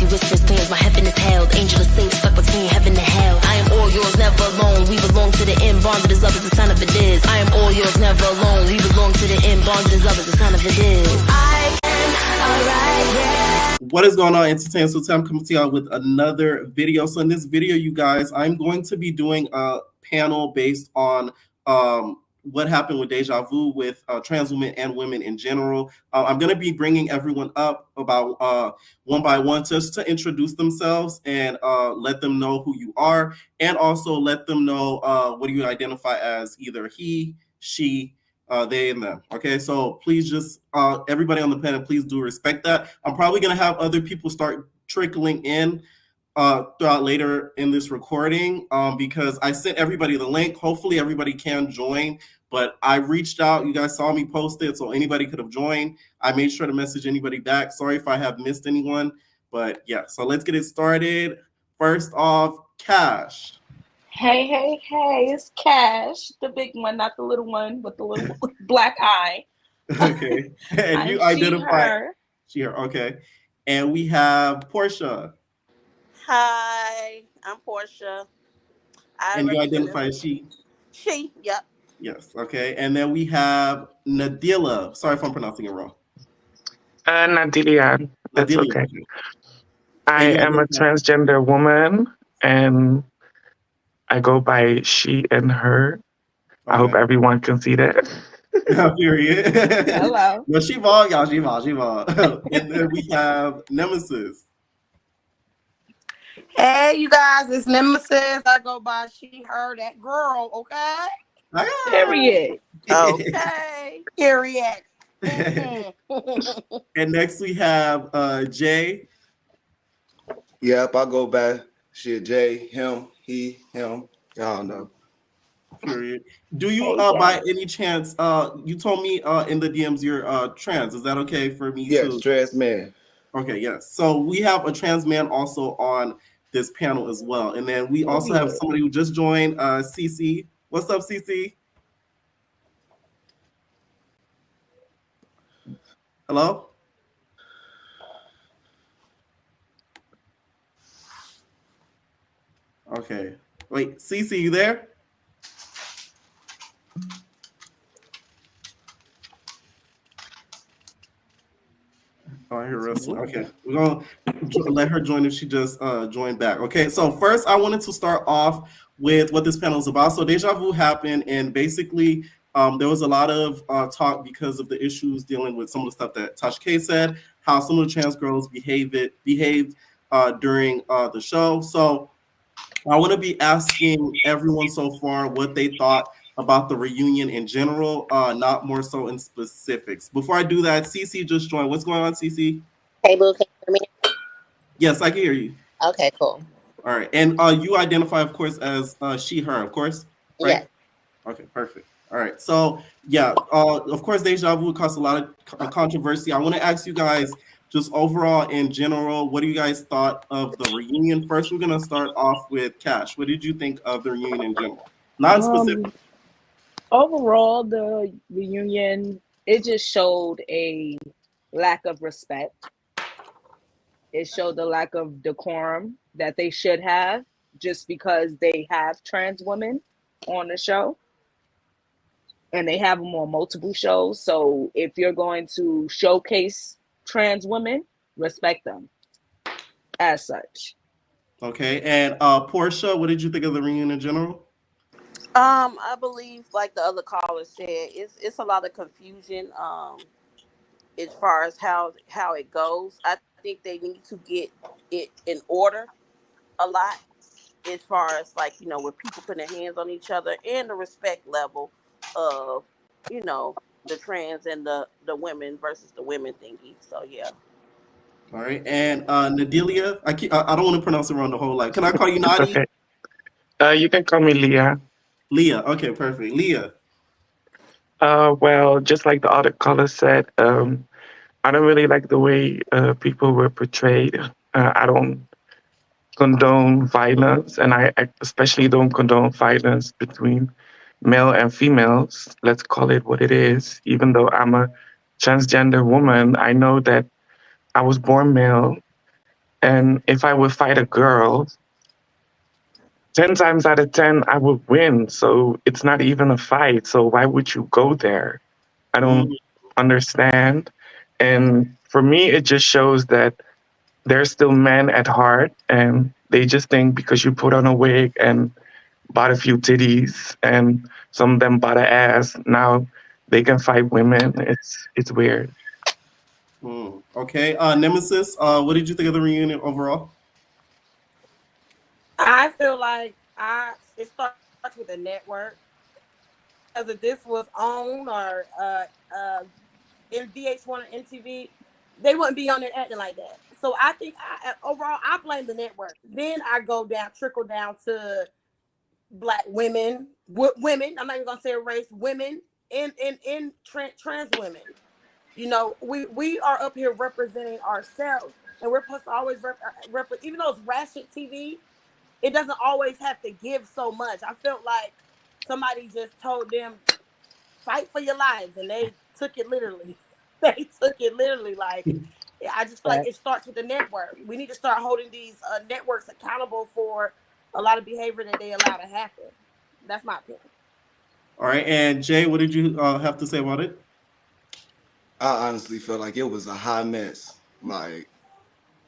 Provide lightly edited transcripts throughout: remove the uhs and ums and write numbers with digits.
he whispers things, my heaven is held. Angel of saints stuck between heaven and hell. I am all yours, never alone. We belong to the end, bonded as love as the sign of it is. I am all yours, never alone. We belong to the end, bonded as love as the sign of it is. I am alright, yeah. What is going on, Entertainment? So I'm coming to y'all with another video. So in this video, you guys, I'm going to be doing a panel based on what happened with Deja Vu with trans women and women in general. I'm going to be bringing everyone up about one by one just to introduce themselves and let them know who you are, and also let them know what do you identify as, either he, she, they, and them. Okay, so please just everybody on the panel, please do respect that. I'm probably going to have other people start trickling in throughout later in this recording because I sent everybody the link. Hopefully everybody can join, but I reached out. You guys saw me post it, so anybody could have joined. I made sure to message anybody back. Sorry if I have missed anyone, but yeah, so let's get it started. First off, Cash. Hey, it's Cash, the big one, not the little one with the little black eye. Okay, and you identify her. Okay, and we have Portia. Hi, I'm Portia. And you identify as she? She, yep. Yes, okay. And then we have Nadila. Sorry if I'm pronouncing it wrong. Nadilia. That's Nadilia, okay. I am a transgender woman, and I go by she and her. Okay. I hope everyone can see that. Period. Hello. Well, she ball, y'all. She ball. And then we have Nemesis. Hey, you guys, it's Nemesis. I go by she, her, that girl, okay? Period. Okay. Period. And next we have Jay. Yep, I go by shit, Jay, him, he, him. Y'all know. Period. Do you by any chance you told me in the DMs you're trans? Is that okay for me? Yes, trans man. Okay, yes. So we have a trans man also on this panel as well. And then we also have somebody who just joined, Cece. What's up, Cece? Hello? Okay. Wait, Cece, you there? Oh, I hear wrestling. Okay, we're gonna let her join if she just joined back. Okay, so first I wanted to start off with what this panel is about. So Deja Vu happened, and basically there was a lot of talk because of the issues dealing with some of the stuff that Tasha K said, how some of the trans girls behaved during the show. So I want to be asking everyone so far what they thought about the reunion in general, not more so in specifics. Before I do that, Cece just joined. What's going on, Cece? Hey, boo, can you hear me? Yes, I can hear you. Okay, cool. All right, and you identify, of course, as she, her, of course, right? Yeah. Okay, perfect. All right, so yeah, of course, Deja Vu caused a lot of controversy. I want to ask you guys, just overall in general, what do you guys thought of the reunion? First, we're gonna start off with Cash. What did you think of the reunion in general? Not specific. Overall, the reunion, it just showed a lack of respect. It showed the lack of decorum that they should have just because they have trans women on the show. And they have them on multiple shows. So if you're going to showcase trans women, respect them as such. Okay, and Portia, what did you think of the reunion in general? I believe, like the other caller said, it's a lot of confusion as far as how it goes. I think they need to get it in order a lot as far as, like, you know, where people put their hands on each other and the respect level of, you know, the trans and the women versus the women thingy. So yeah. All right, and Nadilia, I don't want to pronounce it wrong the whole life. Can I call you Nadi? Okay. You can call me Leah. Leah, okay, perfect. Leah. Well, just like the other caller said, I don't really like the way people were portrayed. I don't condone violence, and I especially don't condone violence between male and females. Let's call it what it is. Even though I'm a transgender woman, I know that I was born male, And if I would fight a girl, 10 times out of 10, I would win. So it's not even a fight. So why would you go there? I Mm, don't understand. And for me, it just shows that they're still men at heart. And they just think because you put on a wig and bought a few titties and some of them bought an ass, now they can fight women. It's weird. Okay. Nemesis, what did you think of the reunion overall? I feel like it starts with the network. Because if this was on or in VH1 or MTV, they wouldn't be on there acting like that. So I think overall I blame the network. Then I trickle down to black women, women. I'm not even gonna say race, women, in trans women. You know, we are up here representing ourselves, and we're supposed to always even though it's ratchet TV, it doesn't always have to give so much. I felt like somebody just told them fight for your lives, and they took it literally. They took it literally. Like, I just feel like it starts with the network. We need to start holding these networks accountable for a lot of behavior that they allow to happen. That's my opinion. All right. And Jay, what did you have to say about it? I honestly feel like it was a hot mess. Like,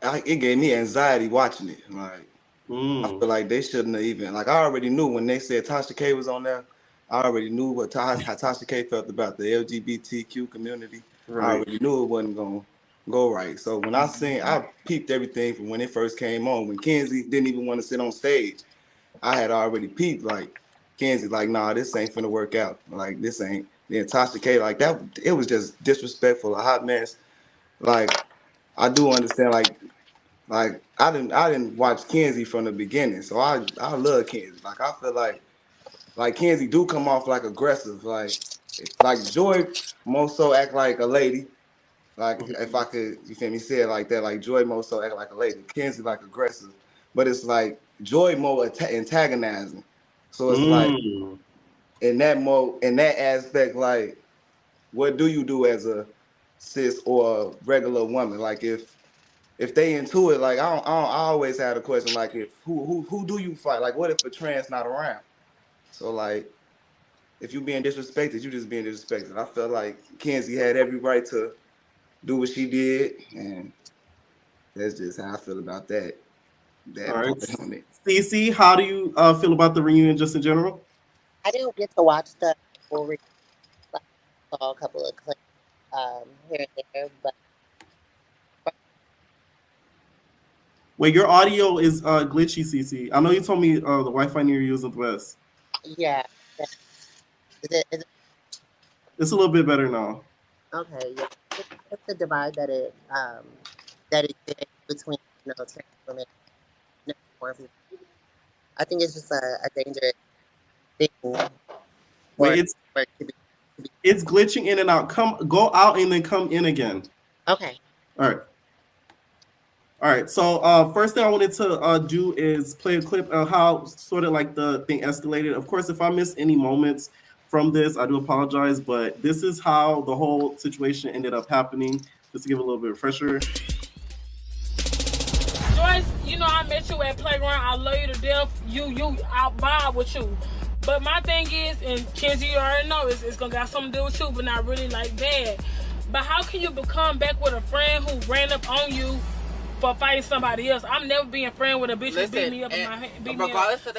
it gave me anxiety watching it. Like, I feel like they shouldn't have even. Like, I already knew when they said Tasha K was on there. I already knew how Tasha K felt about the LGBTQ community. Right. I already knew it wasn't gonna go right. So when I peeped everything from when it first came on. When Kenzie didn't even want to sit on stage, I had already peeped. Like, Kenzie, like, nah, this ain't finna work out. Like, this ain't. Then Tasha K, like that, it was just disrespectful, a hot mess. Like, I do understand, like I didn't watch Kenzie from the beginning, so I love Kenzie. Like, I feel like Kenzie do come off like aggressive, like Joy more so act like a lady. Like, if I could, you feel me, say it like that. Like, Joy more so act like a lady, Kenzie like aggressive, but it's like Joy more antagonizing. So it's like in that aspect, like, what do you do as a cis or a regular woman? Like, if they into it, like, I always had a question, like, if who do you fight? Like, what if a trans not around? So, like, if you being disrespected, you just being disrespected. I felt like Kenzie had every right to do what she did, and that's just how I feel about that All right. part on it. Cece, how do you feel about the reunion just in general? I didn't get to watch the full reunion. I saw a couple of clips here and there, but Wait, your audio is glitchy, Cece. I know you told me the Wi-Fi near you isn't the best. yeah. Is it It's a little bit better now. okay? Yeah, it's the divide that it creates between trans women and trans people. I think it's just a dangerous thing. Wait, it's glitching in and out. Go out and then come in again. Okay. All right. So first thing I wanted to do is play a clip of how sort of like the thing escalated. Of course, if I miss any moments from this, I do apologize. But this is how the whole situation ended up happening. Just to give a little bit of refresher. Joyce, you know I met you at Playground. I love you to death. I'll vibe with you. But my thing is, and Kenzie, you already know, it's gonna got something to do with you, but not really like bad. But how can you become back with a friend who ran up on you for fighting somebody else? I'm never being friend with a bitch who beat me up in my head. So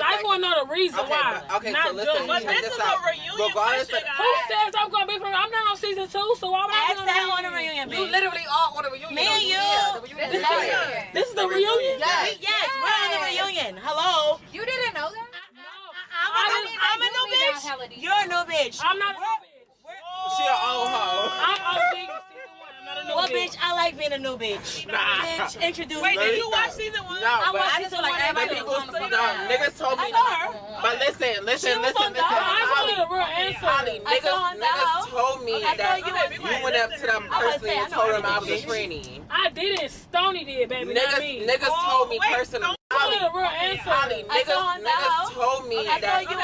I just want to know the reason why. Okay, not so listen. but this is a reunion question. Who says I'm gonna be friend? I'm not on season 2, so why would I be on the reunion? You literally are on the reunion. Me and you. This is the reunion? Yes, we're on the reunion. Hello. You didn't know that? I'm a new bitch. You're a new bitch. I'm not a new bitch. She an old hoe. I'm OG season 1. I'm not a new Well, bitch, I like being a new bitch. Bitch, introduce me. Wait, did you watch season 1? No, I but watched I just season feel like 1. everybody people niggas told me. I saw her. But listen. I wanted a real answer. Holly, niggas told me that you went up to them personally and told them I was a tranny. I didn't. Stoney did, baby. Not me. Niggas told me personally. wanted a real answer. Niggas told me that you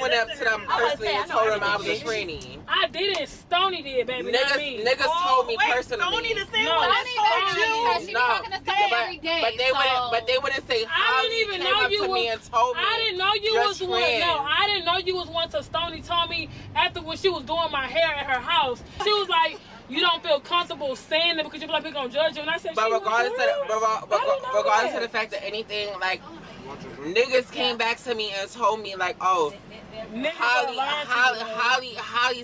went up to them personally and told them I was a tranny. I didn't. Stoney did, baby. Not me. Niggas told me personally. Stoney the same No, one that told you. Stoney. She be talking to Stoney every day. But they wouldn't say I didn't even know you was. I didn't know you was one. No, I didn't know you was one. So Stoney told me after when she was doing my hair at her house, she was like, "You don't feel comfortable saying it because you feel like people gonna judge you." And I said, but regardless of the fact that anything, like, niggas came back to me and told me like, "Oh, Holly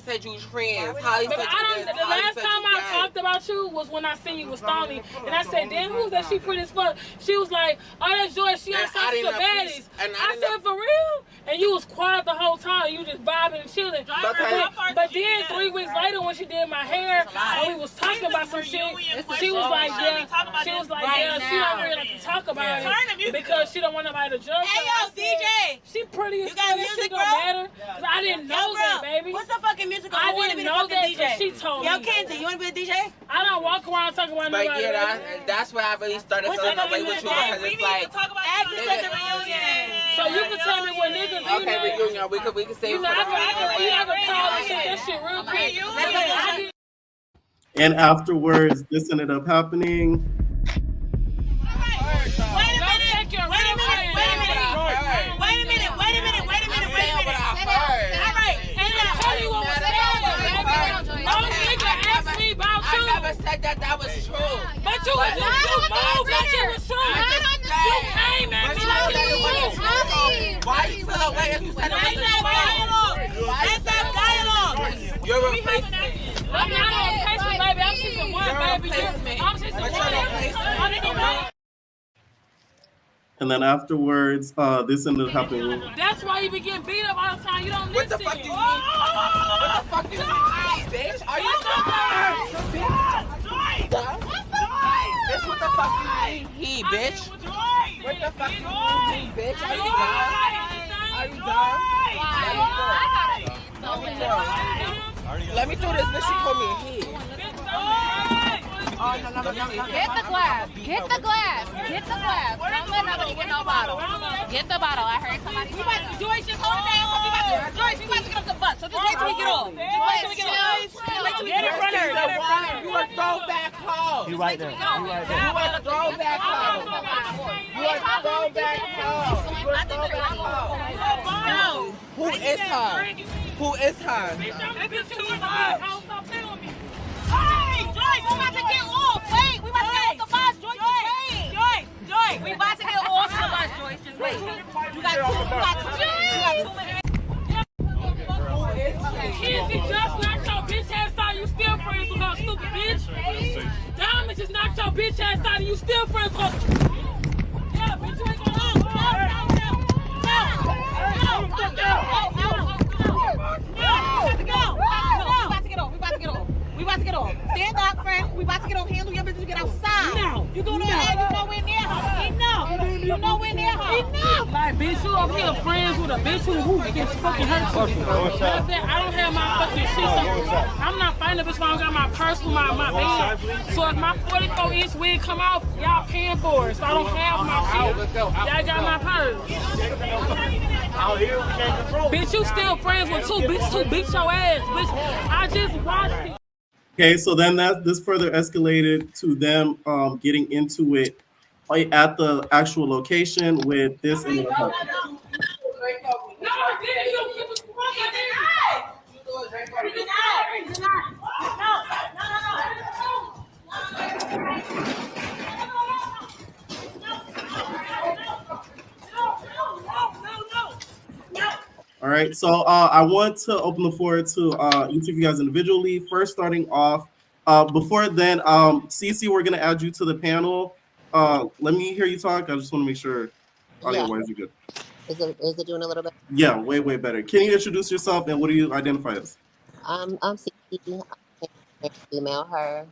said you was trans. Holly said you this. The last time I talked about you was when I seen you with Stoney, and I said, "Damn, who's that? She pretty as fuck." She was like, "Oh, that's Joy. She on some baddies." I said, "For real?" And you was quiet the whole time. You just vibing and chilling. But then 3 weeks later, when she did my hair, and we was talking about some shit, she was like, "Yeah." She was like, "Yeah." She don't really like to talk about it because she don't want nobody to judge her. Hey, yo, DJ. She pretty as fuck. fuck. That shit don't matter. I didn't know that, baby. What's the fucking musical? I didn't know that until she told me. Yo, Kenzie, you want to be a DJ? I don't walk around talking about nobody. But yeah, that's where I really started feeling away with you because it's like, so you can tell me what niggas. Okay, reunion. We can say. You know, I can call and shit that shit real quick. And afterwards, this ended up happening. I never said that was true. But you moved like it was true. You came at me like it was true. Why you feel away if you said it was true? Let's have dialogue. You're a replacement. I'm not a replacement, baby. I'm season 1, baby. I'm season 1. And then afterwards, this ended up happening. That's why you be getting beat up all the time. You don't listen. What the fuck you mean? What the fuck you mean, bitch? Are you Bitch, what the fuck you mean, he, bitch? What the fuck you mean, bitch? Are you done? Let me through this bitch. She called me a he. Get the glass. Get the glass. Get the glass. Don't let nobody get no bottle. Get the bottle. I heard somebody. Joyce, just hold it down. Joyce, we about to get off the bus. So just wait till we get off. Just wait till we get off. Wait till we get off. You a throwback hoe. You right there. You a throwback hoe. You a throwback hoe. You a throwback hoe. Who is her? Who is her? Hey, Joyce, we about to get off. Wait, we about to get off the bus. Joyce, Joyce, we about to get off the bus. Joyce, just wait. You got 2 minutes. Kenzie just knocked your bitch ass out. You still friends with her, stupid bitch. Diamond just knocked your bitch ass out and you still friends with her. Yeah, bitch, you ain't gonna We about to get off. Stand up, friend. We about to get off. Handle your business. Get outside. No. You doing all that? You nowhere near her. Enough. You nowhere near her. Enough. Like, bitch, you up here friends with a bitch who gets fucking hurt. I don't have my fucking shit. So I'm not fighting a bitch if I don't got my purse with my band. So if my 44-inch wig come out, y'all paying for it. So I don't have my shit. Y'all got my purse. Bitch, you still friends with 2 bitches who beat your ass. Bitch, I just watched it. Okay, so then this further escalated to them getting into it at the actual location with this in the house. All right, so I want to open the floor to each of you guys individually. First, starting off, before then, Cece, we're gonna add you to the panel. Let me hear you talk. I just want to make sure audio-wise you're good. Is it doing a little bit? Yeah, way better. Can you introduce yourself and what do you identify as? I'm Cece. I'm female, her.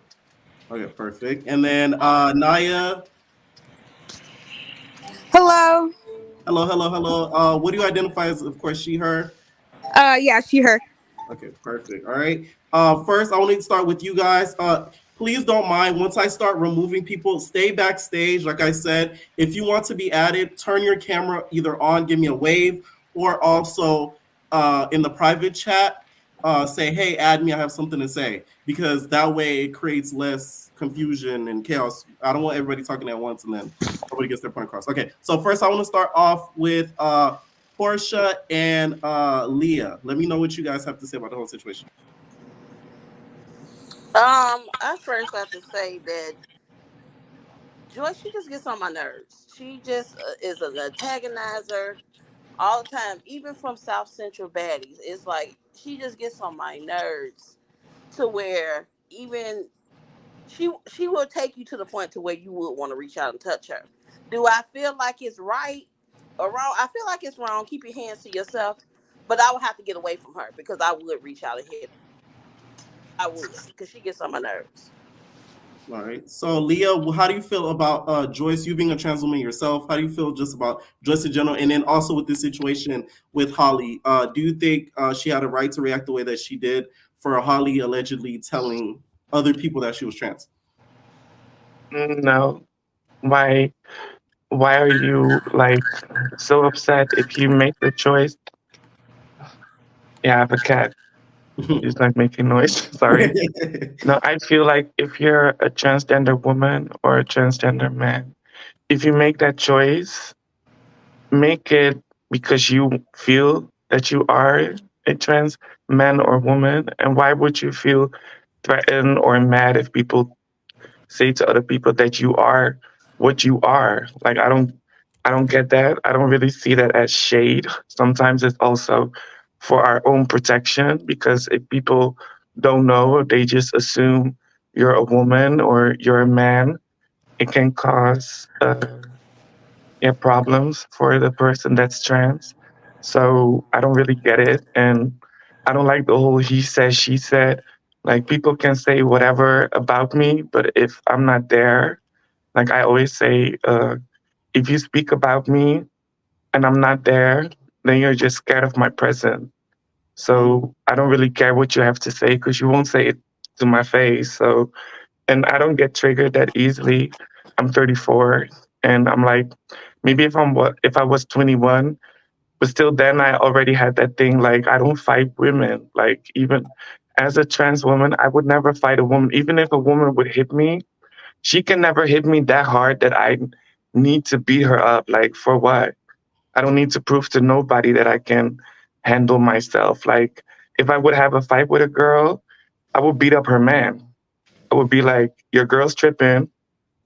Okay, perfect. And then Naya. Hello. Hello. What do you identify as? Of course, she, her. Yeah, she, her. Okay, perfect. All right. First, I want to start with you guys. please don't mind. Once I start removing people, stay backstage. Like I said, if you want to be added, turn your camera either on, give me a wave, or also in the private chat, say, hey, add me, I have something to say. Because that way it creates less confusion and chaos. I don't want everybody talking at once and then nobody gets their point across. Okay, so first I want to start off with Portia and Leah. Let me know what you guys have to say about the whole situation. I first have to say that Joy, she just gets on my nerves. She just is an antagonizer all the time, even from South Central baddies. It's like she just gets on my nerves to where even she will take you to the point to where you would want to reach out and touch her. Do I feel like it's right or wrong? I feel like it's wrong. Keep your hands to yourself. But I would have to get away from her because I would reach out and hit her. I would because she gets on my nerves. All right. So, Leah, how do you feel about Joyce? You being a trans woman yourself, how do you feel just about Joyce in general? And then also with this situation with Holly, do you think she had a right to react the way that she did for Holly allegedly telling other people that she was trans? No. Why? Why are you like so upset if you make the choice? Yeah, I have a cat. He's like making noise. Sorry. No, I feel like if you're a transgender woman or a transgender man, if you make that choice, make it because you feel that you are a trans man or woman. And why would you feel threatened or mad if people say to other people that you are what you are? Like I don't get that. I don't really see that as shade. Sometimes it's also for our own protection because if people don't know, they just assume you're a woman or you're a man, it can cause yeah, problems for the person that's trans. So I don't really get it. And I don't like the whole he said, she said. Like people can say whatever about me, but if I'm not there, like I always say, if you speak about me and I'm not there, then you're just scared of my presence. So I don't really care what you have to say because you won't say it to my face. So, and I don't get triggered that easily. I'm 34 and I'm like, maybe if I was 21, but still then I already had that thing like I don't fight women. Like even as a trans woman, I would never fight a woman. Even if a woman would hit me, she can never hit me that hard that I need to beat her up. Like for what? I don't need to prove to nobody that I can handle myself. Like if I would have a fight with a girl, I would beat up her man. I would be like, your girl's tripping.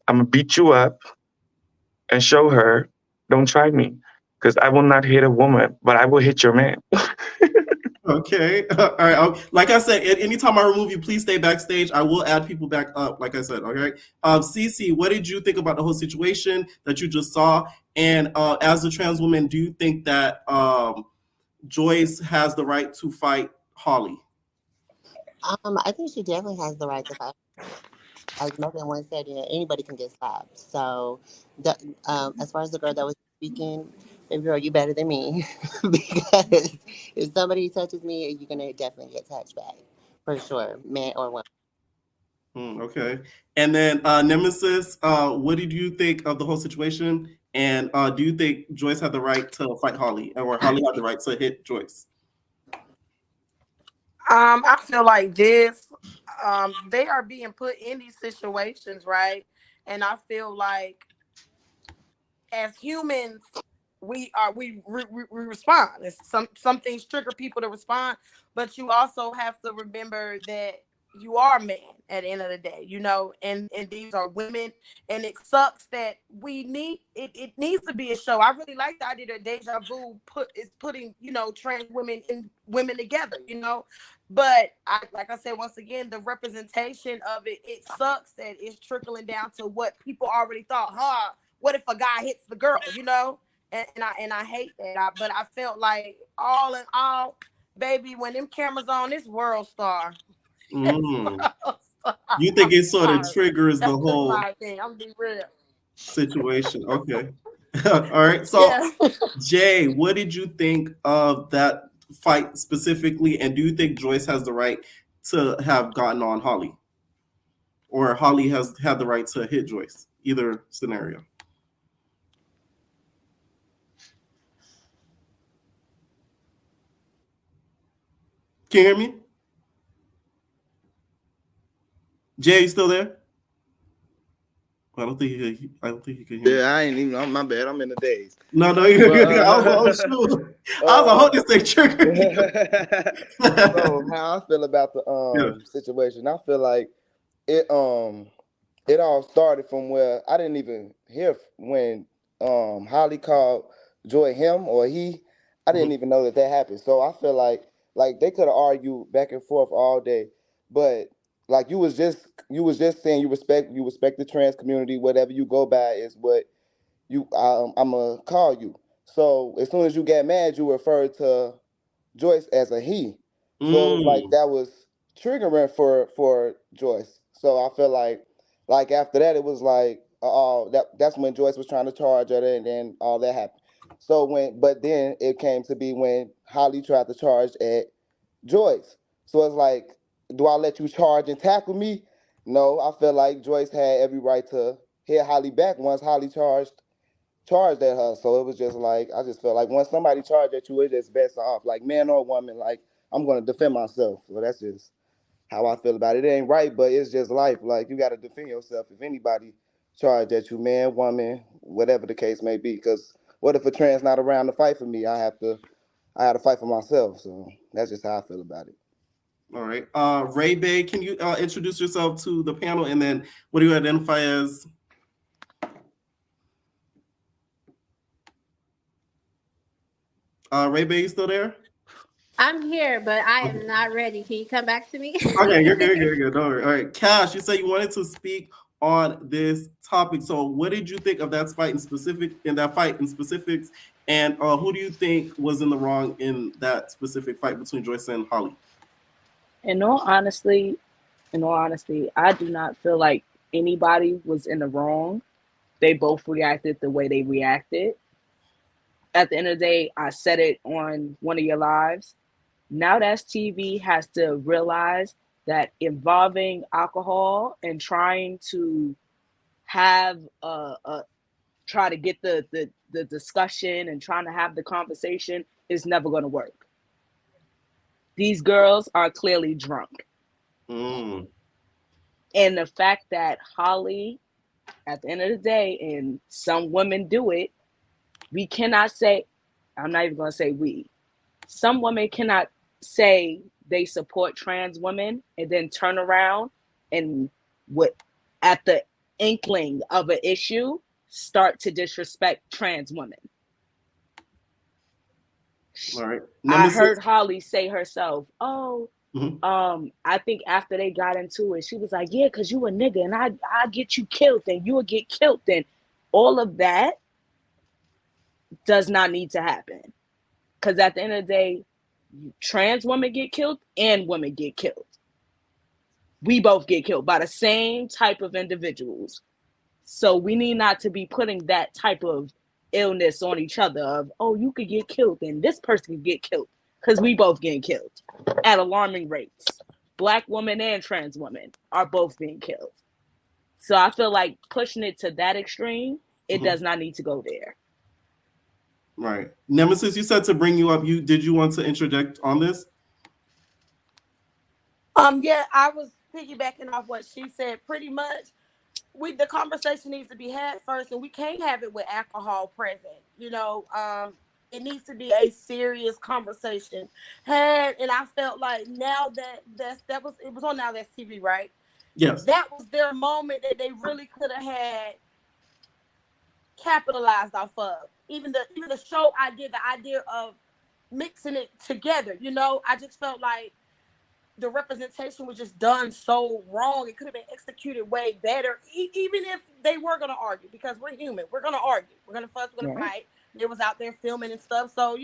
I'm gonna beat you up and show her, don't try me. Because I will not hit a woman, but I will hit your man. Okay. All right. Like I said, anytime I remove you, please stay backstage. I will add people back up, like I said. Okay. Cece, what did you think about the whole situation that you just saw? And as a trans woman, do you think that Joyce has the right to fight Holly? I think she definitely has the right to fight. As Megan once said, anybody can get slapped. So, as far as the girl that was speaking, baby girl, you better than me because if somebody touches me, you're gonna definitely get touched back for sure, man or woman. Okay. And then Nemesis, what did you think of the whole situation? And do you think Joyce had the right to fight Holly, or Holly had the right to hit Joyce? I feel like they are being put in these situations, right? And I feel like as humans, we respond. Some things trigger people to respond, but you also have to remember that you are a man at the end of the day, and these are women, and it sucks that it needs to be a show. I really like the idea that Deja Vu is putting trans women and women together, but like I said, once again, the representation of it sucks that it's trickling down to what people already thought. What if a guy hits the girl, and I hate that. But I felt like all in all, baby, when them cameras on, this world star. Mm. You think it sort of triggers the That's just whole my thing. I'm being real situation? Okay. All right. So, yeah. Jay, what did you think of that fight specifically? And do you think Joyce has the right to have gotten on Holly? or Holly has had the right to hit Joyce. Either scenario. Can you hear me? Jay, you still there? I don't think he can hear me. Yeah, I ain't even. My bad. I'm in the daze. No, you're good. I was like, oh shoot. I was like, hold this thing trigger. So how I feel about the situation, I feel like it it all started from where I didn't even hear when Holly called Joy him or he. I didn't even know that happened. So I feel like they could have argued back and forth all day, but like you was just saying you respect the trans community. Whatever you go by is what I'm gonna call you. So as soon as you get mad, you referred to Joyce as a he. So it was like that was triggering for Joyce. So I feel like after that it was like that's when Joyce was trying to charge her and then all that happened. So but then it came to be when Holly tried to charge at Joyce. So it's like, do I let you charge and tackle me? No, I feel like Joyce had every right to hit Holly back once Holly charged at her. So it was just like I just felt like when somebody charged at you, it's just best off, like man or woman, like I'm gonna defend myself. So that's just how I feel about it. It ain't right, but it's just life. Like you gotta defend yourself if anybody charged at you, man, woman, whatever the case may be. Because what if a trans not around to fight for me? I had to fight for myself. So that's just how I feel about it. All right. Ray Bay, can you introduce yourself to the panel, and then what do you identify as? Ray Bay, you still there? I'm here, but I am not ready. Can you come back to me? Okay, you're good. Don't worry. All right, Cash, you said you wanted to speak on this topic. So, what did you think of that fight in specifics? And who do you think was in the wrong in that specific fight between Joyce and Holly? In all honesty, I do not feel like anybody was in the wrong. They both reacted the way they reacted. At the end of the day, I said it on one of your lives. Now that's TV has to realize that involving alcohol and trying to have try to get the discussion and trying to have the conversation is never going to work. These girls are clearly drunk. And the fact that Holly, at the end of the day, and some women do it, we cannot say, I'm not even going to say we. Some women cannot say they support trans women and then turn around and at the inkling of an issue, start to disrespect trans women. All right. I heard Holly say herself, I think after they got into it, she was like, yeah, because you a nigga and I get you killed and you will get killed. And all of that does not need to happen. Because at the end of the day, trans women get killed and women get killed. We both get killed by the same type of individuals. So we need not to be putting that type of illness on each other of, oh, you could get killed and this person could get killed. Because we both getting killed at alarming rates. Black women and trans women are both being killed. So I feel like pushing it to that extreme, it does not need to go there. Right. Nemesis, you said to bring you up. Did you want to interject on this? Yeah, I was piggybacking off what she said. Pretty much, the conversation needs to be had first, and we can't have it with alcohol present. It needs to be a serious conversation had, and I felt like now it was on Now That's TV, right? Yes. That was their moment that they really could have had capitalized off of. Even the show idea, the idea of mixing it together, I just felt like the representation was just done so wrong. It could have been executed way better, even if they were going to argue, because we're human. We're going to argue. We're going to fuss. We're going to fight. They was out there filming and stuff. So,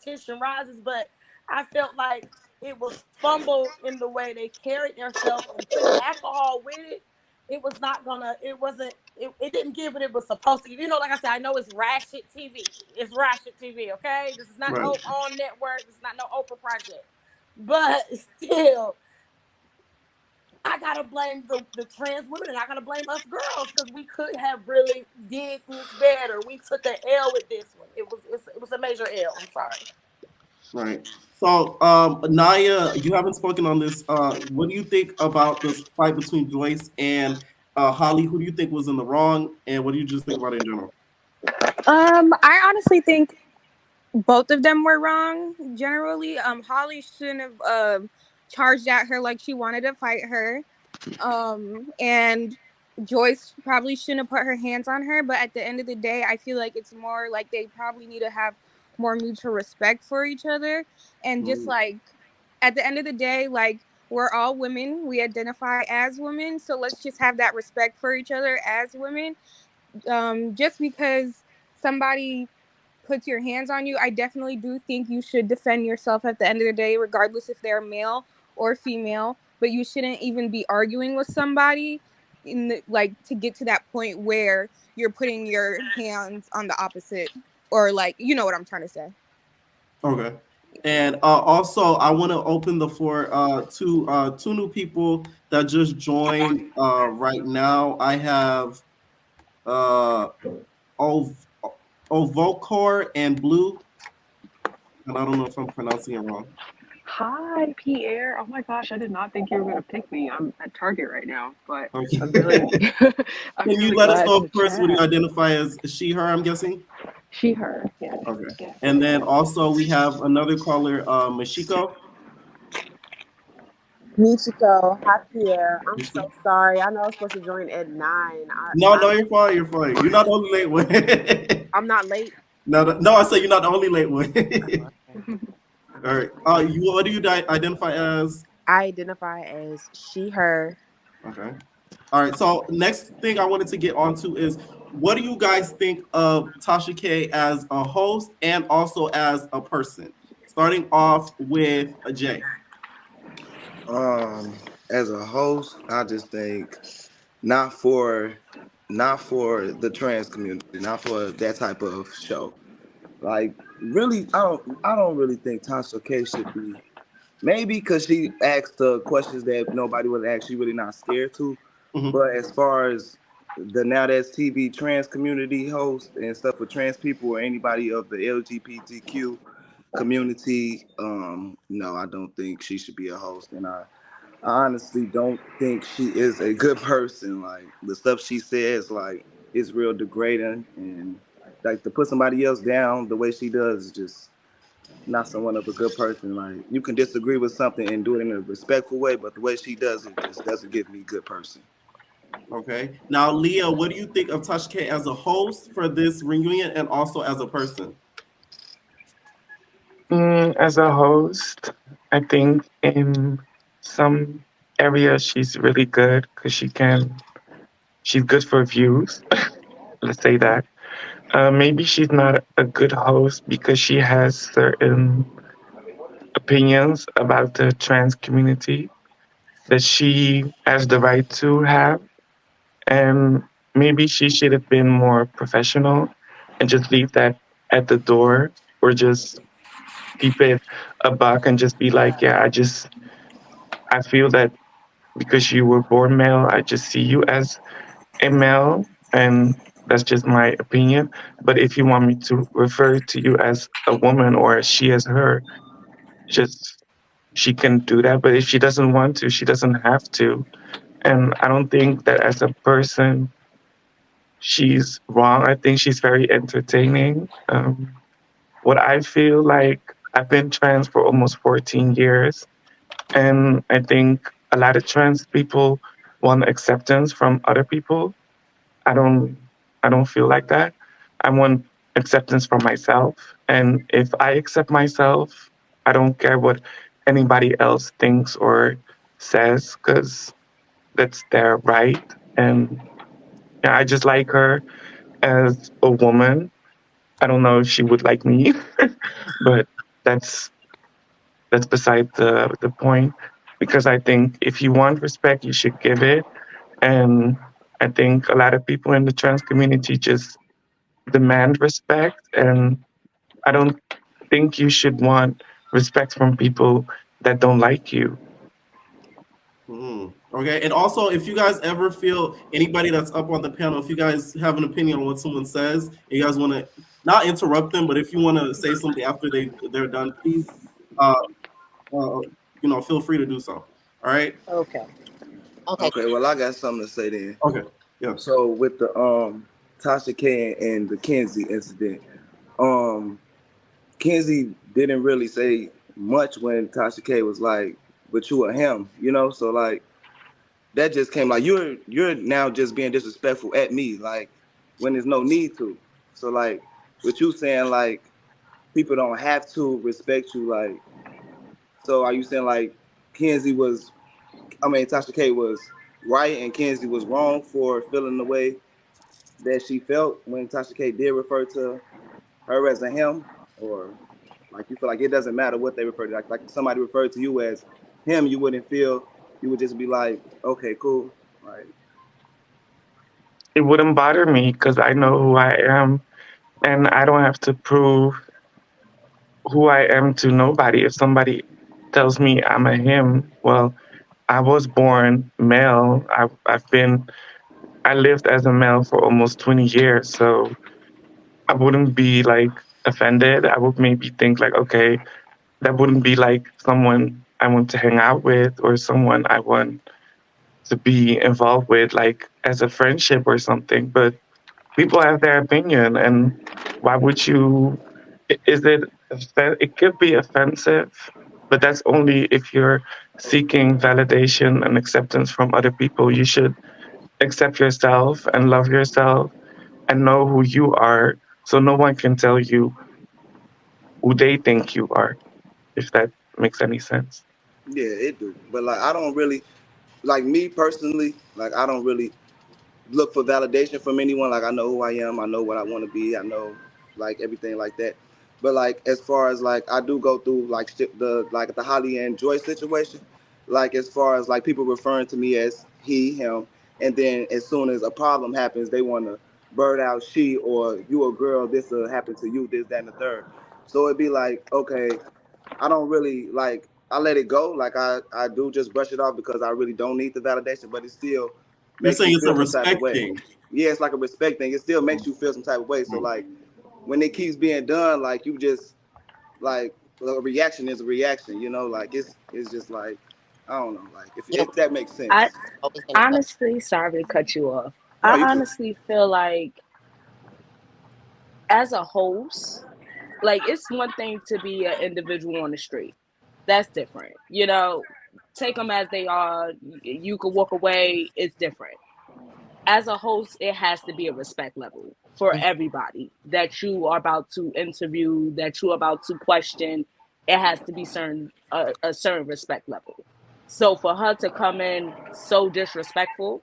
tension rises. But I felt like it was fumbled in the way they carried themselves and putting alcohol with it. It was not going to, it didn't give what it was supposed to give. Like I said, I know it's ratchet TV. It's ratchet TV, okay? This is not no on network. This is not no Oprah project. But still, I gotta blame the trans women and I gotta blame us girls because we could have really did this better. We took a L with this one. It was a major L. I'm sorry. Right. So, Naya, you haven't spoken on this. What do you think about this fight between Joyce and Holly? Who do you think was in the wrong, and what do you just think about it in general? I honestly think both of them were wrong. Generally, Holly shouldn't have charged at her like she wanted to fight her. And Joyce probably shouldn't have put her hands on her. But at the end of the day, I feel like it's more like they probably need to have more mutual respect for each other, and just Mm, like at the end of the day, like we're all women, we identify as women, so let's just have that respect for each other as women. Just because somebody puts your hands on you, I definitely do think you should defend yourself at the end of the day, regardless if they're male or female. But you shouldn't even be arguing with somebody like to get to that point where you're putting your hands on the opposite, or like you know what I'm trying to say. okay. And also, I want to open the floor to two new people that just joined right now. I have uh, Ov- Ovokor and Blue, and I don't know if I'm pronouncing it wrong. Hi, Pierre. Oh my gosh, I did not think you were going to pick me. I'm at Target right now, but I'm really, Okay. I'm Can you really let us glad know to first what you chat. identify as she, her, I'm guessing? She, her. Yes, Okay. yes. And then also we have another caller, Mashiko. Michiko, hi Pierre. I'm so sorry. I know I was supposed to join at 9. No, no, you're fine. You're fine. You're not the only late one. I'm not late. No, no, no, I said you're not the only late one. Oh, okay. All right. What do you identify as? I identify as she, her. Okay. All right. So next thing I wanted to get onto is what do you guys think of Tasha K as a host and also as a person? Starting off with Jay. Um, as a host, I just think not for the trans community, not for that type of show. Like really, I don't really think Tasha K should be. Maybe because she asked the questions that nobody would ask, she really not scared to. Mhm. But as far as the Now That's TV trans community host and stuff with trans people or anybody of the LGBTQ community, no, I don't think she should be a host. And I honestly don't think she is a good person. Like the stuff she says, like it's real degrading, and like to put somebody else down the way she does is just not someone of a good person. Like you can disagree with something and do it in a respectful way, but the way she does it just doesn't give me good person. Okay. Now, Leah, what do you think of Tasha K as a host for this reunion and also as a person? As a host, I think in some areas she's really good because she's good for views. Let's say that. Maybe she's not a good host because she has certain opinions about the trans community that she has the right to have. And maybe she should have been more professional and just leave that at the door, or just keep it a buck and just be like, yeah, I feel that because you were born male, I just see you as a male, and that's just my opinion. But if you want me to refer to you as a woman or she as her, just she can do that. But if she doesn't want to, she doesn't have to. And I don't think that as a person she's wrong. I think she's very entertaining. What I feel like, I've been trans for almost 14 years, and I think a lot of trans people want acceptance from other people. I don't I don't feel like that. I want acceptance from myself. And if I accept myself, I don't care what anybody else thinks or says, because that's their right. And yeah, I just like her as a woman. I don't know if she would like me, but that's that's beside the point. Because I think if you want respect, you should give it. And I think a lot of people in the trans community just demand respect, and I don't think you should want respect from people that don't like you. Okay, and also if you guys ever feel anybody that's up on the panel, if you guys have an opinion on what someone says, and you guys want to not interrupt them, but if you want to say something after they're done, please, uh, uh, feel free to do so. All right. Okay. Okay. Okay, well I got something to say then. Okay. Yeah. So with the Tasha K and the Kenzie incident, um Kenzie didn't really say much when Tasha K was like, "But you or him," you know. So like that just came like you're now just being disrespectful at me, like when there's no need to. So like with you saying like people don't have to respect you, like so are you saying like Kenzie was, I mean Tasha K was right and Kenzie was wrong for feeling the way that she felt when Tasha K did refer to her as a him, or like you feel like it doesn't matter what they refer to, like if somebody referred to you as him, you wouldn't feel, you would just be like, okay, cool, like It wouldn't bother me because I know who I am, and I don't have to prove who I am to nobody. If somebody tells me I'm a him, well, I was born male. I lived as a male for almost 20 years, so I wouldn't be like offended. I would maybe think like, okay, that wouldn't be like someone I want to hang out with or someone I want to be involved with, like as a friendship or something. But people have their opinion, and why would you? Is it? It could be offensive, but that's only if you're seeking validation and acceptance from other people. You should accept yourself and love yourself and know who you are, so no one can tell you who they think you are. If that makes any sense. yeah, it do. But like I don't really, like me personally, like I don't really look for validation from anyone. Like I know who I am, I know what I want to be, I know like everything like that. But like as far as like I do go through like the Holly and Joy situation, like as far as like people referring to me as he, him, and then as soon as a problem happens, they want to bird out she or you a girl, this will happen to you, this, that, and the third. So it'd be like, okay, I don't really like. I let it go. Like I do just brush it off because I really don't need the validation, but it still You're makes saying you it's a feel some type of respect way. thing. Yeah, it's like a respect thing. It still makes you feel some type of way. So like when it keeps being done, like you just like a reaction is a reaction. You know, like it's just like I don't know, like Yeah, if that makes I sense. always gonna feel. honestly, sorry to cut you off. No, I you could. honestly feel like as a host, like it's one thing to be an individual on the street. That's different. Take them as they are. You could walk away. It's different. As a host, it has to be a respect level for everybody that you are about to interview, that you're about to question. It has to be a certain respect level. So for her to come in so disrespectful,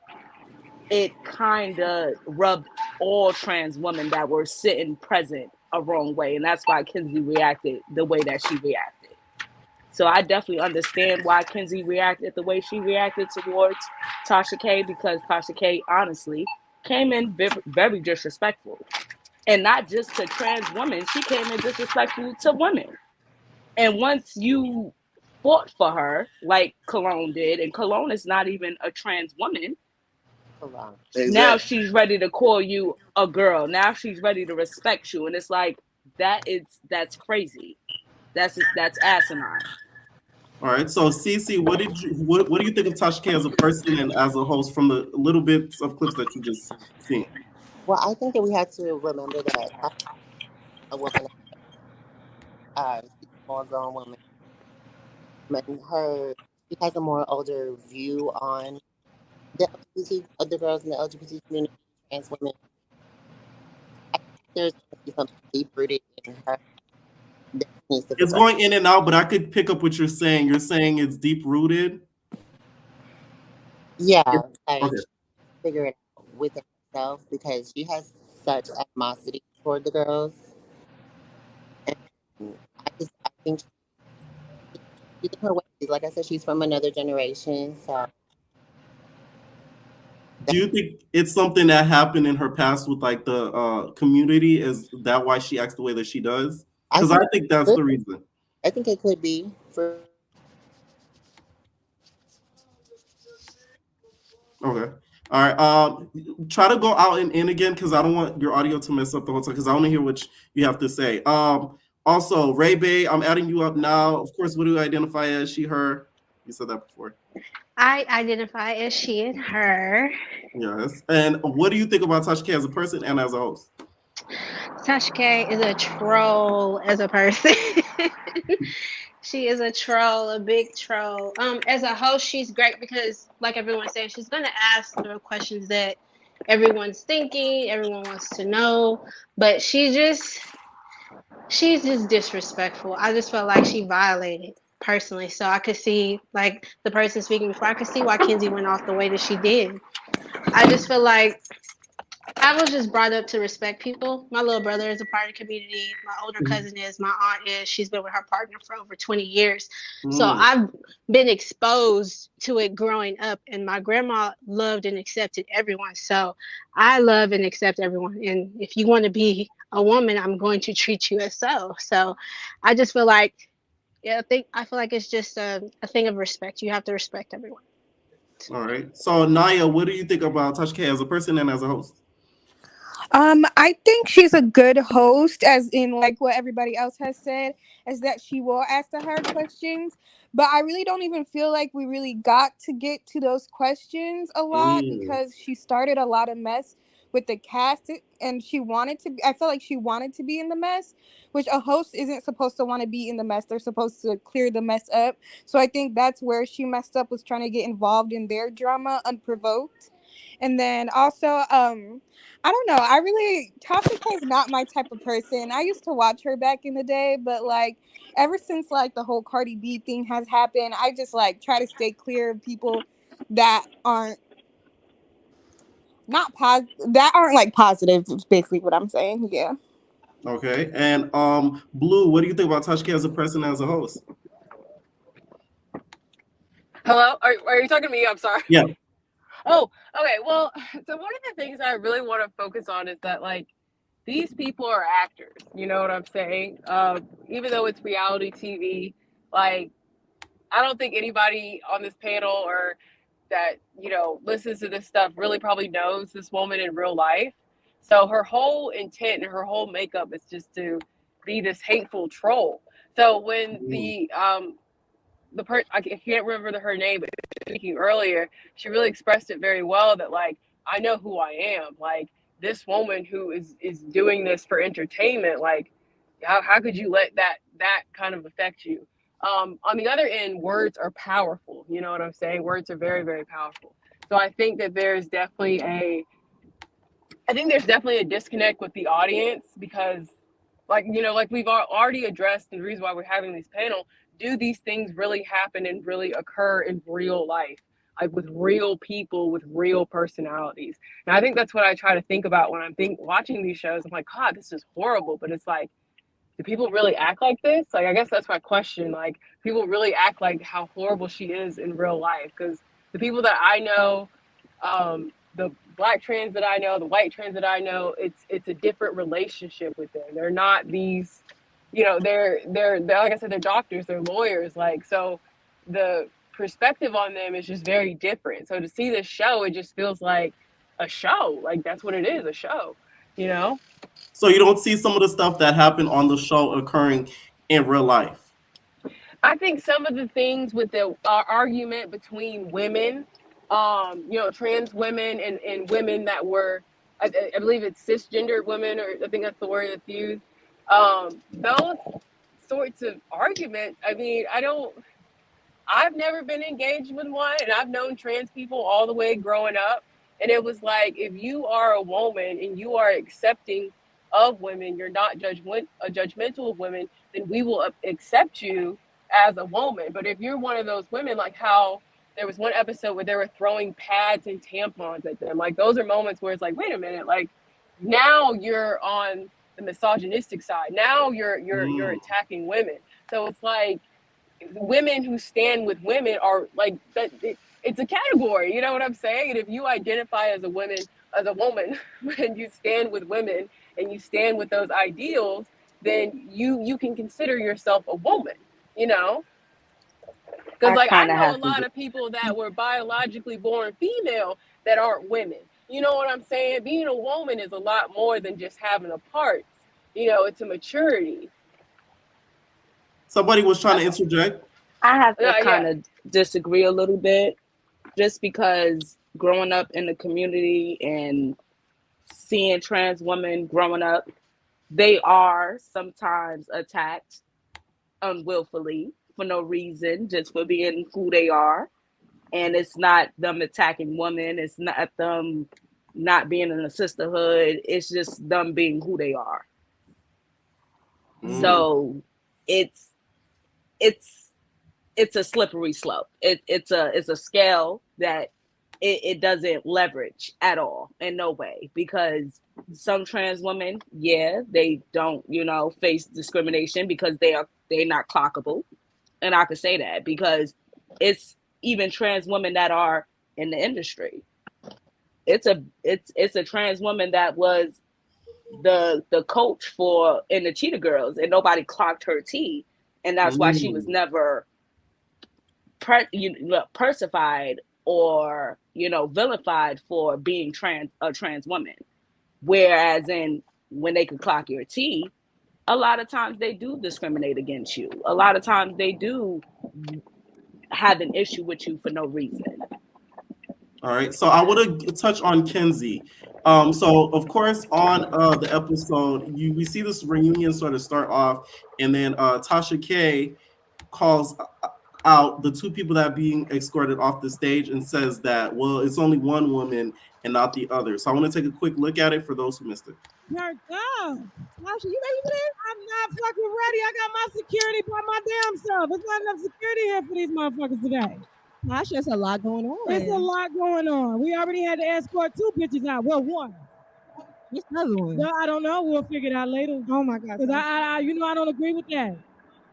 it kind of rubbed all trans women that were sitting present a wrong way, and that's why Kinsey reacted the way that she reacted. So I definitely understand why Kinsey reacted the way she reacted towards Tasha K, because Tasha K honestly came in very disrespectful. And not just to trans women, she came in disrespectful to women. And once you fought for her, like Cologne did, and Cologne is not even a trans woman, now Exactly. she's ready to call you a girl. Now she's ready to respect you. And it's like that's crazy. That's asinine. All right. So, Cece, what do you think of Tasha K as a person and as a host from the little bits of clips that you just seen? Well, I think that we have to remember that a woman, she's a more grown woman, and she has a more older view on the LGBT, the girls in the LGBT community, trans women. I think there's going to be something deep rooted in her that needs to It's figure out. going in and out, but I could pick up what you're saying. You're saying it's deep rooted. Yeah, like Okay. figure it out within herself because she has such animosity toward the girls, and I think she's in her ways. Like I said, she's from another generation, so Do you think it's something that happened in her past with like the community? Is that why she acts the way that she does? I Because I think think that's the reason. I think it could be for Okay. All right. Try to go out and in again because I don't want your audio to mess up the whole time because I want to hear what you have to say. Also, Ray Bay, I'm adding you up now. Of course, what do you identify as? She, her? You said that before. I identify as she and her. Yes. And what do you think about Tasha K as a person and as a host? Tasha K is a troll as a person. She is a troll, a big troll. As a host, she's great because, like everyone's saying, she's gonna ask the questions that everyone's thinking, everyone wants to know. But she's just disrespectful. I just felt like she violated personally. So I could see, like the person speaking before, I could see why Kenzie went off the way that she did. I just feel like I was just brought up to respect people. My little brother is a part of the community. My older cousin is. My aunt is. She's been with her partner for over 20 years. So I've been exposed to it growing up, and my grandma loved and accepted everyone. So I love and accept everyone. And if you want to be a woman, I'm going to treat you as so. So I just feel like, yeah, I feel like it's just a thing of respect. You have to respect everyone. All right. So Naya, what do you think about Tasha K as a person and as a host? I think she's a good host, as in like what everybody else has said, is that she will ask the hard questions. But I really don't even feel like we really got to get to those questions a lot because she started a lot of mess with the cast, and she wanted to. I felt like she wanted to be in the mess, which a host isn't supposed to want to be in the mess. They're supposed to clear the mess up. So I think that's where she messed up, was trying to get involved in their drama unprovoked. And then also, I don't know. Tasha K is not my type of person. I used to watch her back in the day, but like ever since like the whole Cardi B thing has happened, I just like try to stay clear of people that aren't like positive. Is basically what I'm saying. Yeah. Okay. And Blue, what do you think about Tasha K as a person and as a host? Hello? Are you talking to me? I'm sorry. Yeah. Oh, okay. Well, so one of the things I really want to focus on is that like these people are actors. You know what I'm saying? Even though it's reality TV, like I don't think anybody on this panel or that listens to this stuff really probably knows this woman in real life. So her whole intent and her whole makeup is just to be this hateful troll. So when I can't remember her name, but speaking earlier, she really expressed it very well that like I know who I am. Like this woman who is doing this for entertainment, like how could you let that kind of affect you? On the other end, words are powerful. You know what I'm saying? Words are very, very powerful. So I think that there's definitely a disconnect with the audience because like we've already addressed, and the reason why we're having this panel, do these things really happen and really occur in real life, like with real people with real personalities? And I think that's what I try to think about when I'm watching these shows. I'm like, God, this is horrible, but it's like, do people really act like this? Like, I guess that's my question. Like, people really act like how horrible she is in real life? Because the people that I know, the black trans that I know, the white trans that I know, it's a different relationship with them. They're not these, they're like I said, they're doctors, they're lawyers. Like, so the perspective on them is just very different. So to see this show, it just feels like a show. Like that's what it is, a show, you know? So you don't see some of the stuff that happened on the show occurring in real life? I think some of the things with the argument between women, trans women and women that were, I believe it's cisgendered women, or I think that's the word that's used. Those sorts of arguments, I mean, I've never been engaged with one, and I've known trans people all the way growing up. And it was like, if you are a woman and you are accepting of women, you're not judgmental of women, then we will accept you as a woman. But if you're one of those women, like how there was one episode where they were throwing pads and tampons at them, like those are moments where it's like, wait a minute, like now you're on the misogynistic side. Now you're attacking women. So it's like, women who stand with women are like that. It's a category, you know what I'm saying? And if you identify as a woman, and you stand with women and you stand with those ideals, then you can consider yourself a woman, because Because I like I kind of know a have to. lot of people that were biologically born female that aren't women. You know what I'm saying? Being a woman is a lot more than just having a parts. You know, it's a maturity. Somebody was trying to That's interject. I have to kind yeah. of disagree a little bit, just because growing up in the community and seeing trans women growing up, they are sometimes attacked unwillfully for no reason, just for being who they are. And it's not them attacking women, it's not them not being in a sisterhood, it's just them being who they are. Mm. So it's it's it's a slippery slope. It's a scale that it doesn't leverage at all in no way, because some trans women, yeah, they don't, face discrimination because they're not clockable. And I could say that because it's even trans women that are in the industry. It's a trans woman that was the coach for in the Cheetah Girls, and nobody clocked her T, and that's why she was Mm. never persified or vilified for being a trans woman. Whereas in when they could clock your T, a lot of times they do discriminate against you. A lot of times they do have an issue with you for no reason. All right, so I want to touch on Kenzie. So of course on the episode, we see this reunion sort of start off, and then Tasha K calls out the two people that are being escorted off the stage and says that, well, it's only one woman and not the other. So I want to take a quick look at it for those who missed it. Turned down. Tasha, you ready for this? I'm not fucking ready. I got my security by my damn self. There's not enough security here for these motherfuckers today. Tasha, there's a lot going on. There's a lot going on. We already had to escort two bitches out. Well, one. What's the other one? No, I don't know. We'll figure it out later. Oh my God. Because I I don't agree with that.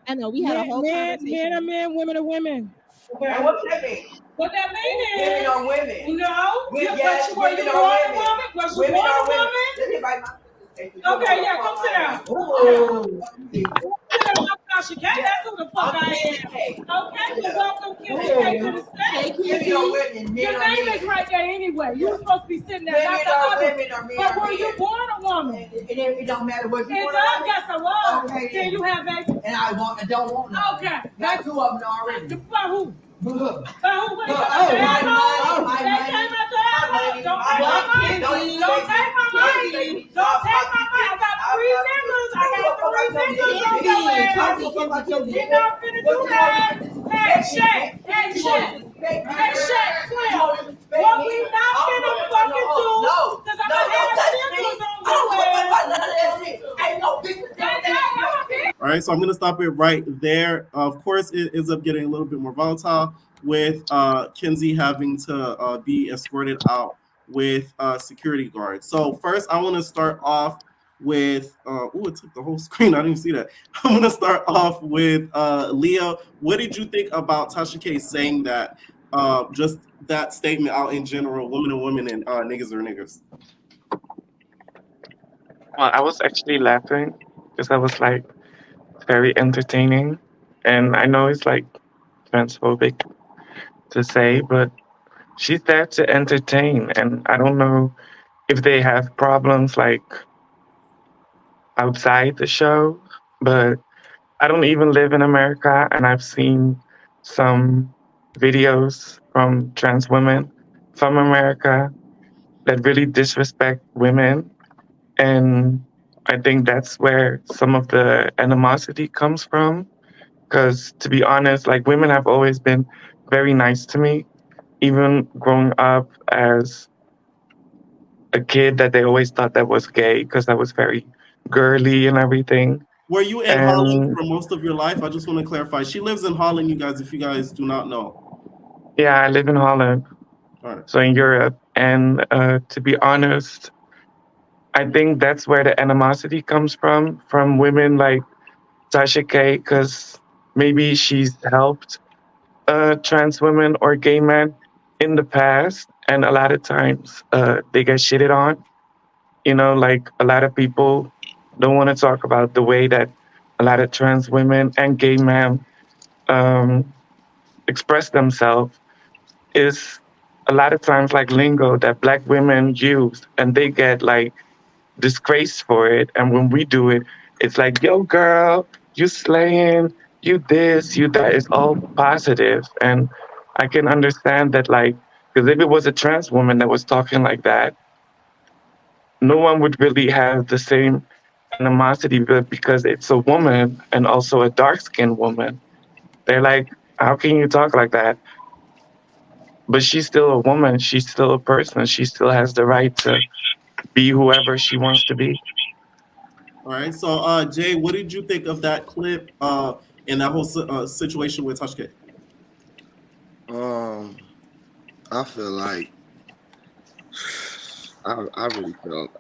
I know we had a whole conversation. Men are men, women are women. Okay, what that mean? What that mean is Women are women. no. Yes, Were you women born are a women. woman? Was you Women born are a women. woman? Let me write my Okay, yeah, come sit down. Ooh. I'm Tasha K. That's who the fuck I am. Okay, well, welcome Kenzie K to the stage. Women are women. Your Men are name men. is right there anyway. You're supposed to be sitting there, Women not the are other. women or men But are were you men. born a woman? It don't matter what you It want. does. Yes, I was. Okay, Can you have babies? and I don't want none. Okay. Got two of them already. By who? By who? What you Oh, got your asshole? my They money. came out your asshole. Don't take my money. Don't take my money. Don't take my money. I got three niggas. I got three niggas on your ass. You're not finna do that. Hey, Shaq. Hey, Shaq. Hey, Shaq, Slim. What we not finna fucking do, because I'm gonna have niggas on your ass. Ain't no bitch. All right, so I'm going to stop it right there. Of course, it ends up getting a little bit more volatile with Kenzie having to be escorted out with security guards. So first, I want to start off with, it took the whole screen. I didn't even see that. I'm going to start off with Leah. What did you think about Tasha K saying that, just that statement out in general, women are women and niggas are niggas? Well, I was actually laughing because I was like very entertaining, and I know it's like transphobic to say, but she's there to entertain, and I don't know if they have problems like outside the show, but I don't even live in America, and I've seen some videos from trans women from America that really disrespect women. And I think that's where some of the animosity comes from. Because to be honest, like women have always been very nice to me, even growing up as a kid that they always thought that was gay because I was very girly and everything. Were you in Holland And for most of your life? I just want to clarify. She lives in Holland, you guys, if you guys do not know. yeah, I live in Holland, All right. so in Europe. And to be honest, I think that's where the animosity comes from women like Tasha K, because maybe she's helped trans women or gay men in the past, and a lot of times they get shitted on. You know, like a lot of people don't want to talk about the way that a lot of trans women and gay men um, express themselves is a lot of times like lingo that black women use, and they get like disgraced for it. And when we do it, it's like, yo, girl, you slaying, you this, you that. It's all positive. And I can understand that, like, because if it was a trans woman that was talking like that, no one would really have the same animosity, but because it's a woman and also a dark skinned woman, they're like, how can you talk like that? But she's still a woman, she's still a person, she still has the right to be whoever she wants to be. All right. So, Jay, what did you think of that clip and that whole situation with Tasha K? Um, I feel like I really felt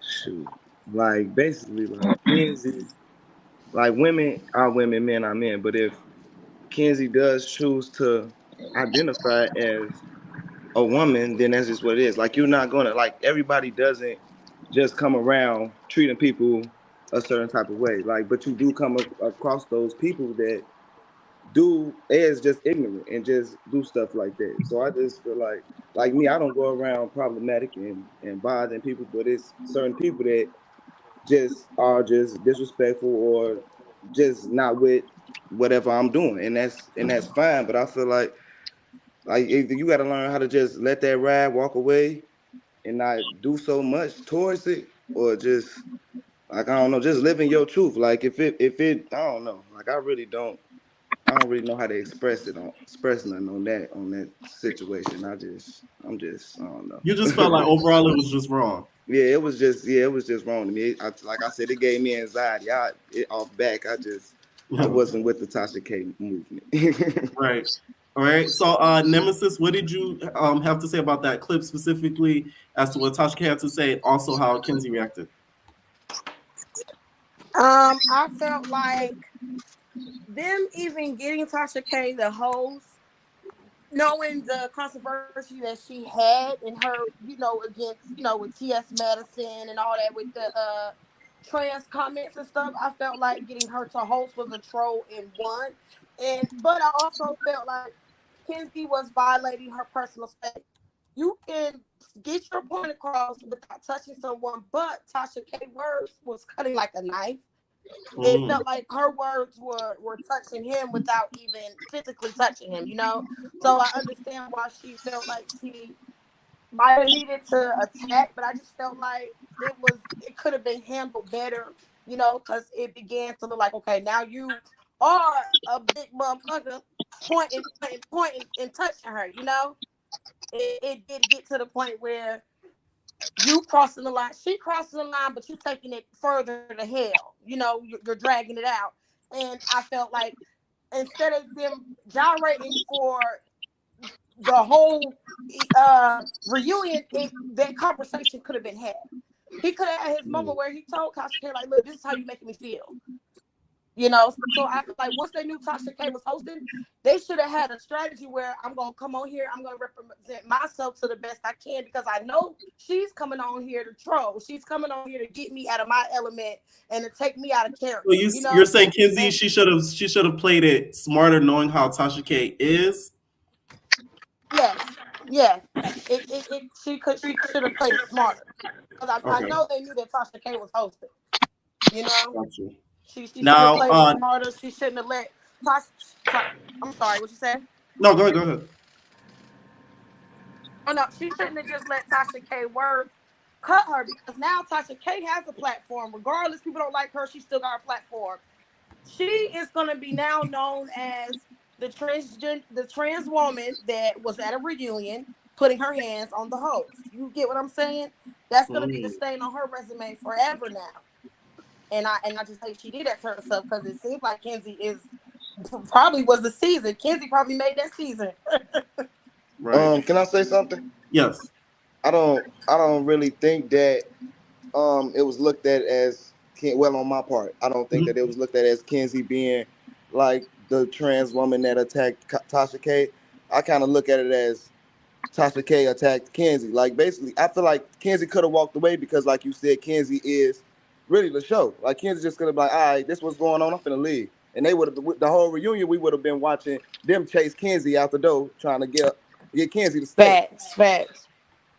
shoot, like basically like Kenzie, like women are women, men are men. But if Kenzie does choose to identify as a woman, then that's just what it is. Like you're not gonna like everybody doesn't just come around treating people a certain type of way. Like, but you do come across those people that do is just ignorant and just do stuff like that. So I just feel like me, I don't go around problematic and bothering people, but it's certain people that just are just disrespectful or just not with whatever I'm doing, and that's fine. But I feel like either you got to learn how to just let that ride, walk away, and not do so much towards it, or just like I don't know, just living your truth. Like if it I don't know, like I don't really know how to express nothing on that situation. I'm just I don't know. You just felt like overall it was just wrong. Yeah, it was just wrong to me. Like I said, it gave me anxiety. Off back, I wasn't with the Tasha K movement. Right. All right. So, Nemesis, what did you have to say about that clip specifically as to what Tasha K had to say, and also how Kenzie reacted? I felt like them even getting Tasha K the host, knowing the controversy that she had in her, against, with T.S. Madison and all that with the trans comments and stuff, I felt like getting her to host was a troll in one. But I also felt like Kenzie was violating her personal space. You can get your point across without touching someone, but Tasha K words was cutting like a knife. It felt like her words were touching him without even physically touching him, So I understand why she felt like she might have needed to attack, but I just felt like it could have been handled better, because it began to look like, okay, now you are a big motherfucker pointing and touching her, It did get to the point where you crossing the line, she crossing the line, but you taking it further to hell. You're dragging it out. And I felt like instead of them gyrating for the whole reunion, that conversation could have been had. He could have had his moment where he told Tasha K, like, look, this is how you making me feel. So I feel like once they knew Tasha K was hosting, they should have had a strategy where I'm going to come on here, I'm going to represent myself to the best I can, because I know she's coming on here to troll. She's coming on here to get me out of my element and to take me out of character. So you're saying Kenzie, she should have played it smarter, knowing how Tasha K is. Yes. She should have played it smarter, because I know they knew that Tasha K was hosting. Gotcha. She should have played it smarter. She shouldn't have let Tasha. I'm sorry, what you said? No, go ahead. Oh no, she shouldn't have just let Tasha K words cut her, because now Tasha K has a platform. Regardless, people don't like her, she still got a platform. She is going to be now known as the trans woman that was at a reunion putting her hands on the host. You get what I'm saying? That's going to be the stain on her resume forever now. And I just think she did that to herself, because it seems like Kenzie probably was the season. Kenzie probably made that season. Right. Can I say something? Yes. I don't really think that it was looked at as on my part. I don't think that it was looked at as Kenzie being like the trans woman that attacked Tasha K. I kind of look at it as Tasha K attacked Kenzie. Like basically, I feel like Kenzie could have walked away because, like you said, Kenzie is really the show. Like Kenzie just gonna be like, all right, this what's going on. I'm finna leave. and they would have the whole reunion. We would have been watching them chase Kenzie out the door, trying to get Kenzie to stay. Facts, facts.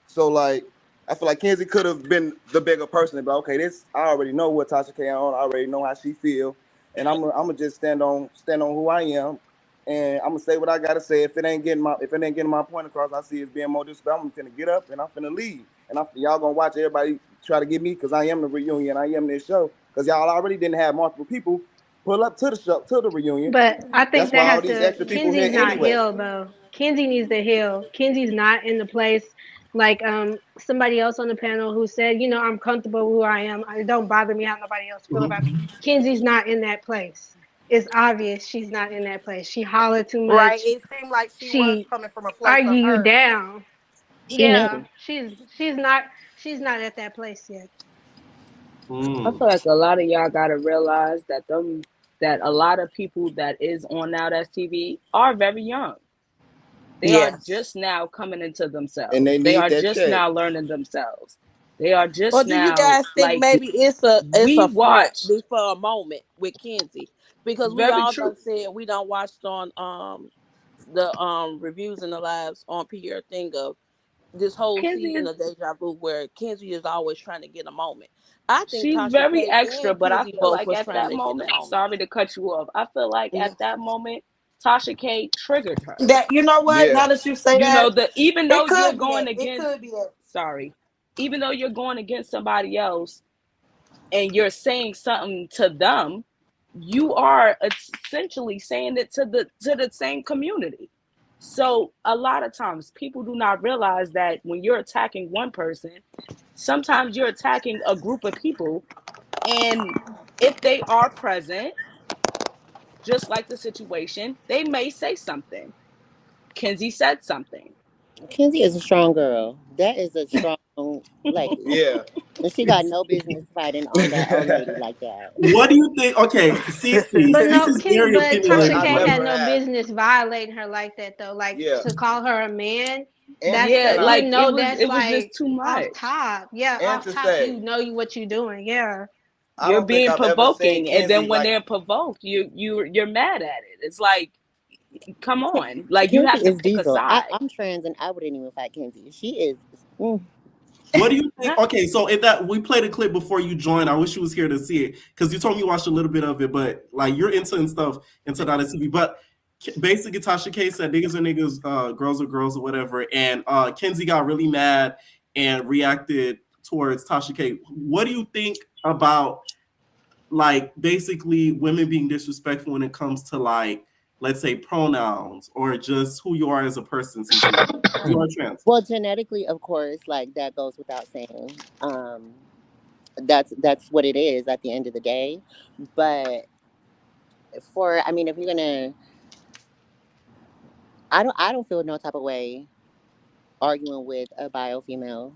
So like, I feel like Kenzie could have been the bigger person, but okay, this I already know what Tasha K on. I already know how she feel, and I'm gonna just stand on who I am, and I'm gonna say what I gotta say. If it ain't getting my point across, I see it's being more disrespectful. I'm finna get up and I'm finna leave, and y'all gonna watch everybody try to get me because I am the reunion, I am this show, because y'all already didn't have multiple people pull up to the show to the reunion. But I think That's that why all has these to. extra people here Kenzie's not anyway. healed though. Kenzie needs to heal. Kenzie's not in the place like somebody else on the panel who said, I'm comfortable with who I am. It don't bother me how nobody else feel about me. Kenzie's not in that place. It's obvious she's not in that place. She hollered too Right. much. It seemed like she was She coming from a place argue of you hurt. down. She knew. Yeah, she's not at that place yet. I feel like a lot of y'all gotta realize that a lot of people that is on now that's TV are very young. They are Yes. just now coming into And they themselves. They need are that just check. now learning themselves. They are Or just do you now guys think like maybe it's we a front watch. before a moment with Kenzie? Because we Very all true. done said we done watched on the reviews and the lives on Pierre thing of this whole Kenzie season is of Deja Vu where Kenzie is always trying to get a moment. I think she's Tasha very K extra, and but I Kenzie feel both like was at trying that to get a moment, moment. sorry to cut you off. I feel like Mhm. at that moment, Tasha K triggered her. That you know what? Now Yeah. that you say You know, that, the even though it you're could be going that. It against could be that. sorry, even though you're going against somebody else and you're saying something to them, you are essentially saying it to the same community. So a lot of times people do not realize that when you're attacking one person, sometimes you're attacking a group of people, and if they are present, just like the situation, they may say something. Kenzie said something. Kenzie is a strong girl. That is a strong, like, Yeah. and she got no business fighting on that old lady like that. What do you think? Okay, Cece. But no, Cece's very but Like Tasha opinionated I K about had it. never no have. business violating her like that though. Like Yeah. to call her a man, And that's Yeah, and the I like that's it was just like too off much. top. Yeah, and off to top. say, What you're doing. Yeah. I You're don't think being I've ever seen provoking, and then Kenzie when like they're provoked, you're mad at it. It's like, come on, like you Kenzie have to is pick a diesel. side. I'm trans and I wouldn't even fight Kenzie. She is. Mm. What do you think? Okay, so in that we played a clip before you joined. I wish you was here to see it because you told me you watched a little bit of it, but like you're into and stuff into that TV. But basically, Tasha K said niggas are niggas, girls are girls, or whatever. And Kenzie got really mad and reacted towards Tasha K. What do you think about like basically women being disrespectful when it comes to like let's say pronouns or just who you are as a person, CC? You are trans. Well, genetically, of course, like that goes without saying. That's what it is at the end of the day. But I mean, if you're gonna, I don't feel no type of way arguing with a bio female.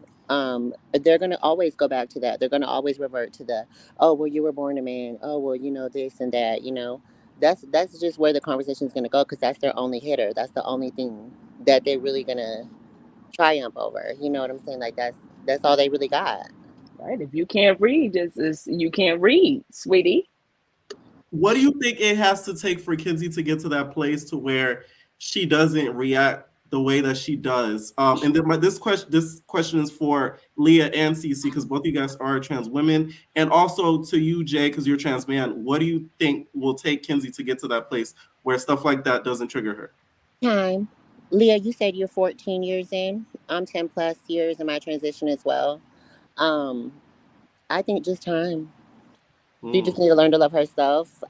They're gonna always go back to that. They're gonna always revert to the, oh well, you were born a man. Oh well, this and that. That's just where the conversation is gonna go because that's their only hitter. That's the only thing that they're really gonna triumph over. You know what I'm saying? Like that's all they really got. Right? If you can't read, is you can't read, sweetie. What do you think it has to take for Kenzie to get to that place to where she doesn't react the way that she does? And then this question is for Leah and Cece because both of you guys are trans women, and also to you, Jay, because you're a trans man. What do you think will take Kenzie to get to that place where stuff like that doesn't trigger her? Time. Leah, you said you're 14 years in. I'm 10 plus years in my transition as well. Um, I think just time. She just need to learn to love herself.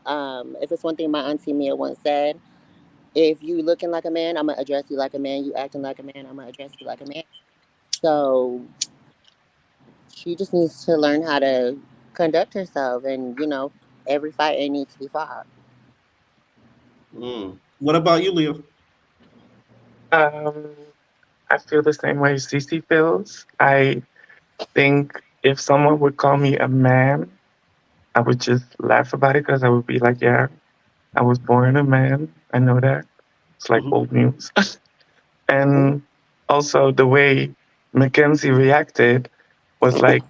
If it's one thing my auntie Mia once said, if you looking like a man, I'm gonna address you like a man. You acting like a man, I'm gonna address you like a man. So she just needs to learn how to conduct herself, and every fight ain't need to be fought. What about you, Leah? Um, I feel the same way Cece feels. I think if someone would call me a man, I would just laugh about it because I would be like, yeah, I was born a man. I know that. It's like old news. Mhm. And also the way Mackenzie reacted was like,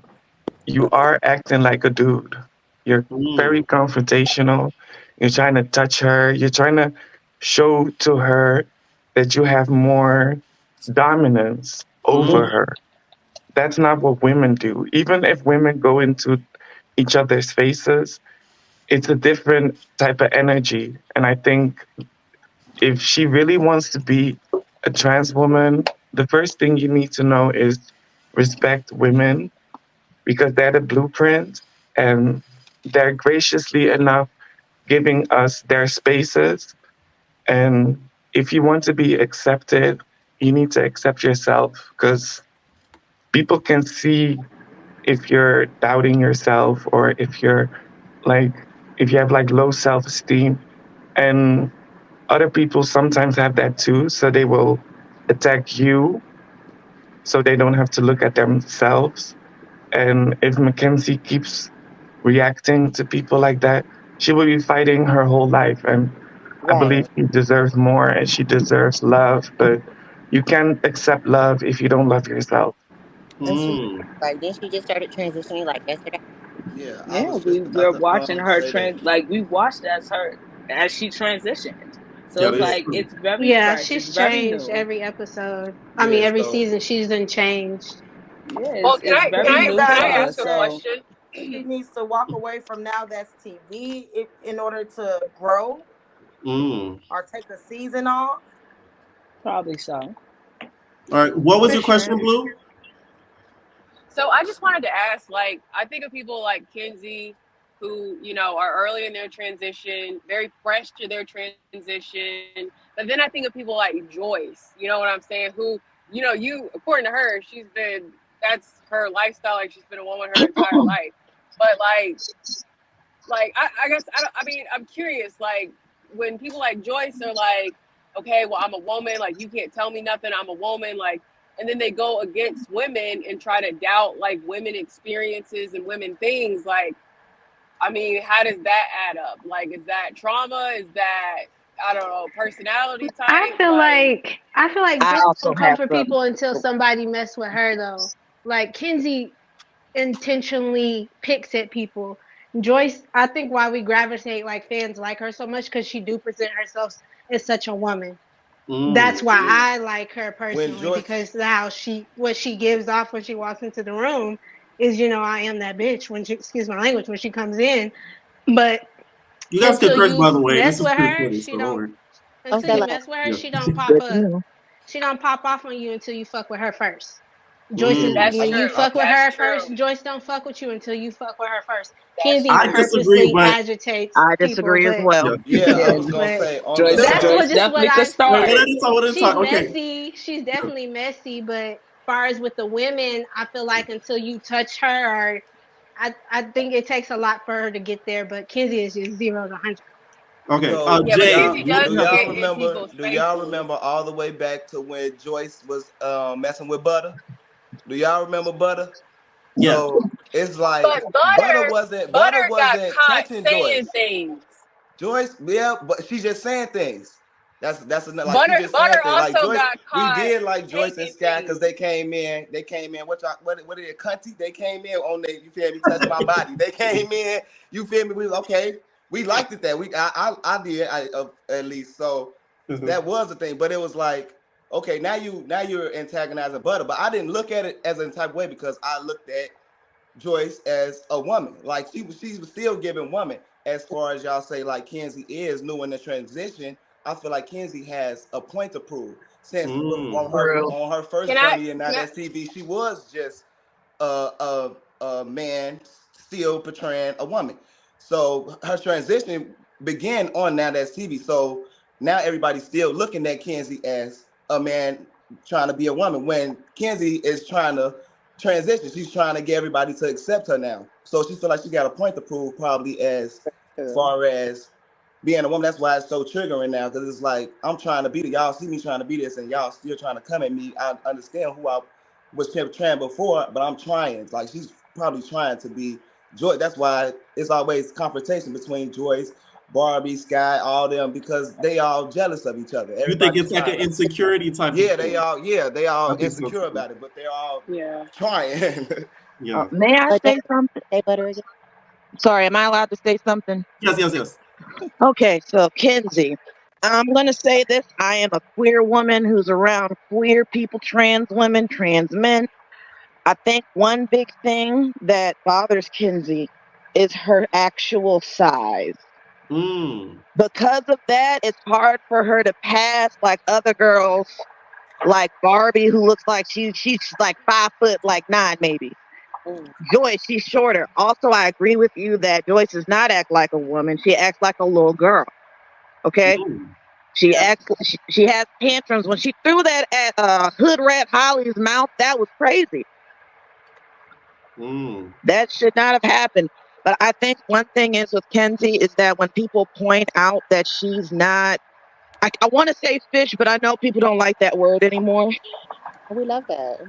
you are acting like a dude. You're very confrontational. You're trying to touch her. You're trying to show to her that you have more dominance over Mm-hmm. her. That's not what women do. Even if women go into each other's faces, it's a different type of energy. And I think if she really wants to be a trans woman, the first thing you need to know is respect women because they're the blueprint and they're graciously enough giving us their spaces. And if you want to be accepted, you need to accept yourself because people can see if you're doubting yourself or if you're like, if you have like low self esteem. And other people sometimes have that too. So they will attack you so they don't have to look at themselves. And if Mackenzie keeps reacting to people like that, she will be fighting her whole life. And I believe Right. she deserves more and she deserves love. But you can't accept love if you don't love yourself. And she, Mm. like, then she just started transitioning like yesterday. Yeah, I Yeah, was just about we're to watching her say that. we watched as she transitioned. So Yeah, it's that is like true. it's very Yeah, fresh, it's she's very changed new. every episode. I mean, Yeah, every so season she's been changed. Yeah, Well, it's Do very you new for can I guys her. ask think a that So question? she needs to walk away from Now That's TV in order to grow Mm. or take a season off? probably so. All right. What was For your question, sure. Blue? So I just wanted to ask, like, I think of people like Kinsey, who are early in their transition, very fresh to their transition. But then I think of people like Joyce. You know what I'm saying? Who, you according to her, that's her lifestyle. Like she's been a woman her entire life. But I guess I mean I'm curious. Like when people like Joyce are like, okay, well I'm a woman. Like you can't tell me nothing. I'm a woman. Like and then they go against women and try to doubt like women experiences and women things. Like I mean, how does that add up? Like is that trauma? Is that I don't know personality type? Like I feel like I Joyce also don't come have for some. people until somebody mess with her though. Like Kenzie intentionally picks at people. Joyce, I think why we gravitate like fans like her so much because she do present herself as such a woman. Mm. That's why yeah, I like her when personally Joyce, because how what she gives off when she walks into the room is I am that bitch when she excuse my language when she comes in. But You guys can until curse, you by the way. This mess is with pretty her, funny, she so don't don't. worry. I Until said, you like, mess with her, Yeah. she don't pop Good to up. know. She don't pop off on you until you fuck with her first. Joyce is Mm. that's when you true. fuck with That's her true. first. Joyce don't fuck with you until you fuck with her first. That's Kenzie I true. disagree, purposely but agitates I people, disagree as but yeah. well. yeah, I yeah, was gonna but say on Joyce the that's Joyce just what definitely I could Wait, start. see. that's not what I'm She's talking. Okay. messy. She's definitely messy, but far as with the women, I feel like until you touch her, or I think it takes a lot for her to get there. But Kenzie is just 0 to 100. Okay. So Yeah, but Jay, Kenzie does do you, y'all get in remember? people's Do y'all faces. remember all the way back to when Joyce was messing with Butter? Do y'all remember Butter? yeah. So it's like But Butter got Butter wasn't caught touching saying Joyce. things. Joyce, yeah, but she's just saying things. That's enough. Like she's just saying Butter things. Like also Joyce, got we caught did like Joyce and taking Sky because things. they came in. They came in. What did it? Cunty. They came in on they. You feel me? Touch my body. They came in. You feel me? We okay. We liked it that we. I did. At least so Mhm. that was the thing. But it was like okay. Now you're antagonizing Butter. But I didn't look at it as a type of way because I looked at Joyce as a woman. Like she was still giving woman. As far as y'all say, like Kenzie is new in the transition, I feel like Kenzie has a point to prove. Since Mm. True. on her Can first I? journey in Can Now I? That's TV, she was just a man still portraying a woman. So her transition began on Now That's TV. So now everybody's still looking at Kenzie as a man trying to be a woman when Kenzie is trying to transition. She's trying to get everybody to accept her now. So she feel like she got a point to prove probably as true. far as being a woman. That's why it's so triggering now because it's like I'm trying to be the y'all see me trying to be this and y'all still trying to come at me. I understand who I was portraying before, but I'm trying. Like she's probably trying to be Joy. That's why it's always confrontation between Joyce, Barbie, Sky, all them because they all jealous of each other. You think Everybody's it's like an trying to. insecurity type of Yeah, thing? they I all think so insecure too. about it, but they're all Yeah. trying. Yeah. May I But say something? they butter again. Sorry, am I allowed to say something? Yes, yes, yes. Okay, so Kenzie, I'm going to say this. I am a queer woman who's around queer people, trans women, trans men. I think one big thing that bothers Kenzie is her actual size. Because of that, it's hard for her to pass like other girls, like Barbie, who looks like she's like 5 foot, like 9 maybe. Joyce, she's shorter. Also, I agree with you that Joyce does not act like a woman. She acts like a little girl. Okay? She acts. She has tantrums. When she threw that at Hood Rat Holly's mouth, that was crazy. That should not have happened. But I think one thing is with Kenzie is that when people point out that she's not, I want to say fish, but I know people don't like that word anymore. We love that.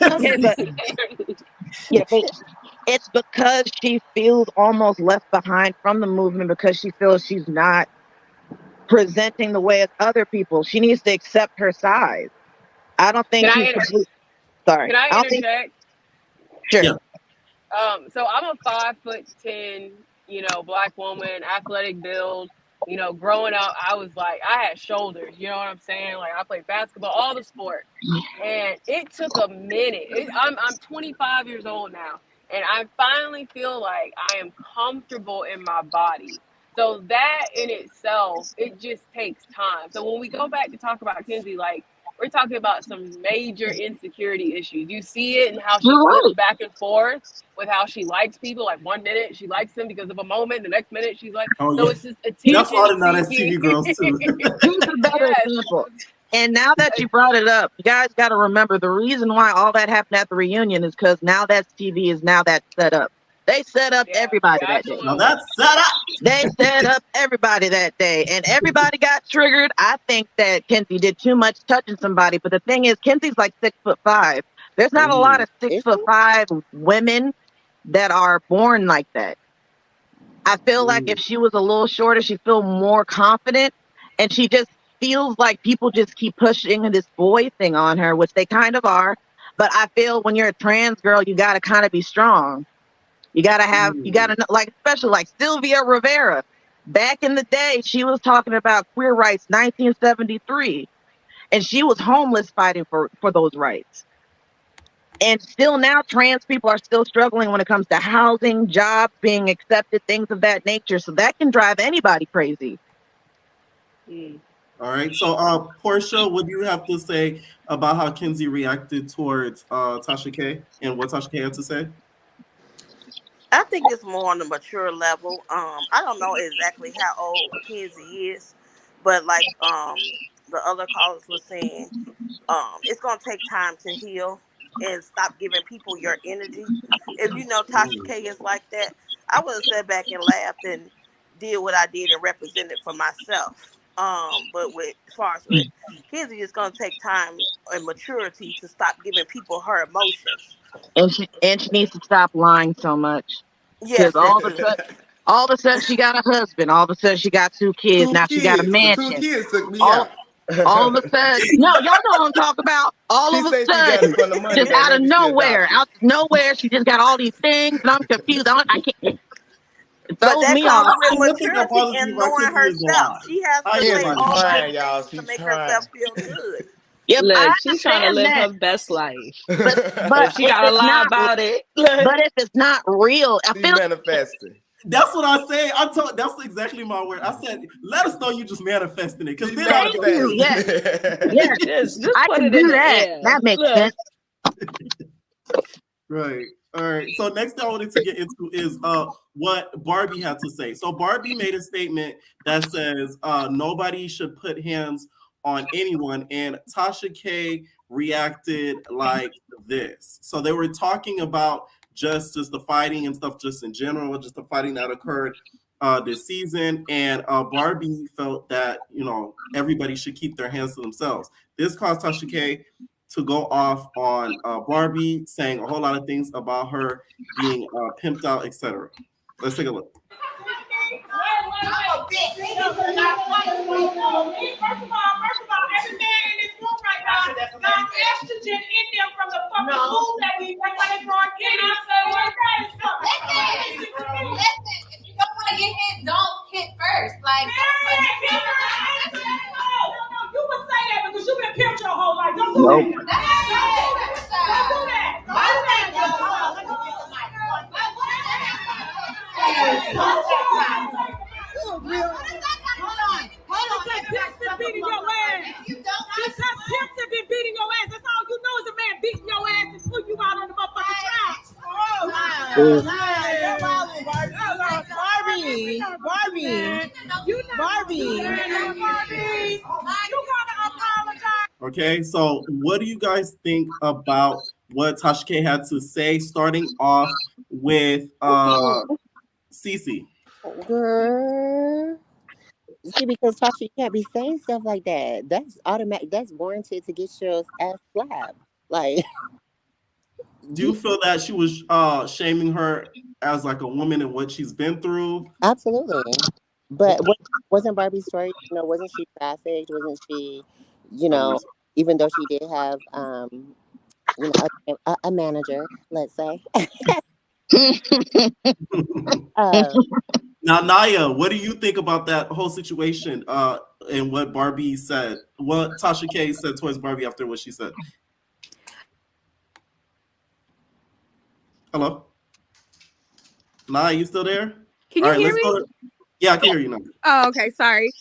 Okay, but yeah, but it's because she feels almost left behind from the movement because she feels she's not presenting the way as other people. She needs to accept her size. I don't think she's sorry. Can I I don't think. interject? Sure. Yeah. So I'm a 5'10", black woman, athletic build. Growing up, I was like, I had shoulders. You know what I'm saying? Like I played basketball, all the sports, and it took a minute. I'm 25 years old now, and I finally feel like I am comfortable in my body. So that in itself, it just takes time. So when we go back to talk about Kenzie, like we're talking about some major insecurity issues. You see it in how she flips back and forth with how she likes people. Like 1 minute she likes them because of a moment, the next minute she's like, Oh, so yeah. it's just That's attention all now that's seeking. TV girls too. Here's a better example. And now that you brought it up, you guys got to remember the reason why all that happened at the reunion is because now that's TV is now that's set up. They set up everybody that day. Now that's set up. They set up everybody that day, and everybody got triggered. I think that Kenzie did too much touching somebody, but the thing is, Kenzie's like 6'5". There's not a lot of 6'5" women that are born like that. I feel like if she was a little shorter, she'd feel more confident, and she just feels like people just keep pushing this boy thing on her, which they kind of are. But I feel when you're a trans girl, you got to kind of be strong. You got to know, like, especially like Sylvia Rivera. Back in the day, she was talking about queer rights 1973, and she was homeless fighting for those rights. And still now, trans people are still struggling when it comes to housing, jobs, being accepted, things of that nature. So that can drive anybody crazy. All right. So, Portia, what do you have to say about how Kenzie reacted towards Tasha K and what Tasha K had to say? I think it's more on the mature level. I don't know exactly how old Kenzie is, but like the other callers were saying, it's gonna take time to heal and stop giving people your energy. If you know Tasha K is like that, I would have sat back and laughed and did what I did and represented for myself. But as far as with Kenzie, it's gonna take time and maturity to stop giving people her emotions. And she needs to stop lying so much. Yes, Because that all of a sudden she got a husband. All of a sudden she got 2 kids. Now she got a The 2 mansion. kids took me All out. of a sudden, no, y'all know what I'm talking about. All She of a said she got sudden, it from the money, just but out of maybe she nowhere, adopted. she just got all these things, and I'm confused. I can't. It But throws that me comes off. with One thing that maturity bothers me and about knowing Kenzie is the herself. lie. She has How to you say Kenzie lying? all those trying, y'all. things to She's make herself trying. feel good. Yep, I Look, she's trying to understand live that, her best life. but If she if gotta it's lie not, about it, but if it's not real, I She's feel. manifesting. That's what I say. That's exactly my word. I said, let us know you just manifesting it, because She's then I'll Thank just you. manifesting Yes, it. yes, just I put can it in do the that. air. That makes Look, sense. right. All right. So next I wanted to get into is what Barbie had to say. So Barbie made a statement that says nobody should put hands on anyone, and Tasha K reacted like this. So they were talking about just the fighting and stuff, just in general, just the fighting that occurred this season, and Barbie felt that everybody should keep their hands to themselves. This caused Tasha K to go off on Barbie, saying a whole lot of things about her being pimped out, etc. Let's take a look. First of all, every man in this room right now got estrogen in them from the fucking food that we make when they growing kids. Where that is coming? Listen, if you don't want to get hit, don't hit first. Nope. Pimps been beating your ass. Because pimps have been beating your ass. That's all you know is a man beating your ass and put you out on the motherfucking track. Barbie. You gotta apologize. Okay, so what do you guys think about what Tasha K had to say, starting off with Cece? Girl. See, because Tasha, you can't be saying stuff like that. That's automatic. That's warranted to get your ass slapped. Like, Do you feel that she was shaming her as like a woman and what she's been through? absolutely. But wasn't Barbie's story? Wasn't she trafficked? Wasn't she? You I believe know, even though she did have, a manager, let's say. so. um, Now, Naya, what do you think about that whole situation and what Barbie said? What Tasha K said towards Barbie after what she said? Hello? Naya, you still there? Can All you right, hear let's me? go. Yeah, I can hear you now. Oh, okay. Sorry.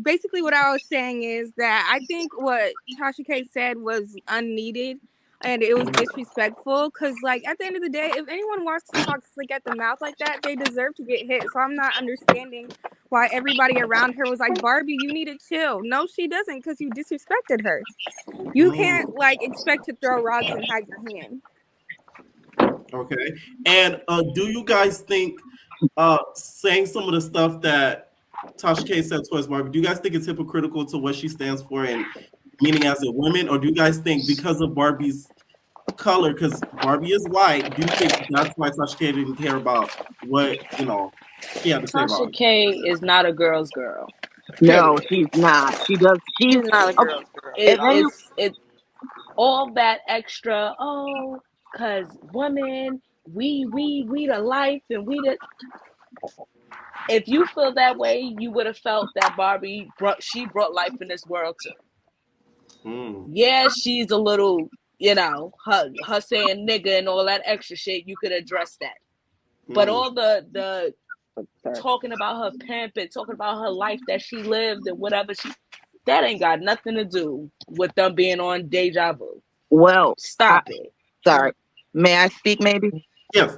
Basically what I was saying is that I think what Tasha K said was unneeded and it was disrespectful because, like, at the end of the day, if anyone wants to talk slick at the mouth like that, they deserve to get hit. So I'm not understanding why everybody around her was like, Barbie, you need to chill. No, she doesn't, because you disrespected her. You can't, like, expect to throw rocks and hide your hand. Okay. And do you guys think saying some of the stuff that Tasha K said towards Barbie, do you guys think it's hypocritical to what she stands for and meaning as a woman? Or do you guys think because of Barbie's color, because Barbie is white, do you think that's why Tasha K didn't care about what, she had to say about Tasha it? K is not a girl's girl. No, Period. she's not. She's She's not a okay. girl's girl. If It any, it's all that extra. Oh, cause women, we the life, and we the. If you feel that way, you would have felt that Barbie brought life in this world too. Yeah, she's a little, her saying nigga and all that extra shit. You could address that, but all the talking about her pimp and talking about her life that she lived and whatever that ain't got nothing to do with them being on Deja Vu. well, Stop it. sorry. May I speak maybe? Yes.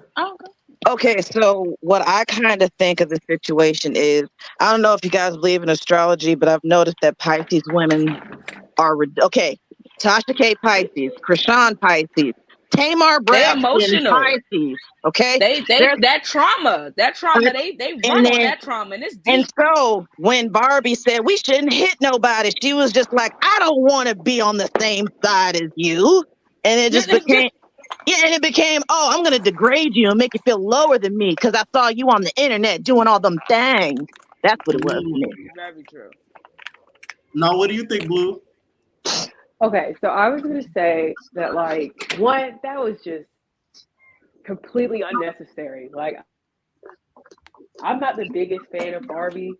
Okay, so what I kind of think of the situation is, I don't know if you guys believe in astrology, but I've noticed that Pisces women are, okay, Tasha K Pisces, Krishan Pisces, Tamar They Braxton emotional. Pisces, okay? They that trauma, they And run on then that trauma, and it's and deep. so when Barbie said we shouldn't hit nobody, she was just like, I don't want to be on the same side as you. And it just became, and it became, oh, I'm going to degrade you and make you feel lower than me because I saw you on the internet doing all them things. That's what it was to me. Very true. Now, what do you think, Blue? Okay, so I was going to say that, like, one, that was just completely unnecessary. Like, I'm not the biggest fan of Barbie,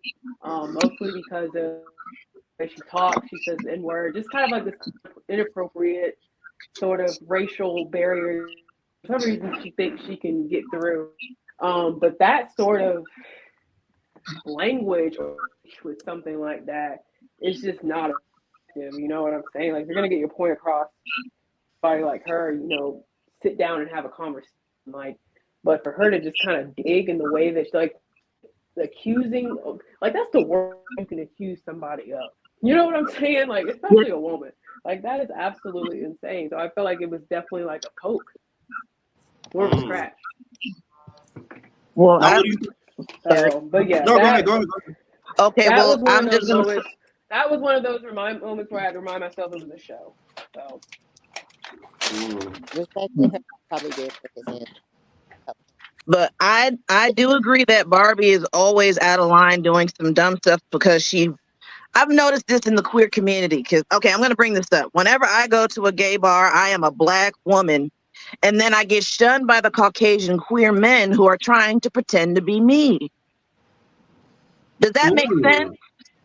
mostly because of the way she talks. She says the N-word, just kind of like this inappropriate sort of racial barrier. For some reason, she thinks she can get through. But that sort of language with something like that is just not effective. You know what I'm saying? Like, you're going to get your point across, somebody like her, sit down and have a conversation. Like, but for her to just kind of dig in the way that she, like, accusing, like, that's the worst you can accuse somebody of. You know what I'm saying? Like, especially a woman. Like, that is absolutely insane. So I feel like it was definitely like a poke, more of a scratch. Well, but yeah, no, go ahead. Okay, that well, was one I'm of just those gonna. moments. That was one of those moments where I had to remind myself it was a show. So respectfully, her probably did put his hands. But I do agree that Barbie is always out of line doing some dumb stuff because I've noticed this in the queer community. Because, okay, I'm going to bring this up. Whenever I go to a gay bar, I am a Black woman. And then I get shunned by the Caucasian queer men who are trying to pretend to be me. Does that make sense?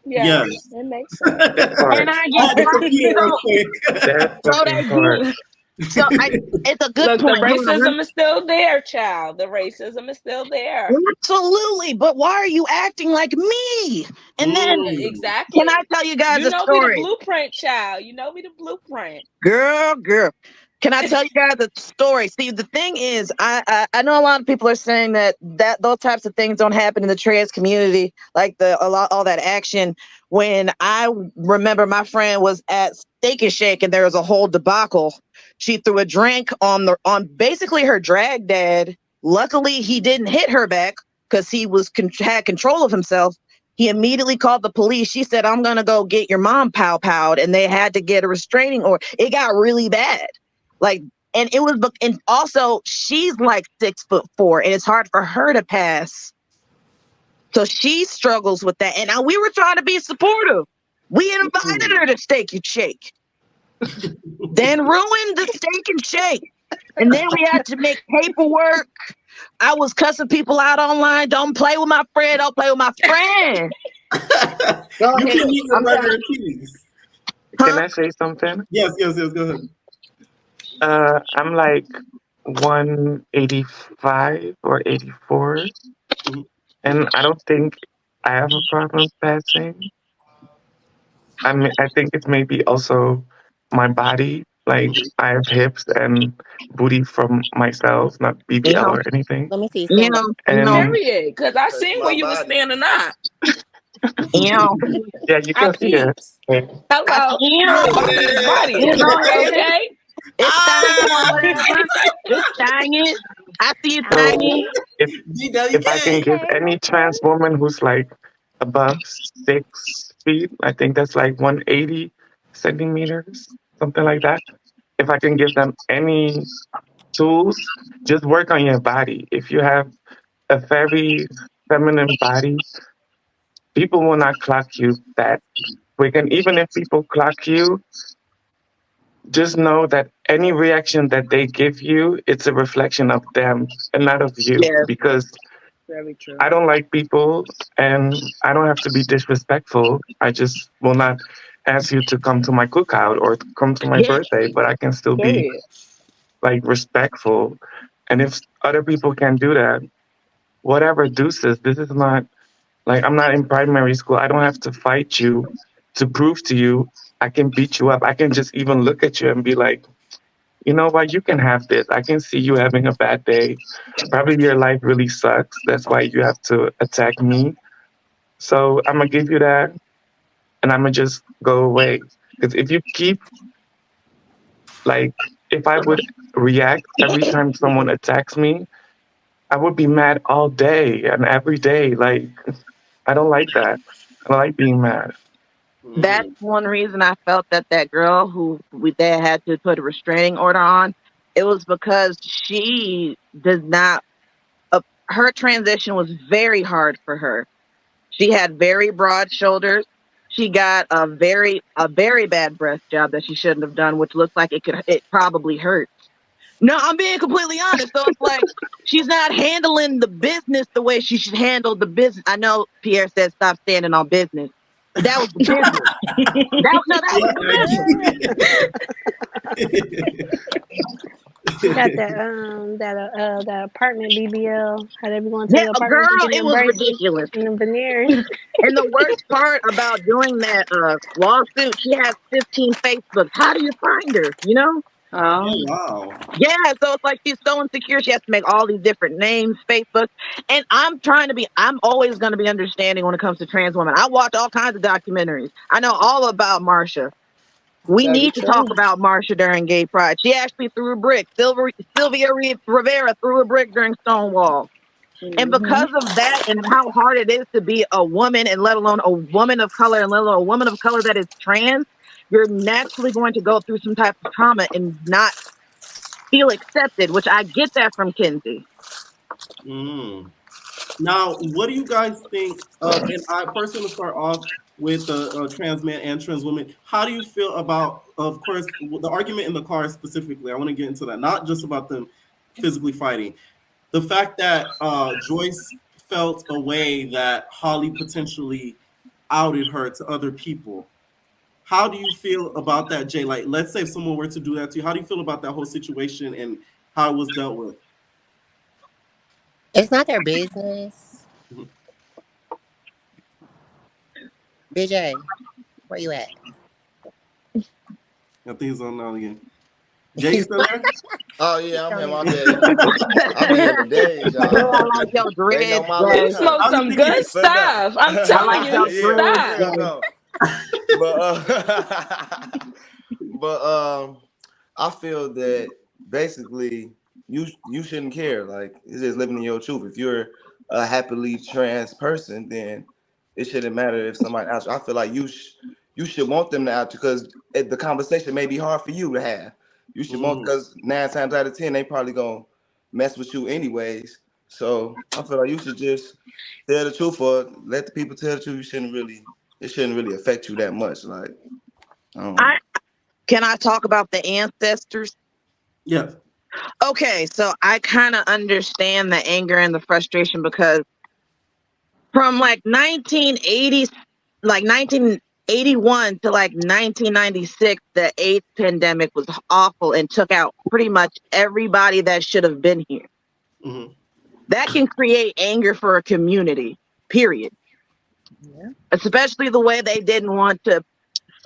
Yeah, Yes. it makes sense. That And part. I I get had to compute it real so quick. That so fucking they part. get so it's a good Look, the point. racism is still there, child. The racism is still there. Absolutely, but why are you acting like me? And then Mm. can I Exactly. tell you guys You a know we the story? blueprint, child. You know we the blueprint. Girl. Can I tell you guys a story? See, the thing is, I know a lot of people are saying that those types of things don't happen in the trans community, like all that action. When I remember my friend was at Steak and Shake and there was a whole debacle. She threw a drink on basically her drag dad. Luckily, he didn't hit her back because he had control of himself. He immediately called the police. She said, "I'm gonna go get your mom powed," and they had to get a restraining order. It got really bad. Like, and it was, and also she's like 6'4", and it's hard for her to pass. So she struggles with that. And we were trying to be supportive. We invited her to Steak and Shake, then ruined the Steak and Shake. And then we had to make paperwork. I was cussing people out online. Don't play with my friend. Don't play with my friend. Go You ahead. can eat your burger in peace. Can I say something? Yes. Go ahead. I'm like 185 or 84, Mhm. and I don't think I have a problem passing. I mean, I think it's maybe also my body. Like I have hips and booty from myself, not You BBL know, or anything. let me see. You Stand up. know, And Period. Cause I Touch seen where my you was body. standing up. you know, yeah, you I can see it. peeped. Hello. you My know, body is body. you know, Okay. it's Ah! banging or whatever. It's banging. I see it So banging. if if I can DWK. give any trans woman who's like above 6 feet, I think that's like 180 centimeters, something like that. If I can give them any tools, just work on your body. If you have a very feminine body, people will not clock you that quick. And even if people clock you, just know that any reaction that they give you, it's a reflection of them and not of you. Yes. Because Very true. I don't like people and I don't have to be disrespectful. I just will not ask you to come to my cookout or to come to my Yeah. birthday, but I can still be Period. like respectful. And if other people can do that, whatever, deuces. This is not like I'm not in primary school. I don't have to fight you to prove to you I can beat you up. I can just even look at you and be like, you know what, you can have this. I can see you having a bad day. Probably your life really sucks. That's why you have to attack me. So I'm gonna give you that and I'm gonna just go away. Because if you keep like if I would react every time someone attacks me, I would be mad all day and every day. Like I don't like that. I don't like being mad. That's Mm. one reason I felt that girl who they had to put a restraining order on. It was because she does not. Her transition was very hard for her. She had very broad shoulders. She got a very bad breast job that she shouldn't have done, which looks like it probably hurt. No, I'm being completely honest. So it's like she's not handling the business the way she should handle the business. I know Pierre said stop standing on business, but that was the business. That was the business. She got that apartment BBL. How they be going to Yeah, the apartments and girl, getting it them was braces ridiculous. and them veneers. And the worst part about doing that lawsuit, she has 15 Facebooks. How do you find her? You know? Oh Um, wow. Yeah, so it's like she's so insecure. She has to make all these different names, Facebook. And I'm always going to be understanding when it comes to trans women. I watch all kinds of documentaries. I know all about Marsha. We very need to talk true. about Marsha during Gay Pride. She actually threw a brick. Sylvia Rivera threw a brick during Stonewall. And Hmm. because of that and how hard it is to be a woman and let alone a woman of color and let alone a woman of color that is trans, you're naturally going to go through some type of trauma and not feel accepted, which I get that from Kinsey. Mm. Now, what do you guys think of? And I first want to start off with the trans man and trans women. How do you feel about, of course, the argument in the car specifically? I want to get into that, not just about them physically fighting. The fact that Joyce felt a way that Holly potentially outed her to other people. How do you feel about that, Jay? Like, let's say if someone were to do that to you, how do you feel about that whole situation and how it was dealt with? It's not their business. Mhm. BJ, where you at? I think he's on now again. Jay, you still there? Oh yeah, I'm Don't here. My even- bad. I be in the days, Jay, I y'all. like your They know dreads, my little Jay. You turn. smoke How do you some think he good did? For no. stuff. I'm I telling like your you, Yeah, for dreads, stop. real Jay. though. But but I feel that basically you shouldn't care. Like it's just living in your truth. If you're a happily trans person, then it shouldn't matter if somebody else. I feel like you should want them to out because the conversation may be hard for you to have. You should want Mm. because 9 times out of 10 they probably gonna mess with you anyways. So I feel like you should just tell the truth or let the people tell the truth. It shouldn't really affect you that much. Like I don't know. I Can I talk about the ancestors? Yes. Okay, so I kind of understand the anger and the frustration because from like 1980s, like 1981 to like 1996, the AIDS pandemic was awful and took out pretty much everybody that should have been here. Mm-hmm. That can create anger for a community, period. Yeah. Especially the way they didn't want to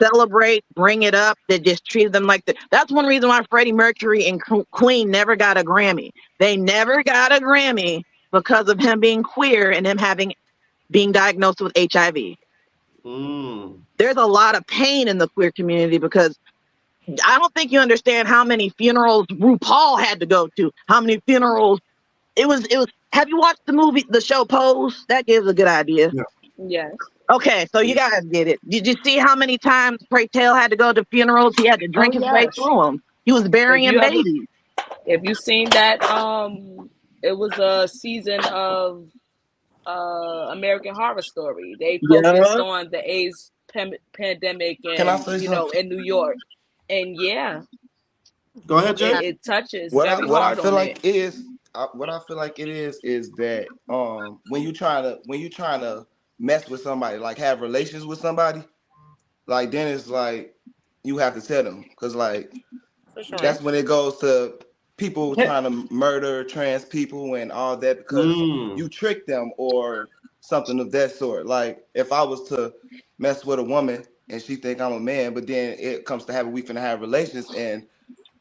celebrate, bring it up. They just treated them like that. That's one reason why Freddie Mercury and Queen never got a Grammy. They never got a Grammy because of him being queer and him being diagnosed with HIV. Mm. There's a lot of pain in the queer community because I don't think you understand how many funerals RuPaul had to go to. How many funerals it was. Have you watched the show Pose? That gives a good idea. Yeah. Yes. Okay, so you guys get it. Did you see how many times Pray Tell had to go to funerals? He had to Oh drink his way yes. through them. He was If burying you ever, babies. if you seen that, it was a season of American Horror Story. They focused Yeah. on the AIDS pandemic, Can I and say something? in New York, and yeah, Go ahead, Jay. it touches What I very what I hard feel on it. like is what I feel like it is that when you trying to mess with somebody, like have relations with somebody, like then it's like you have to tell them because like For sure. that's when it goes to people trying to murder trans people and all that because Mm. you trick them or something of that sort. Like if I was to mess with a woman and she think I'm a man, but then it comes to having we finna have relations and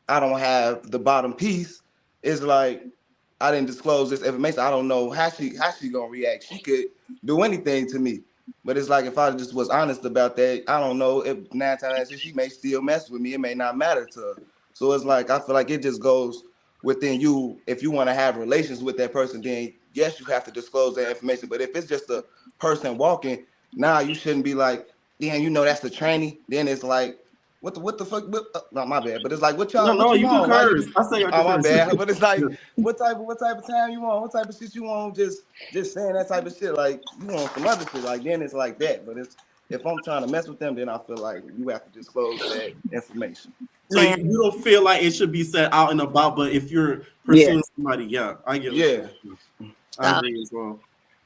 I don't have the bottom piece, it's like I didn't disclose this information. I don't know how she gonna react. She could do anything to me. But it's like if I just was honest about that, I don't know if 9 times she may still mess with me. It may not matter to her. So it's like I feel like it just goes within you. If you want to have relations with that person, then yes, you have to disclose that information. But if it's just a person walking, now you shouldn't be like, damn, you know that's the tranny. Then it's like, what the fuck? Not my bad, but it's like No, what no, you you can want? Why you curse. be? I say I Oh can my curse. bad, but it's Yeah. like what type of time you want? What type of shit you want? Just saying that type of shit. Like you want some other shit. Like then it's like that. But it's if I'm trying to mess with them, then I feel like you have to disclose that information. So Man, you don't feel like it should be said out and about, but if you're yeah. pursuing somebody, yeah, I get what Yeah. you're saying. I So agree as well.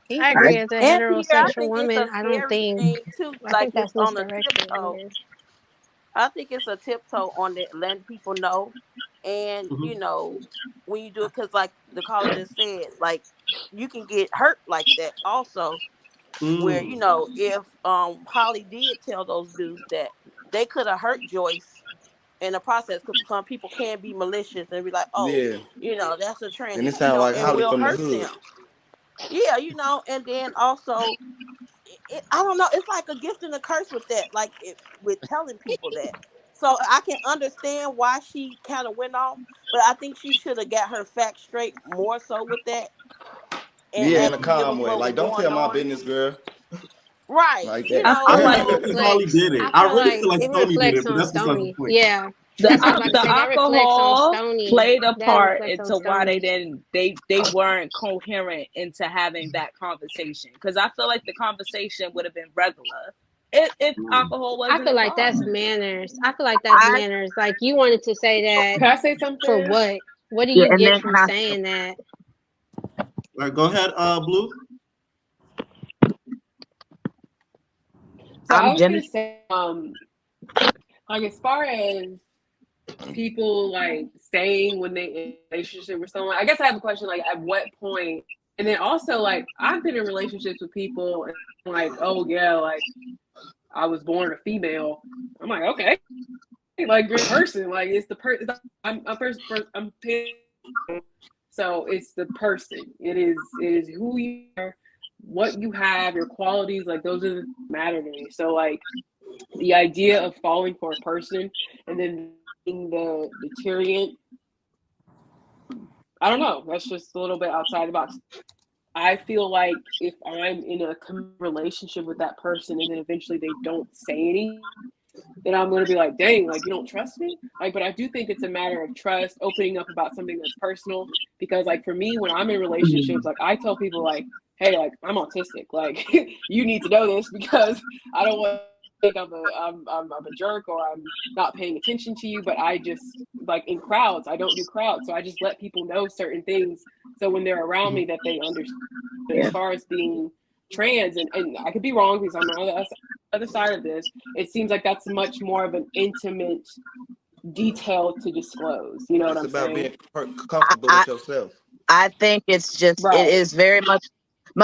he I probably agree. As a And Pierre, I heterosexual think it's woman, a I don't scary think thing too. I Like think it's that's on a misdirected on tiptoe. there. I think it's a tiptoe on it, letting people know. And Mm-hmm. when you do it, because like the caller just said, like you can get hurt like that also. Where Mm. if Holly did tell those dudes that they could have hurt Joyce in the process, because some people can be malicious and be like, oh, Yeah. that's a And tranny, it sounds like and Holly will from the hurt hood. them. Yeah, and then also I don't know. It's like a gift and a curse with that. Like with telling people that. So I can understand why she kind of went off, but I think she should have got her facts straight more so with that and Yeah, in a actually give calm them way. what was Like don't going tell my on. business, girl. Right. Like that. I I feel like like it if Holly did it. I I feel really like feel like it Stony did reflects it, but on that's besides the Stony. point. Yeah, the that's what I was about to the say. That reflects on alcohol Stony. played a That part reflects on into why Stony. they weren't coherent into having that conversation. Because I feel like the conversation would have been regular if Mm. alcohol I wasn't feel like that's involved. manners. I feel like that's I manners. Like you wanted to say that Can I say for something? what? What do Yeah, you and get then can from I saying that? All right, go ahead, Blue. So I I'm was gender. gonna say, like as far as people like staying when they in a relationship with someone, I guess I have a question like at what point, and then also like I've been in relationships with people and like, oh yeah, like I was born a female. I'm like, okay, like good person, like it's the person. I'm paying. So it's the person. It is who you are, what you have, your qualities. Like those are the things that matter to me. So like the idea of falling for a person and then being the Tyrion, I don't know. That's just a little bit outside the box. I feel like if I'm in a relationship with that person and then eventually they don't say anything, then I'm going to be like, dang, like you don't trust me. Like, but I do think it's a matter of trust, opening up about something that's personal. Because like for me, when I'm in relationships, like I tell people like, hey, like I'm autistic. Like you need to know this because I don't want to think I'm a jerk or I'm not paying attention to you. But I just like in crowds, I don't do crowds, so I just let people know certain things. So when they're around me, that they understand. But as far as being trans, and I could be wrong because I'm on the other side of this, it seems like that's much more of an intimate detail to disclose. You know what It's I'm about saying? being comfortable I with yourself. I think it's just it Right. is very much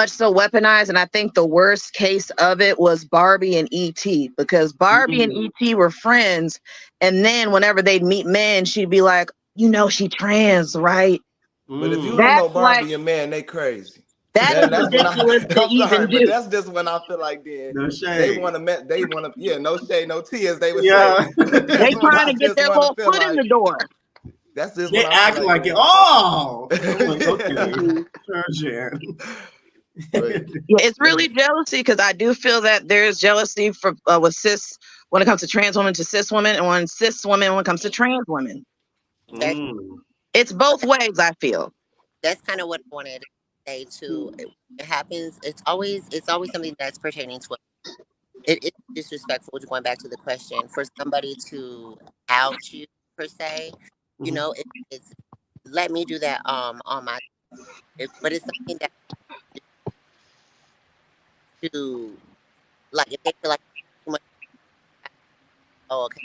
so weaponized, and I think the worst case of it was Barbie and ET, because Barbie and ET were friends, and then whenever they'd meet men, she'd be like, you know, she trans, right? But if you don't That's know like Barbie and man, they crazy. that is That's when I. ridiculous to I'm even sorry, but do. that's just when I feel like then No they shade. want to. They want to. Yeah, no shade, no tears. They would say. Yeah. They That's when trying I to get just their want to little feel foot in like. the door. That's just They when I feel act like like it. then. Oh, I'm like, okay, Mhm. Jan. But Yeah, it's really jealousy, because I do feel that there's jealousy for with cis when it comes to trans women to cis women, and when cis women when it comes to trans women. That's It's both ways, I feel. that's kind of what I wanted to say too. It happens. It's always something that's pertaining to it's disrespectful. Going back to the question, for somebody to out you per se, it's let me do that on my. But it's something that to like if they feel like too much. Oh, okay.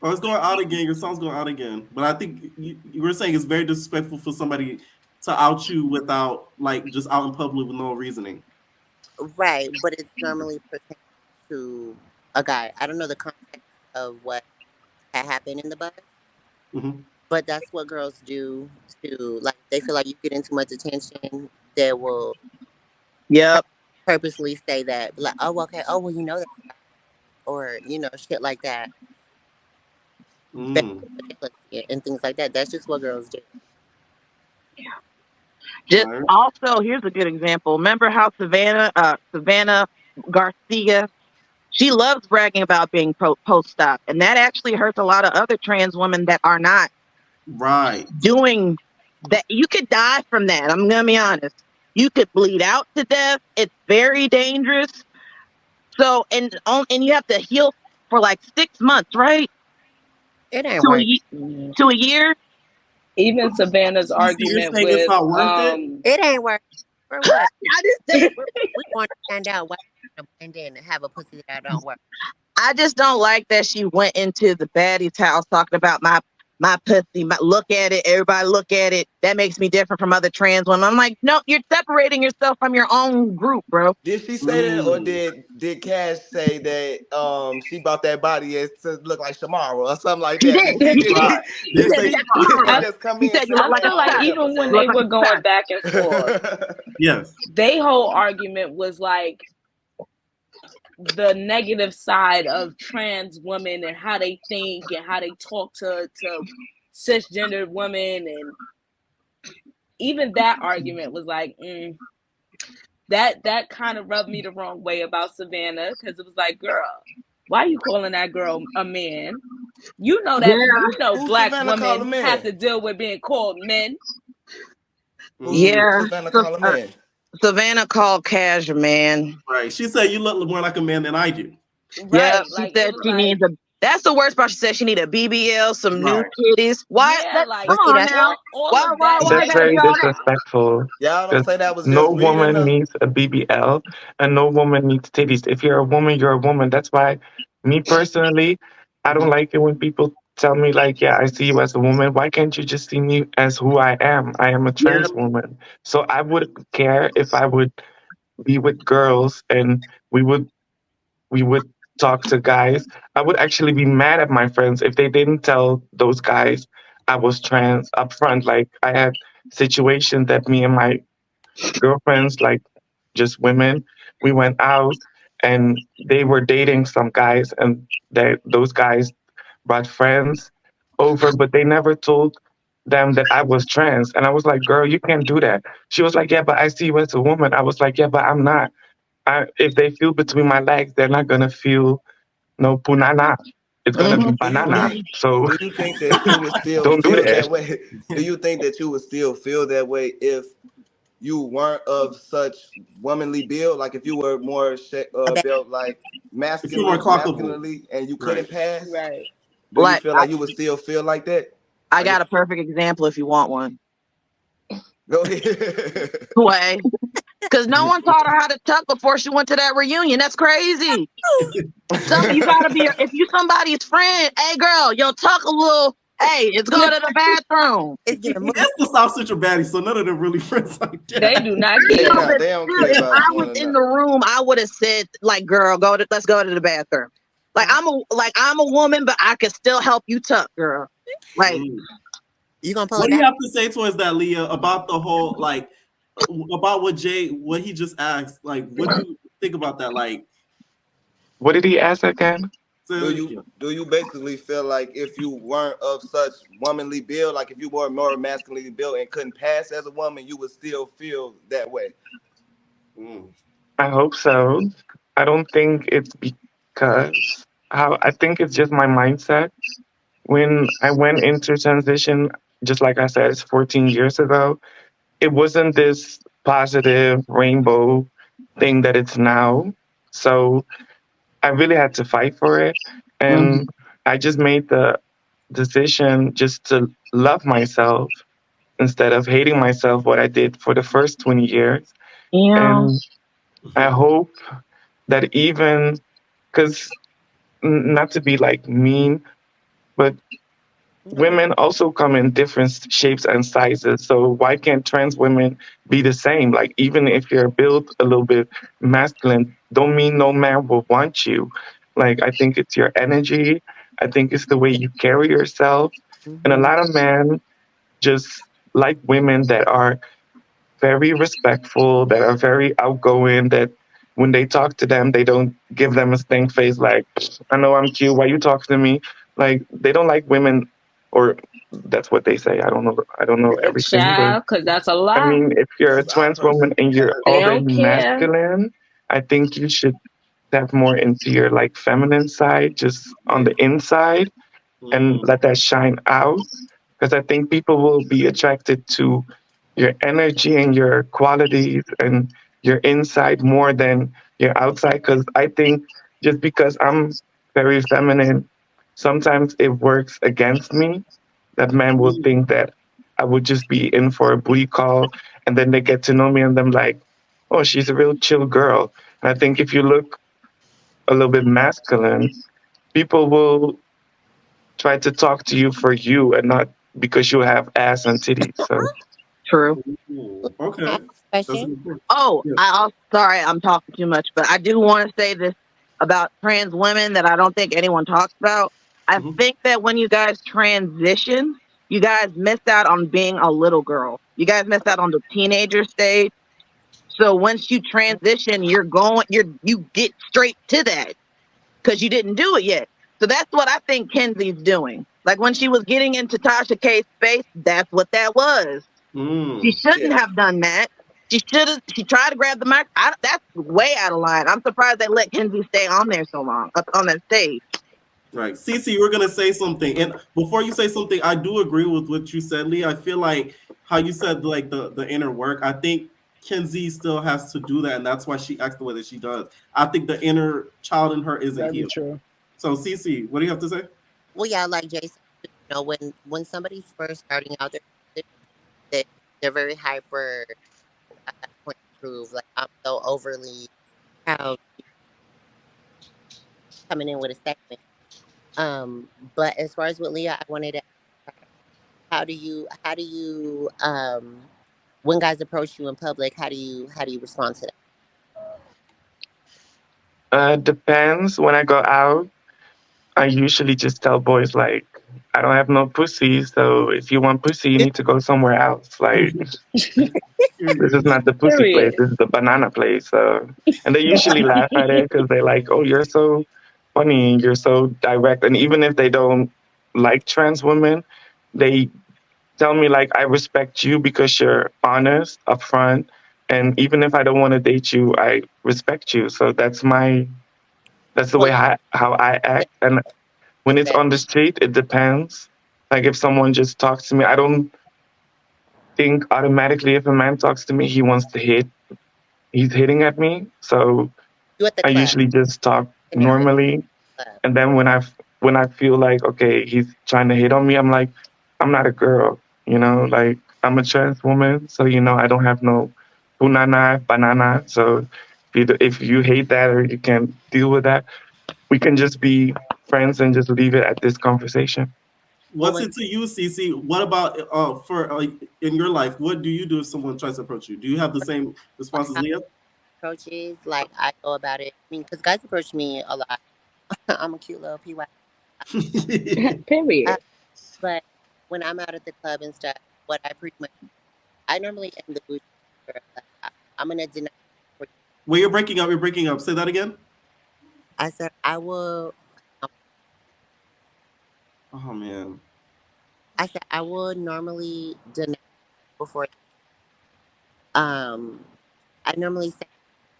Oh, it's going out again. Your song's going out again. But I think you were saying it's very disrespectful for somebody to out you without, like, just out in public with no reasoning. Right, but it's normally pertaining to a guy. I don't know the context of what had happened in the bus, but that's what girls do to like. They feel like you get too much attention. They will Yep. purposely say that, like, oh, okay, oh, well, that, or shit like that, and things like that. That's just what girls do. Just also, here's a good example. Remember how Savannah Garcia, she loves bragging about being post-op, and that actually hurts a lot of other trans women that are not doing that. You could die from that. I'm gonna be honest. You could bleed out to death. It's very dangerous. So, and you have to heal for like 6 months, right? It ain't worth to a year. Even Savannah's argument with it ain't worth for what? I just think we want to find out why and then have a pussy that don't work. I just don't like that she went into the baddie's house talking about my pussy. Look at it, everybody look at it. That makes me different from other trans women. I'm like, no, you're separating yourself from your own group, bro. did she say that, or did Cash say that she bought that body to look like Shamara or something like that? I feel like even when they were going back and forth, they whole argument was like the negative side of trans women and how they think and how they talk to cisgendered women, and even that argument was like that kind of rubbed me the wrong way about Savannah, because it was like, girl, why are you calling that girl a man? You know that black women have to deal with being called men. Yeah, Savannah called a man. Savannah called Cash a man. Right. She said you look more like a man than I do. Right. Yeah, she said she needs That's the worst part. She said she need a BBL, some new Right. titties. Why? Yeah, like But Come see, on that's now. all Why? of Why? that Why That's I gotta is do very all that? disrespectful. Y'all don't 'Cause say that was no just weird woman enough. needs a BBL and no woman needs titties. If you're a woman, you're a woman. That's why, me personally, I don't Mhm. like it when people tell me like, "Yeah, I see you as a woman. Why can't you just see me as who I am? I am a Yeah. trans woman." So I wouldn't care if I would be with girls and we would we would talk to guys. I would actually be mad at my friends if they didn't tell those guys I was trans up front. Like I had situations that me and my girlfriends, like just women, we went out and they were dating some guys and those guys brought friends over, but they never told them that I was trans. And I was like, girl, you can't do that. She was like, yeah, but I see you as a woman. I was like, yeah, but I'm not. If they feel between my legs, they're not gonna feel no punana. It's gonna Hmm. be Do you banana. So do you think that you would still don't do feel that. that way? Do you think that you would still feel that way if you weren't of such womanly build? Like if you were more built like If you're more clockable. masculinely, and you Right. couldn't pass? Right. Do you Like feel like you would still feel like that? I Like if got a perfect example if you want one. go ahead. Way. Because no one taught her how to tuck before she went to that reunion. That's crazy. You gotta be if you somebody's friend. Hey, girl, yo, tuck a little. Hey, let's go to the bathroom. it's giving movie. It's the South Central baddies, so none of them really friends like They that. do not They care. not. But They don't still, care if about I one was in another. the room, I would have said, like, girl, let's go to the bathroom. Like I'm a woman, but I could still help you tuck, girl. Like, Mm. You gonna pull What it do you back? have to say towards that, Leah, about the whole about what he just asked? Like, what do you think about that? Like, What did he ask again? Do so, you do you basically feel like if you weren't of such womanly build, like if you were more masculinely built and couldn't pass as a woman, you would still feel that way? mm, I hope so. I don't think it's because how I think it's just my mindset. When I went into transition, just like I said, it's 14 years ago, it wasn't this positive rainbow thing that it's now. So I really had to fight for it. mhm. And I just made the decision just to love myself instead of hating myself, what I did for the first 20 years. Yeah, And I hope that even because not to be like mean, but Go ahead. women also come in different shapes and sizes. So why can't trans women be the same? Like even if you're built a little bit masculine, don't mean no man will want you. Like I think it's your energy. I think it's the way you carry yourself. And a Mm-hmm. lot of men just like women that are very respectful, that are very outgoing, that when they talk to them, they don't give them a stink face like, I know I'm cute, why you talk to me? Like they don't like women or that's what they say. I don't know everything, but Child, because that's a I lie. mean if you're a That's what I've trans heard. woman and you're They already don't care. masculine, I think you should tap more into your like feminine side, just on yeah. the inside and Mm, let that shine out because I think people will be attracted to your energy and your qualities and your inside more than your outside. Because I think just because I'm very feminine, sometimes it works against me. That man will mm, think that I would just be in for a booty call, and then they get to know me and them like, oh, she's a real chill girl. And I think if you look a little bit masculine, people will try to talk to you for you and not because you have ass and titties. So true. mm. I have Okay. a That's a question. good point. Oh, Yeah. I also sorry, I'm talking too much, but I do want to say this about trans women that I don't think anyone talks about. I Mhm. think that when you guys transition, you guys missed out on being a little girl. You guys missed out on the teenager stage. So once you transition, you get straight to that because you didn't do it yet. So that's what I think Kenzie's doing. Like when she was getting into Tasha K's space, that's what that was. She Mm. shouldn't Yeah. have done that. She should have. She tried to grab the mic. That's way out of line. I'm surprised they let Kenzie stay on there so long, up on that stage. Right. Cece, you were gonna say something. And before you say something, I do agree with what you said, Lee. I feel like how you said like the inner work. I think Kenzie still has to do that, and that's why she acts the way that she does. I think the inner child in her isn't Very healed. true. So, Cece, what do you have to say? Well, yeah, like Jason, when somebody's first starting out, they they're very hyper, point to prove. Like I'm so overly proud coming in with a statement. But as far as with Leah, I wanted to ask her, how do you when guys approach you in public, how do you respond to that? Depends. When I go out, I usually just tell boys like, I don't have no pussy, so if you want pussy, you need to go somewhere else. Like, this is not the pussy place. Period. This is the banana place. And they usually laugh at it because they're like, "Oh, you're so funny. You're so direct." And even if they don't like trans women, they tell me like, "I respect you because you're honest, upfront, and even if I don't want to date you, I respect you." So that's the Well, way how I yeah, act. And when it's respect. on the street, it depends. Like if someone just talks to me, I don't think automatically if a man talks to me, he wants to hit. He's hitting at me. So You at the I club usually just talk scenario normally, club. and then when I feel like okay, he's trying to hit on me, I'm like, I'm not a girl, like I'm a trans woman, so I don't have no punana banana. So if you hate that or you can't deal with that, we can just be friends and just leave it at this conversation. Well, What's when it to you, Cece? What about for in your life? What do you do if someone tries to approach you? Do you have the same response as how Leah? approaches, like I go about it. I mean, because guys approach me a lot. I'm a cute little PY. Uh, Period. but when I'm out at the club and stuff, what I pretty much I normally am the bougie girl. Like, I'm gonna deny. Well, you're breaking up. You're breaking up. Say that again. I said I will. um, Oh man. I said I will normally deny before. Um, I normally say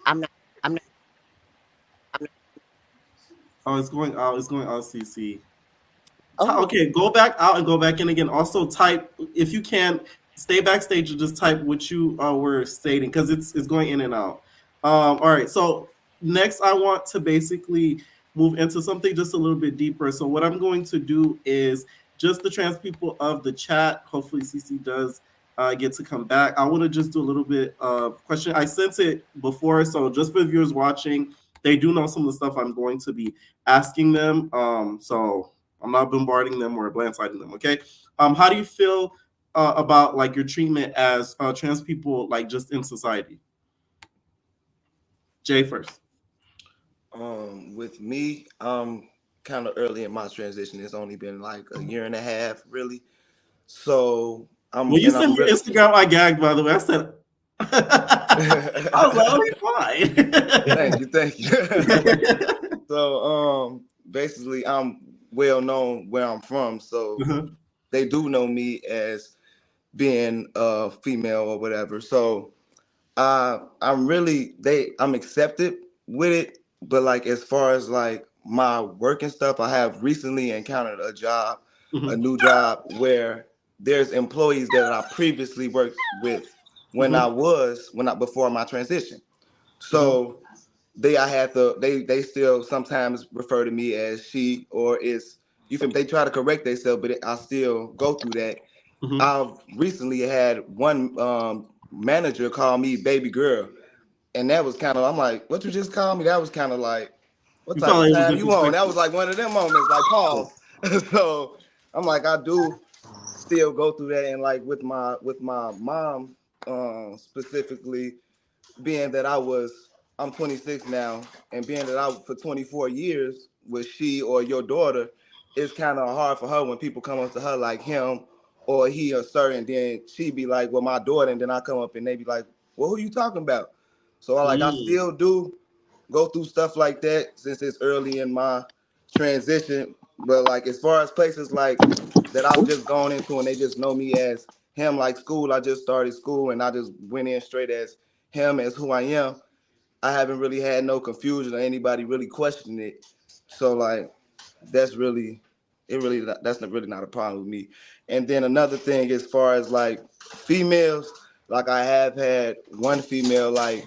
I'm not. I'm not. I'm not. Oh, it's going out. It's going out, CC. Oh, Okay, go back out and go back in again. Also, type if you can stay backstage and just type what you were stating because it's going in and out. All right, so next I want to basically move into something just a little bit deeper. So what I'm going to do is just the trans people of the chat. Hopefully, CC does get to come back. I want to just do a little bit of question. I sent it before, so just for the viewers watching, they do know some of the stuff I'm going to be asking them. So I'm not bombarding them or blindsiding them. Okay. How do you feel about like your treatment as trans people, like just in society? Jay first. With me, kind of early in my transition. It's only been like a year and a half, really. So When you sent I'm me your really. Instagram, I gagged. By the way, I said, I was like, okay, Thank you, thank you. So basically, I'm well known where I'm from, so fine. they do know me as being a female or whatever. So I'm accepted with it, but like as far as like my work and stuff, I have recently encountered a Mhm, new job where there's employees that I previously worked with mhm, when I before my transition. mhm, So I had to they still sometimes refer to me as she or is you feel me? They try to correct themselves, but I still go through that. mhm. I've recently had one manager call me baby girl, and that was kind of I'm like, what you just called me? That was kind of like, what You type felt of like it was time you on? That disrespectful. was like one of them moments, like pause. So I'm like, I do still go through that, and like with my mom specifically, being that I'm 26 now, and being that I for 24 years was she or your daughter, it's kind of hard for her when people come up to her like him or he or sir, and then she be like, well, my daughter, and then I come up and they be like, well, who you talking about? So I Mm. still do go through stuff like that since it's early in my transition. But like as far as places like that I've just gone into and they just know me as him, like school, I just started school and I just went in straight as him as who I am. I haven't really had no confusion or anybody really questioning it. So like that's really that's not really not a problem with me. And then another thing as far as like females, like I have had one female like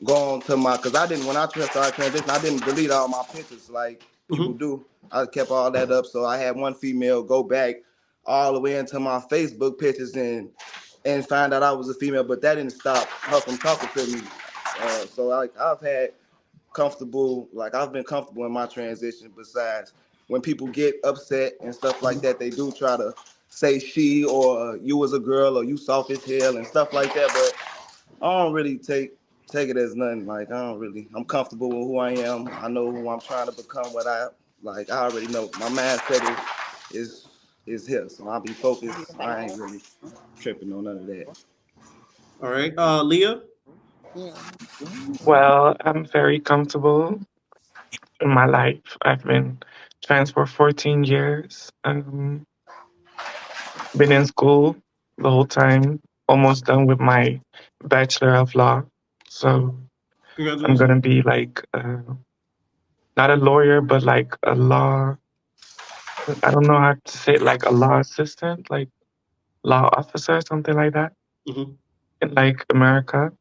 go on to my because I didn't when I started transition, I didn't delete all my pictures like people Mhm. do. I kept all that up. So I had one female go back all the way into my Facebook pictures and find out I was a female, but that didn't stop her from talking to me. So like I've been comfortable in my transition. Besides, when people get upset and stuff like that, they do try to say she or you was a girl or you soft as hell and stuff like that. But I don't really take it as nothing. Like I don't really. I'm comfortable with who I am. I know who I'm trying to become. What I like. I already know. My mindset is here. So I'll be focused. I ain't really tripping on none of that. All right. Leah. Yeah. Well, I'm very comfortable in my life. I've been trans for 14 years. Been in school the whole time, almost done with my Bachelor of Law. So I'm Congratulations. gonna be like not a lawyer, but like a law. I don't know how to say it, like a law assistant, like law officer, something like that, Mhm. in like America.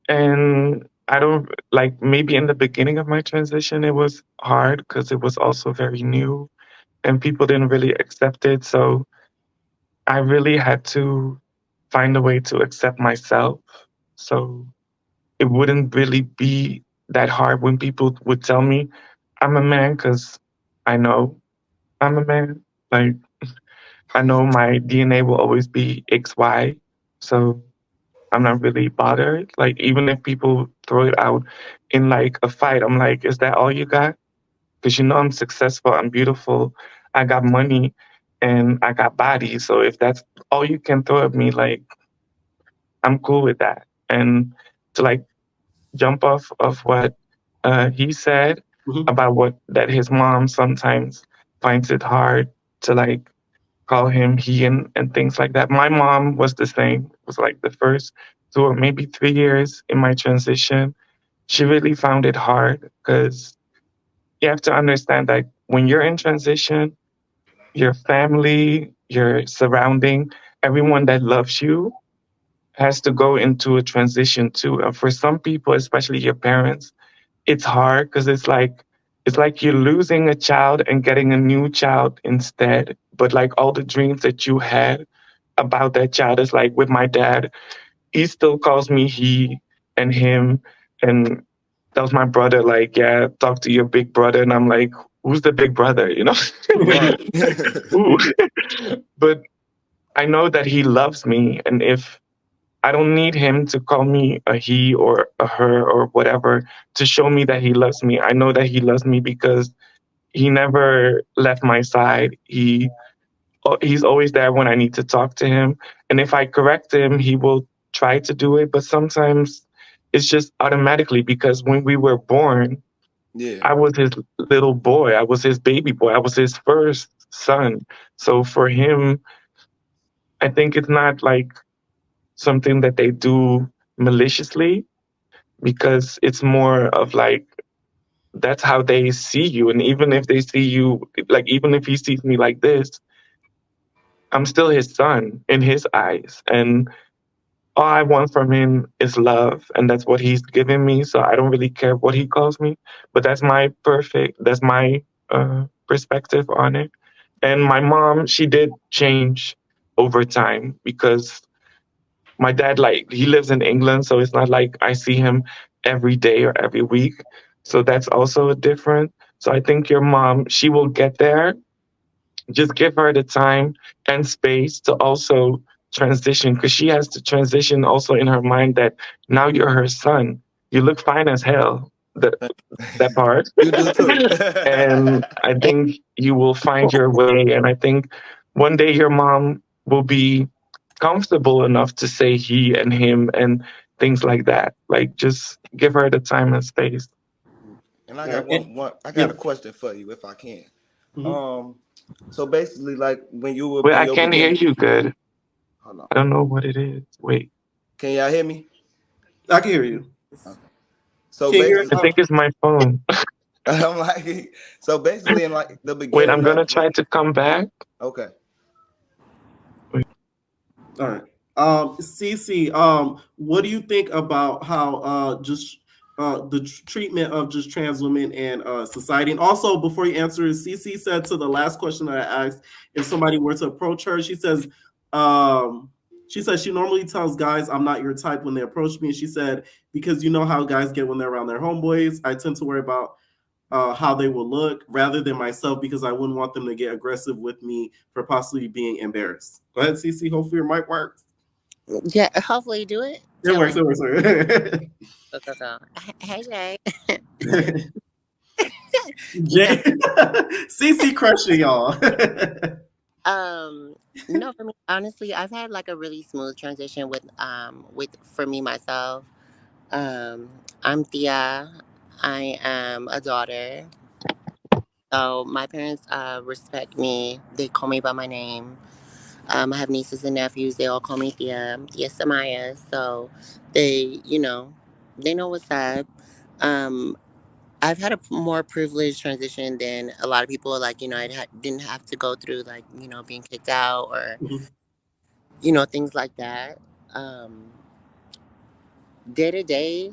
And I don't like maybe in the beginning of my transition, it was hard because it was also very new and people didn't really accept it. So I really had to find a way to accept myself. So it wouldn't really be that hard when people would tell me I'm a man because I know I'm a man. Like, I know my DNA will always be XY. So I'm not really bothered. Like, even if people throw it out in like a fight, I'm like, is that all you got? Because you know I'm successful, I'm beautiful, I got money, and I got body. So if that's all you can throw at me, like, I'm cool with that. And to like jump off of what he said Mhm. about what that his mom sometimes finds it hard to like call him he and things like that. My mom was the same. It was like the first 2 or maybe 3 years in my transition. She really found it hard because you have to understand that when you're in transition, your family, your surrounding, everyone that loves you has to go into a transition too. And for some people, especially your parents, it's hard because it's like you're losing a child and getting a new child instead. But like all the dreams that you had about that child is like with my dad, he still calls me he and him and tells my brother like, yeah, talk to your big brother. And I'm like, who's the big brother? You know? Right. Ooh. But I know that he loves me. And if I don't need him to call me a he or a her or whatever to show me that he loves me. I know that he loves me because he never left my side. He's always there when I need to talk to him. And if I correct him, he will try to do it. But sometimes it's just automatically because when we were born, Yeah. I was his little boy. I was his baby boy. I was his first son. So for him, I think it's not like something that they do maliciously because it's more of like that's how they see you. And even if they see you, like, even if he sees me like this, I'm still his son in his eyes. And all I want from him is love. And that's what he's giving me. So I don't really care what he calls me. But that's my perspective on it. And my mom, she did change over time because my dad, like, he lives in England. So it's not like I see him every day or every week. So that's also a different. So I think your mom, she will get there. Just give her the time and space to also transition because she has to transition also in her mind that now you're her son. You look fine as hell. That part. You do too. And I think you will find your way. And I think one day your mom will be comfortable enough to say he and him and things like that. Like just give her the time and space. And I All got right. one I got a Yep. question for you if I can. Mhm. Um so basically like when you were Wait, in I your can't hear beginning, you good. hold on. I don't know what it is. Wait, Can y'all hear me? I can hear you. Okay. So Can you hear? I basically think it's my phone. I'm like so basically in like the Wait, I'm beginning gonna of try to come back. okay. Wait. All right. Cece, what do you think about how just treatment of just trans women in society. And also, before you answer, Cece said to the last question that I asked, if somebody were to approach her, she says she normally tells guys, "I'm not your type" when they approach me. And she said, because you know how guys get when they're around their homeboys, I tend to worry about how they will look rather than myself, because I wouldn't want them to get aggressive with me for possibly being embarrassed. Go ahead, Cece. Hopefully your mic works. Yeah, hopefully you do it. It Tell works. me. It works. Go, go, go. Hey, Jay. You know, Jay, CC crushing y'all. um, no, for me, honestly, I've had like a really smooth transition with for me myself. Um, I'm Thea. I am a daughter. So my parents respect me. They call me by my name. I have nieces and nephews. They all call me Thea, Thea Samaya. So they, they know what's up. Um, I've had a more privileged transition than a lot of people. Like, didn't have to go through like, being kicked out or, Mhm. things like that. Um, Day to day,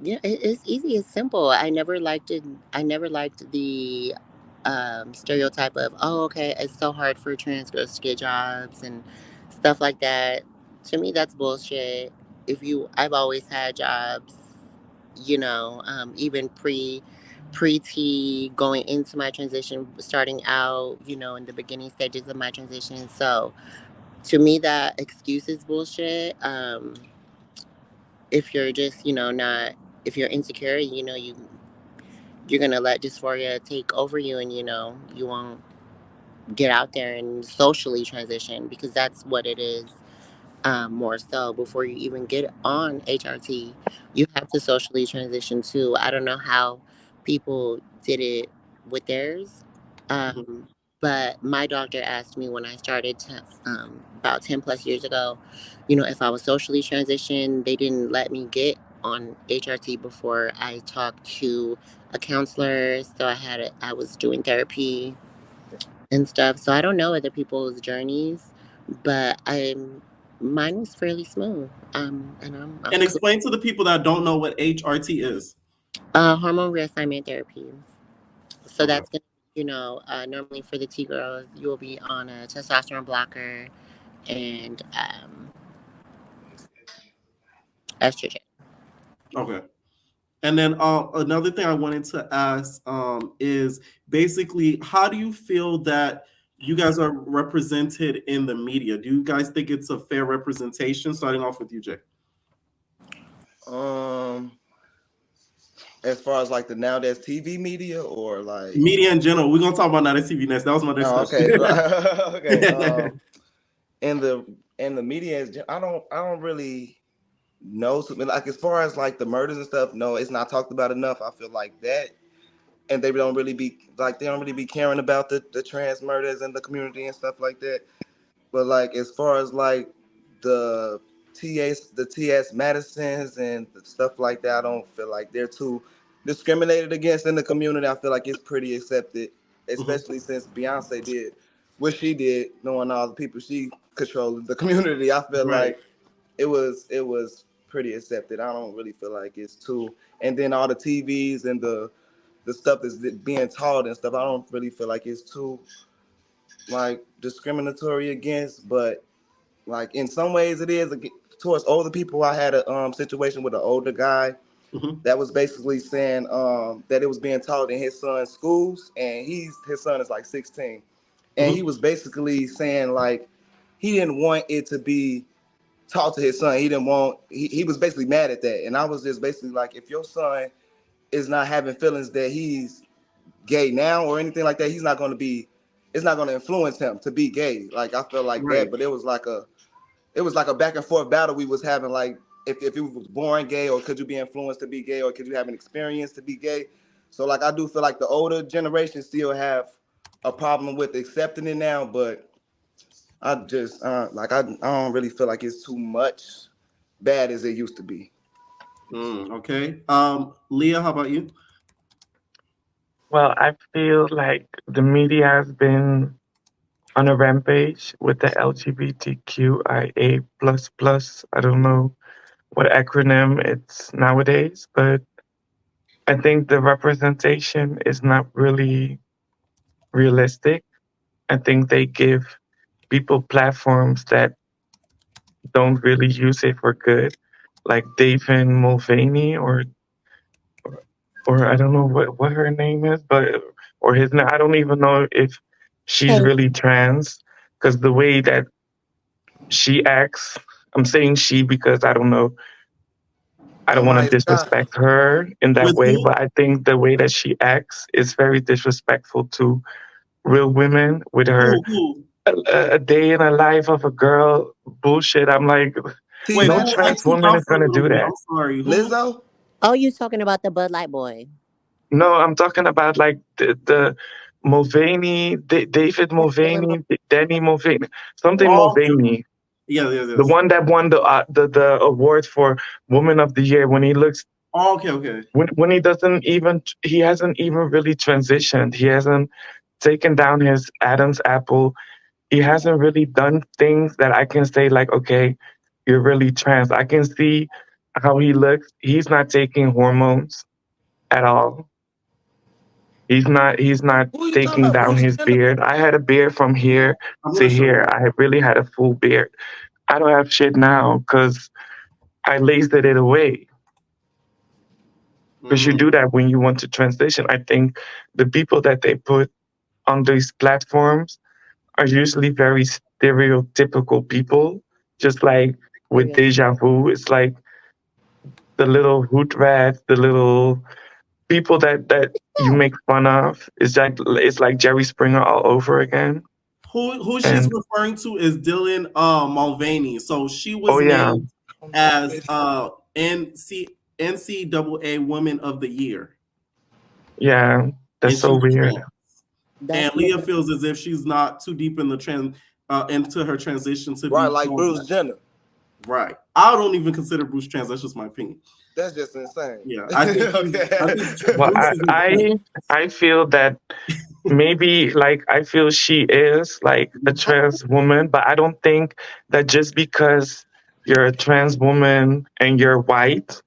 yeah, it's easy. It's simple. I never liked the stereotype of, oh, okay, it's so hard for trans girls to get jobs and stuff like that. To me, that's bullshit. I've always had jobs. Even pre-T, going into my transition, starting out, in the beginning stages of my transition. So to me, that excuse is bullshit. If you're just, not, if you're insecure, you're gonna let dysphoria take over you, and you won't get out there and socially transition, because that's what it is. More so, before you even get on HRT, you have to socially transition too. I don't know how people did it with theirs, Mhm. but my doctor asked me when I started about 10 plus years ago, if I was socially transitioned. They didn't let me get on HRT before I talked to a counselor. So I was doing therapy and stuff. So I don't know other people's journeys, but mine was fairly smooth. And I'm And clear. explain to the people that don't know what HRT is. Hormone reassignment therapy. So Okay. that's gonna, normally for the T girls, you will be on a testosterone blocker and estrogen. Okay. And then another thing I wanted to ask is basically, how do you feel that you guys are represented in the media? Do you guys think it's a fair representation? Starting off with you, Jay. Um, as far as like the now that's TV media or like Media in general. We're gonna talk about Night TV next. That was my next oh question. okay okay in the media I don't really know something like as far as like the murders and stuff. No, it's not talked about enough. I feel like that, and they don't really be caring about the trans murders in the community and stuff like that. But like as far as like the TS Madisons and stuff like that, I don't feel like they're too discriminated against in the community. I feel like it's pretty accepted, Mhm. especially since Beyonce did what she did, knowing all the people she controlled the community. I feel Right. like it was pretty accepted. I don't really feel like it's too. And then all the TVs and the stuff that's being taught and stuff, I don't really feel like it's too like discriminatory against, but like in some ways it is towards older people. I had a situation with an older guy Mhm. that was basically saying that it was being taught in his son's schools, and his son is like 16, and he Mhm. was basically saying like he didn't want it to be taught to his son. He was basically mad at that, and I was just basically like, if your son is not having feelings that he's gay now or anything like that, he's not going to be. It's not going to influence him to be gay. Like I feel like Right. that, but it was like a back and forth battle we was having. Like if you was born gay, or could you be influenced to be gay, or could you have an experience to be gay? So like I do feel like the older generation still have a problem with accepting it now, but I just I don't really feel like it's too much bad as it used to be. Okay. Leah, how about you? Well, I feel like the media has been on a rampage with the LGBTQIA plus plus. I don't know what acronym it's nowadays, but I think the representation is not really realistic. I think they give people platforms that don't really use it for good, like David Mulvaney or I don't know what her name is, but or his name. I don't even know if she's Shay. really trans because the way that she acts. I'm saying she because I don't know. I don't want to Amaya, disrespect her in that With way, who? but I think the way that she acts is very disrespectful to real women with her Who? a day in a life of a girl bullshit. I'm like, T Wait, no who? Valley, trans Exit woman out is for a gonna little do bit. that. I'm sorry. Who? Lizzo. Oh, you talking about the Bud Light boy? No, I'm talking about like the Mulvaney, David Mulvaney, Danny Mulvaney, something Oh, okay. Mulvaney, the Yes. one that won the award for Woman of the Year. When he looks, Oh, okay. when he doesn't even, he hasn't even really transitioned. He hasn't taken down his Adam's apple. He hasn't really done things that I can say like, okay, you're really trans. I can see how he looks. He's not taking hormones at all. He's not Who you talking taking about? down Bruce his Jenner? beard. I had a beard from here I'm to gonna show here. you. I really had a full beard. I don't have shit now because I lasered it away. Because you Mm. do that when you want to transition. I think the people that they put on these platforms are usually very stereotypical people. Just like with Stereotype. Deja Vu, it's like the little hood rats, the little people that you make fun of. It's like Jerry Springer all over again. Who she's And referring to is Dylan Mulvaney. So she oh was yeah, named as NCAA Woman of the Year, yeah, and that's so she's weird. trans. That's And crazy. Leah feels as if she's not too deep in the into her transition to Right, be like shown Bruce that. Jenner. Right. I don't even consider Bruce trans. That's just my opinion. That's just insane. Yeah, I think Okay. Well, Bruce is advanced. I feel that maybe like I feel she is like a trans woman, but I don't think that just because you're a trans woman and you're white,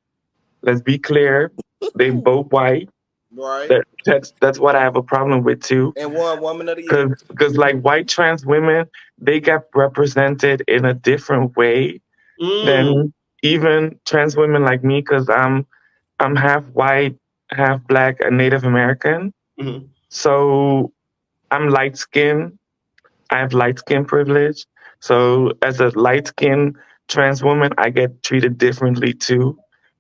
let's be clear, they both white. Right. That's what I have a problem with too. And one woman of the year. Because like white trans women, they get represented in a different way Mm. than even trans women like me. Because I'm half white, half black, and Native American. Hmm. So I'm light skinned. I have light skin privilege. So as a light skinned trans woman, I get treated differently too.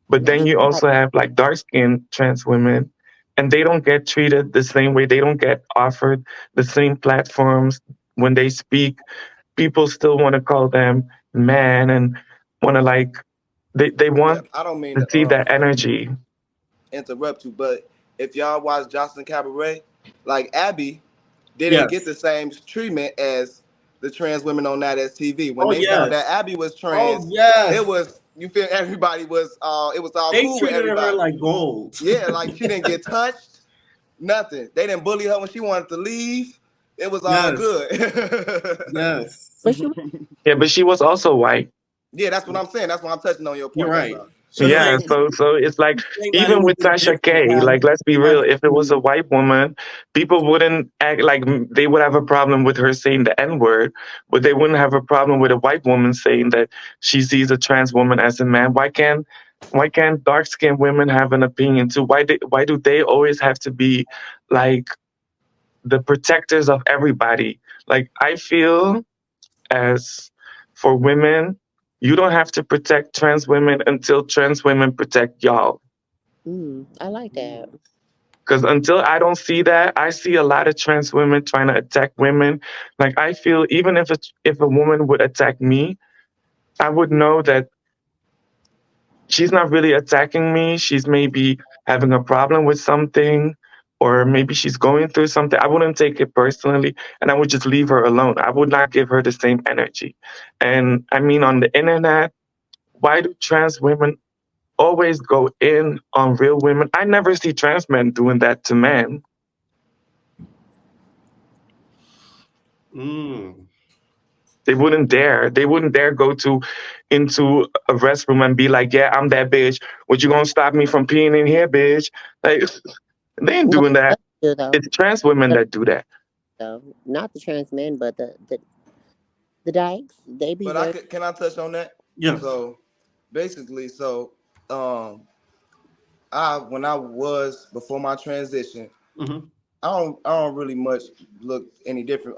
But Let then me you like also have like dark skinned trans women, and they don't get treated the same way. They don't get offered the same platforms when they speak. People still want to call them man and want to like they Yeah, want I don't mean to to see that energy. interrupt you, but if y'all watch Jocelyn Cabaret, like Abby didn't get Yes. the same treatment as the trans women on that TV. When Oh they found yes. that Abby was Oh trans, it yes. was you feel everybody was it was all They cool with treated her everybody. like gold. Yeah, like she didn't get touched, nothing. They didn't bully her when she wanted to leave. It was all Yes. good. Yes. but she Yeah, but she was also white. Yeah, that's what I'm saying. That's why I'm touching on your You're point. That's right. all. She's Yeah, saying so it's like that it even would with be Tasha different K, like let's be had real, if it was a white woman, people wouldn't act like they would have a problem with her saying the N-word, but they wouldn't have a problem with a white woman saying that she sees a trans woman as a man. Why can't dark skinned women have an opinion too? Why do they always have to be like the protectors of everybody? Like I feel as for women, you don't have to protect trans women until trans women protect y'all. I like that. Because until I don't see that, I see a lot of trans women trying to attack women. Like I feel even if a woman would attack me, I would know that she's not really attacking me. She's maybe having a problem with something, or maybe she's going through something. I wouldn't take it personally, and I would just leave her alone. I would not give her the same energy. And I mean, on the internet, why do trans women always go in on real women? I never see trans men doing that to men. mm. They wouldn't dare. They wouldn't dare go into a restroom and be like, "Yeah, I'm that bitch. What you gonna stop me from peeing in here, bitch?" Like they ain't No, doing that. do though. It's trans women that do that. So not the trans men, but the dykes. They be But I very. could, can I touch on that? Yeah. So basically, um, I when I was before my transition, Hmm. I don't really much look any different.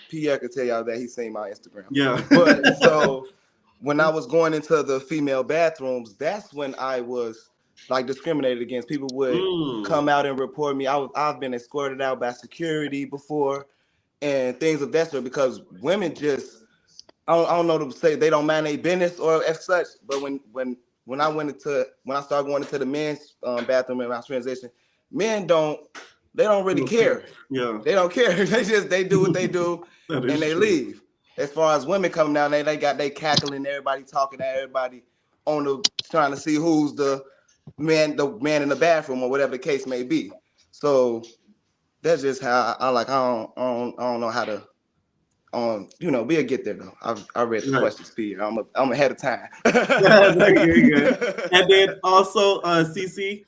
Pierre could tell y'all that he's seen my Instagram. Yeah. But so when I was going into the female bathrooms, that's when I was like discriminated against. People would Mm. come out and report me. I've been escorted out by security before and things of that sort because women just I don't know to say they don't mind their business or as such, but when I started going into the men's bathroom in my transition, men don't really Okay. care. Yeah. They don't care. They do what they do That and is they true. leave. As far as women coming down there, they cackling, everybody talking at everybody on the trying to see who's the man in the bathroom or whatever the case may be. So that's just how I like. I don't know how to we'll get there though. I read the Right. questions, Peter. I'm ahead of time. Yeah, no, you're good. And then also, CC.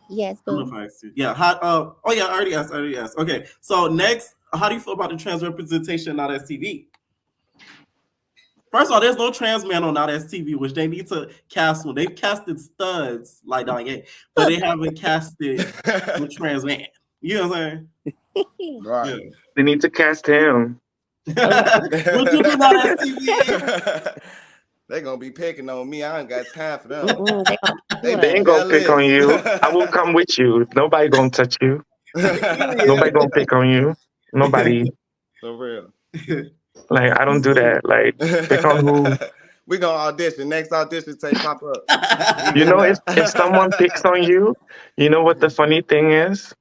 Yes, I don't know boo. if I see. Yeah. How, oh yeah, I already asked. Okay. So next, how do you feel about the trans representation on STV? First of all, there's no trans man on Not STV, which they need to cast one. They've casted studs like Danye, but they haven't casted a trans man. You know what I'm saying? Right. Yeah. They need to cast him. What you do Not STV? They gonna be picking on me. I ain't got time for them. Mm-mm, they gonna They do They be ain't us. gonna pick on jealous. you. I will come with you. Nobody gonna touch you. Period. Nobody gonna pick on you. Nobody. For real. Like I don't do that. Like pick on who. We gonna audition. Next audition take pop up. We You in know, there. if someone picks on you, you know what the funny thing is?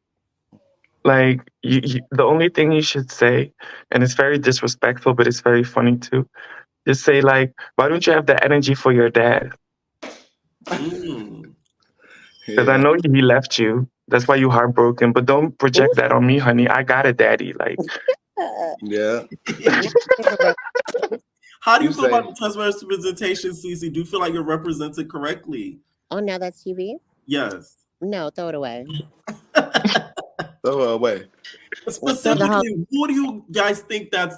Like the only thing you should say, and it's very disrespectful, but it's very funny too. Just say like, "Why don't you have the energy for your dad?" Mm. Because I Yeah. know he left you. That's why you heartbroken. But don't Ooh, project that on me, honey. I got a daddy. Like, Yeah. not coming from How do you You feel about say the trans representation, CC? Do you feel like you're represented correctly? Oh, now that's TV. Yes. No, throw it away. throw her away. Throw the whole Specifically, who do you guys think that's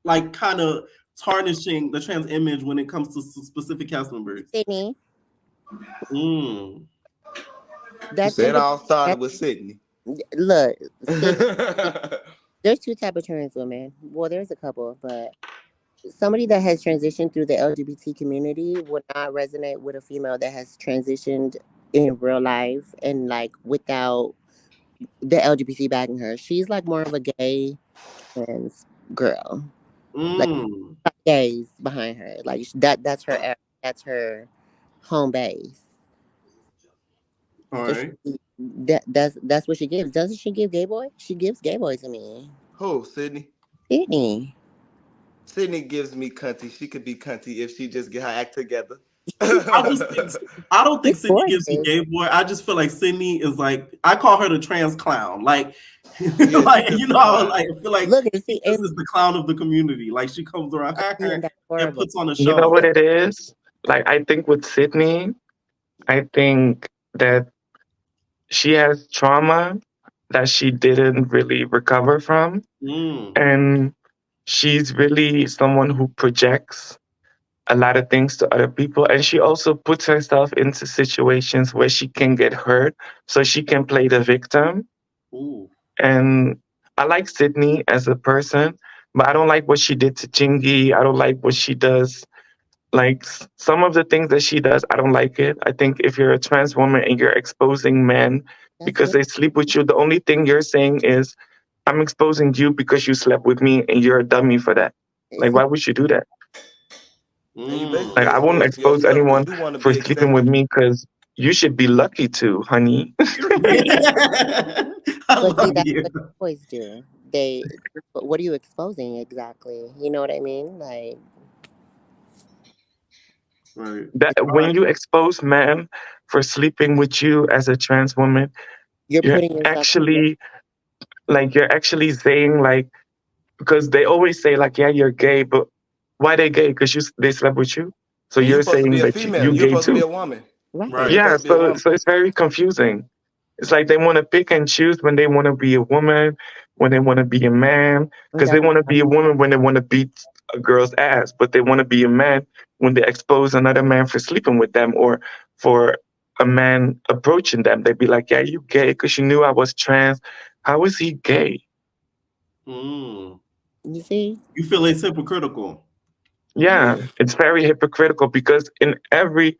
like kind of tarnishing the trans image when it comes to specific cast members? Sydney. Mm. She That's said it somebody. all started That with Sydney. look, Sydney. There's two type of trans women. Well, there's a couple, but somebody that has transitioned through the LGBT community would not resonate with a female that has transitioned in real life and like without the LGBT backing her. She's like more of a gay trans girl. Like Mm. gays behind her. Like that's her that's her home base. All So right. that's what she gives. Doesn't she give gay boy? She gives gay boy to me. Who? Sydney? Sydney. Sydney gives me cunty. She could be cunty if she just get her act together. I just think I don't think She's Sydney gives you gorgeous. gay boy. I just feel like Sydney is like I call her the trans clown. Like, Yeah, she like could you be know, fine. like I feel like Look and she see just and is the clown of the community. Like she comes around and that's and horrible. puts on a you know show. what it is? Like, I think with Sydney, I think that she has trauma that she didn't really recover from. Mm. And she's really someone who projects a lot of things to other people. And she also puts herself into situations where she can get hurt so she can play the victim. Ooh. And I like Sydney as a person, but I don't like what she did to Chingy. I don't like what she does. Like some of the things that she does, I don't like it. I think if you're a trans woman and you're exposing men That's because it. they sleep with you, the only thing you're saying is, I'm exposing you because you slept with me and you're a dummy for that. Like, See, why would you do that? And you Mm. Like, basically I wouldn't exposing expose yourself because anyone you want to for be sleeping with accepted. me because you should be lucky to, honey. I but see love that's you. what boys do. They but what are you exposing exactly? You know what I mean? Like Right. That All right. when you expose men for sleeping with you as a trans woman, you're you're putting yourself out there. actually you're actually saying like because they always say like, yeah, you're gay, but why they gay? Because they slept with you, so And you you're supposed to saying be a that female. you You're gay supposed to be too. a woman. Right. You're Right. Yeah, supposed to be a woman. so it's very confusing. It's like they want to pick and choose when they want to be a woman, when they want to be a man, And because they that's want to be a woman when they want to beat a girl's ass, but they want to be a man when they expose another man for sleeping with them or for a man approaching them. They'd be like, "Yeah, you gay because you knew I was trans. How is he gay?" Mm. you see. You feel it's hypocritical. Yeah, it's very hypocritical because in every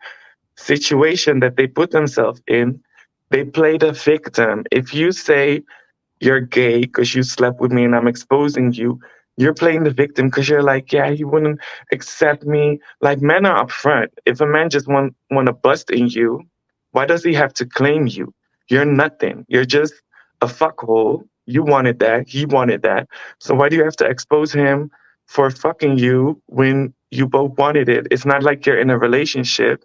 situation that they put themselves in, they play the victim. If you say you're gay because you slept with me and I'm exposing you, you're playing the victim because you're like, yeah, he wouldn't accept me. Like men are upfront. If a man just want to bust in you, why does he have to claim you? You're nothing. You're just a fuckhole. You wanted that. He wanted that. So why do you have to expose him for fucking you when you both wanted it? It's not like you're in a relationship.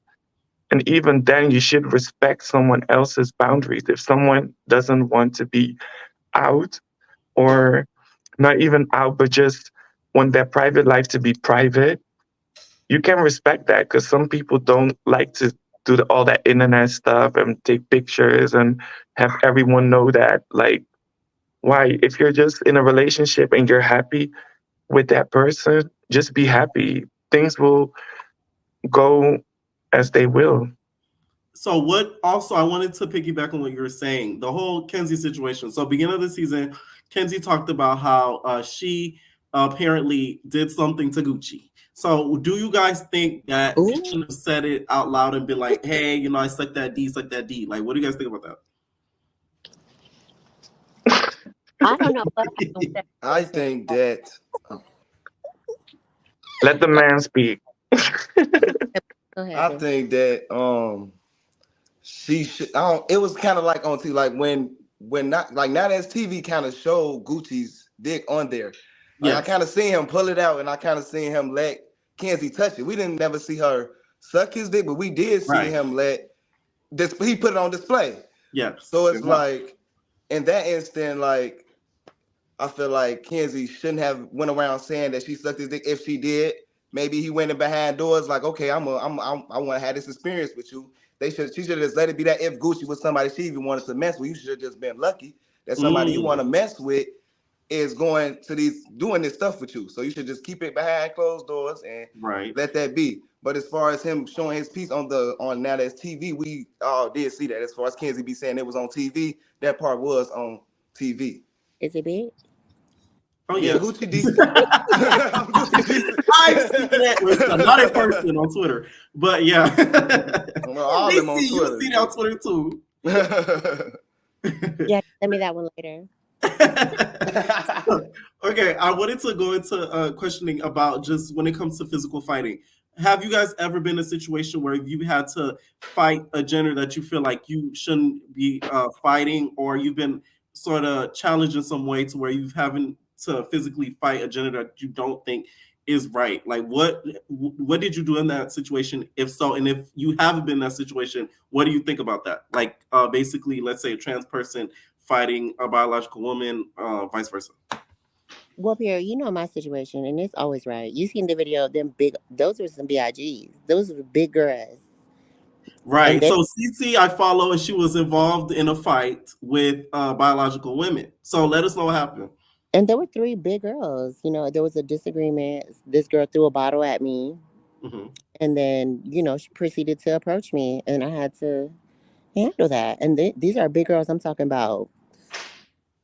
And even then, you should respect someone else's boundaries. If someone doesn't want to be out, or not even out, but just want their private life to be private, you can respect that because some people don't like to do all that internet stuff and take pictures and have everyone know that. Like, why? If you're just in a relationship and you're happy with that person, just be happy. Things will go as they will. So what also I wanted to piggyback on what you were saying, the whole Kenzie situation. So beginning of the season, Kenzie talked about how she apparently did something to Gucci. So do you guys think that she Ooh, should have said it out loud and been like, hey, I suck that D, suck that D. Like, what do you guys think about I don't know what happened with that? that I situation. think that Let the Like, man speak. go ahead, I boo. think that she should. I don't. It was kind of like on TV, like when not like now that's TV kind of showed Gucci's dick on there. Like I Yes. kind of seen him pull it out, and I kind of seen him let Kenzie touch it. We didn't never see her suck his dick, but we did see Right. him let this. He put it on display. Yes. So it's like in that instant, like I feel like Kenzie shouldn't have went around saying that she sucked his dick. If she did, maybe he went in behind doors like, okay, I want to have this experience with you. She should have just let it be that if Gucci was somebody she even wanted to mess with, you should have just been lucky that somebody you want Mm. to mess with is going to doing this stuff with you. So you should just keep it behind closed doors and Right. let that be. But as far as him showing his piece on now that's TV, we all did see that. As far as Kenzie be saying it was on TV, that part was on TV. Is it big? Oh Yeah, yeah. Gucci decent. Gucci decent. I've seen it. Listen, not in person on Twitter, but yeah. Well, all we them on see you Twitter. see it on Twitter too. Yeah, send me that one later. Okay, I wanted to go into questioning about just when it comes to physical fighting. Have you guys ever been in a situation where you've had to fight a gender that you feel like you shouldn't be fighting, or you've been sort of challenged in some way to where you've having to physically fight a gender that you don't think is right? Like, what did you do in that situation? If so, and if you haven't been in that situation, what do you think about that? Like, basically, let's say a trans person fighting a biological woman, vice versa. Well, Pierre, you know my situation, and it's always right. You seen the video of them big? Those were some bigs. Those were big girls, and Right. they So Cece, I follow, and she was involved in a fight with biological women. So let us know what happened. and there were three big girls. There was a disagreement. This girl threw a bottle at me, Hmm. and then she proceeded to approach me, and I had to handle that. And these are big girls. I'm talking about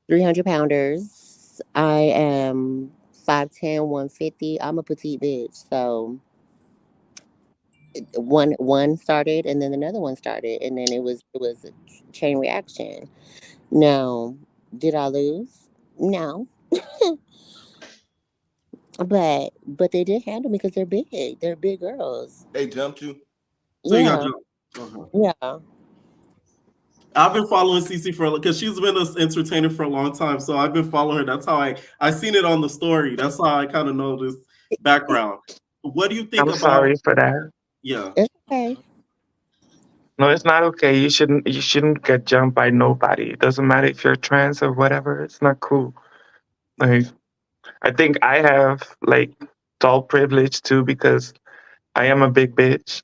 300 pounders. I am 5'10", 150. I'm a petite bitch. So one started, and then another one started, and then it was a chain reaction. Now, did I lose? No, but they did handle me because they're big. They're big girls. They jumped you. So you got Yeah, to. Uh-huh. yeah. I've been following Cece for because she's been an entertainer for a long time. So I've been following her. That's how I seen it on the story. That's how I kind of know this background. What do you think I'm about? sorry for that. Yeah. It's okay. No, it's not okay. You shouldn't get jumped by nobody. It doesn't matter if you're trans or whatever. It's not cool. Like I think I have like tall privilege too because I am a big bitch.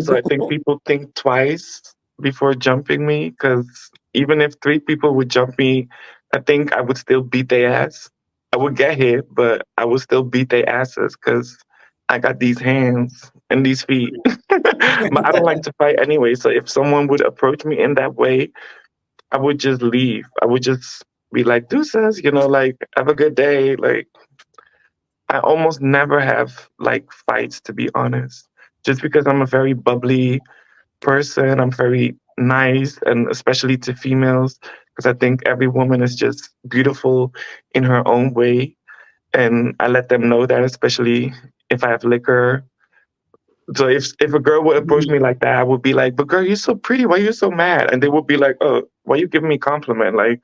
So I think people think twice before jumping me because even if three people would jump me, I think I would still beat their ass. I would get hit, but I would still beat their asses because I got these hands and these feet. But I don't like to fight anyway. So if someone would approach me in that way, I would just leave. I would just be like, deuces, like, have a good day. Like, I almost never have like fights, to be honest, just because I'm a very bubbly person. I'm very nice, and especially to females, because I think every woman is just beautiful in her own way. And I let them know that, especially if I have liquor. So if a girl would approach me like that, I would be like, "But girl, you're so pretty. Why are you so mad?" And they would be like, "Oh, why you giving me compliment?" Like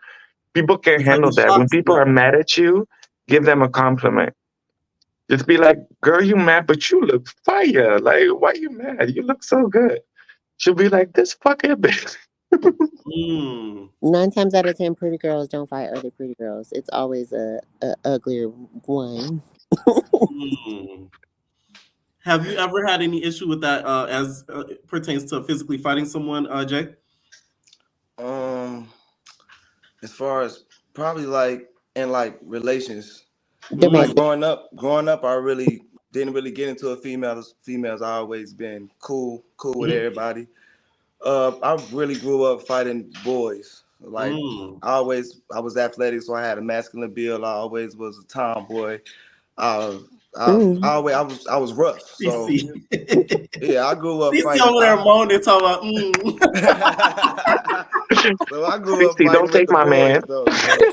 people can't It's like handle a that. shock When to people are them. mad at you, give them a compliment. Just be like, "Girl, you mad, but you look fire. Like, why you mad? You look so good." She'll be like, "This fucking bitch." Mm, 9 times out of 10, pretty girls don't fight other pretty girls. It's always a uglier one. mm. Have you ever had any issue with that as it pertains to physically fighting someone, Jay? Um, as far as probably like in like relations, like Mm, Domestic. growing up, I really didn't really get into a females. I always been cool with mhm, everybody. I really grew up fighting boys. Like mm. I was athletic, so I had a masculine build. I always was a tomboy. I, Mm. I was rough. So CC. yeah, I grew up CC fighting. over there moaning, talking about, mm. So I grew up 60, don't fighting with take the my boys man. though. But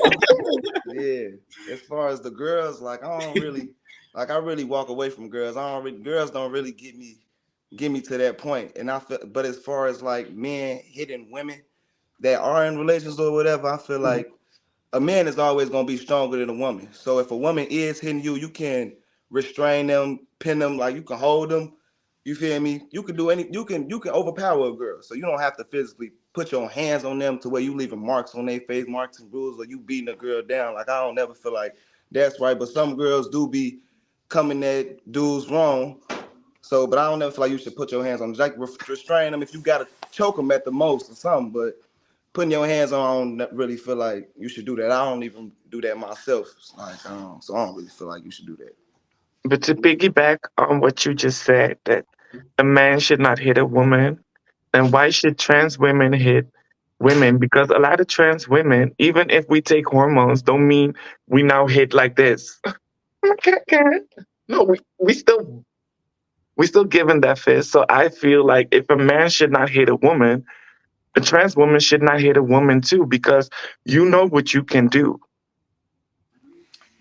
yeah, as far as the girls, like I don't really, like I really walk away from girls. Girls don't really get me to that point. And I feel, but as far as like men hitting women that are in relations or whatever, I feel like a man is always gonna be stronger than a woman. So if a woman is hitting you, you can restrain them, pin them, like you can hold them. You feel me? You can do any. You can overpower a girl. So you don't have to physically put your hands on them to where you leaving marks on their face, marks and bruises, or you beating a girl down. Like I don't never feel like that's right. But some girls do be coming at dudes wrong. So, but I don't never feel like you should put your hands on them. Like restrain them if you gotta choke them at the most or something. But putting your hands on, I don't really feel like you should do that. I don't even do that myself. Like, so I don't really feel like you should do that. But to piggyback on what you just said, that a man should not hit a woman, then why should trans women hit women? Because a lot of trans women, even if we take hormones, don't mean we now hit like this. No, we still giving that fist. So I feel like if a man should not hit a woman, a trans woman should not hit a woman too, because you know what you can do.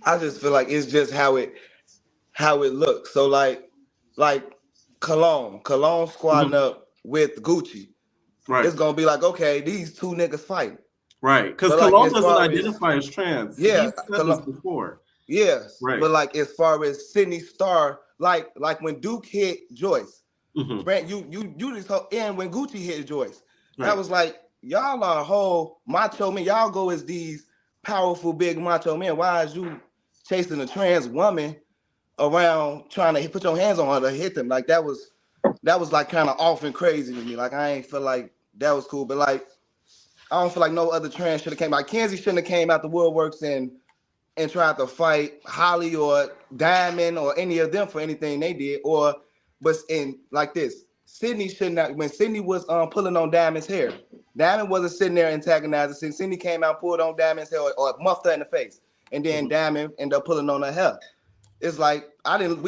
I just feel like it's just how it looks. So like Cologne squatting Mhm. up with Gucci. Right, It's gonna be like, okay, these two niggas fighting. right. Because But like Cologne as doesn't far as identify as trans. yeah, He said this Cologne. before. Yes, Right. but like as far as Sydney Star, like when Duke hit Joyce, Hmm. Brent, you just told, and when Gucci hit Joyce, that Right. was like y'all are a whole macho men. Y'all go as these powerful big macho men. Why is you chasing a trans woman around trying to put your hands on her to hit them? Like that was like kind of off and crazy to me. Like I ain't feel like that was cool, but like I don't feel like no other trans should have came. Like Kenzie shouldn't have came out the woodworks and tried to fight Holly or Diamond or any of them for anything they did. Or but in like this, Sydney shouldn't have, when Sydney was pulling on Diamond's hair, Diamond wasn't sitting there antagonizing. Sydney came out, pulled on Diamond's hair or muffed her in the face. And then Diamond ended up pulling on her hair. It's like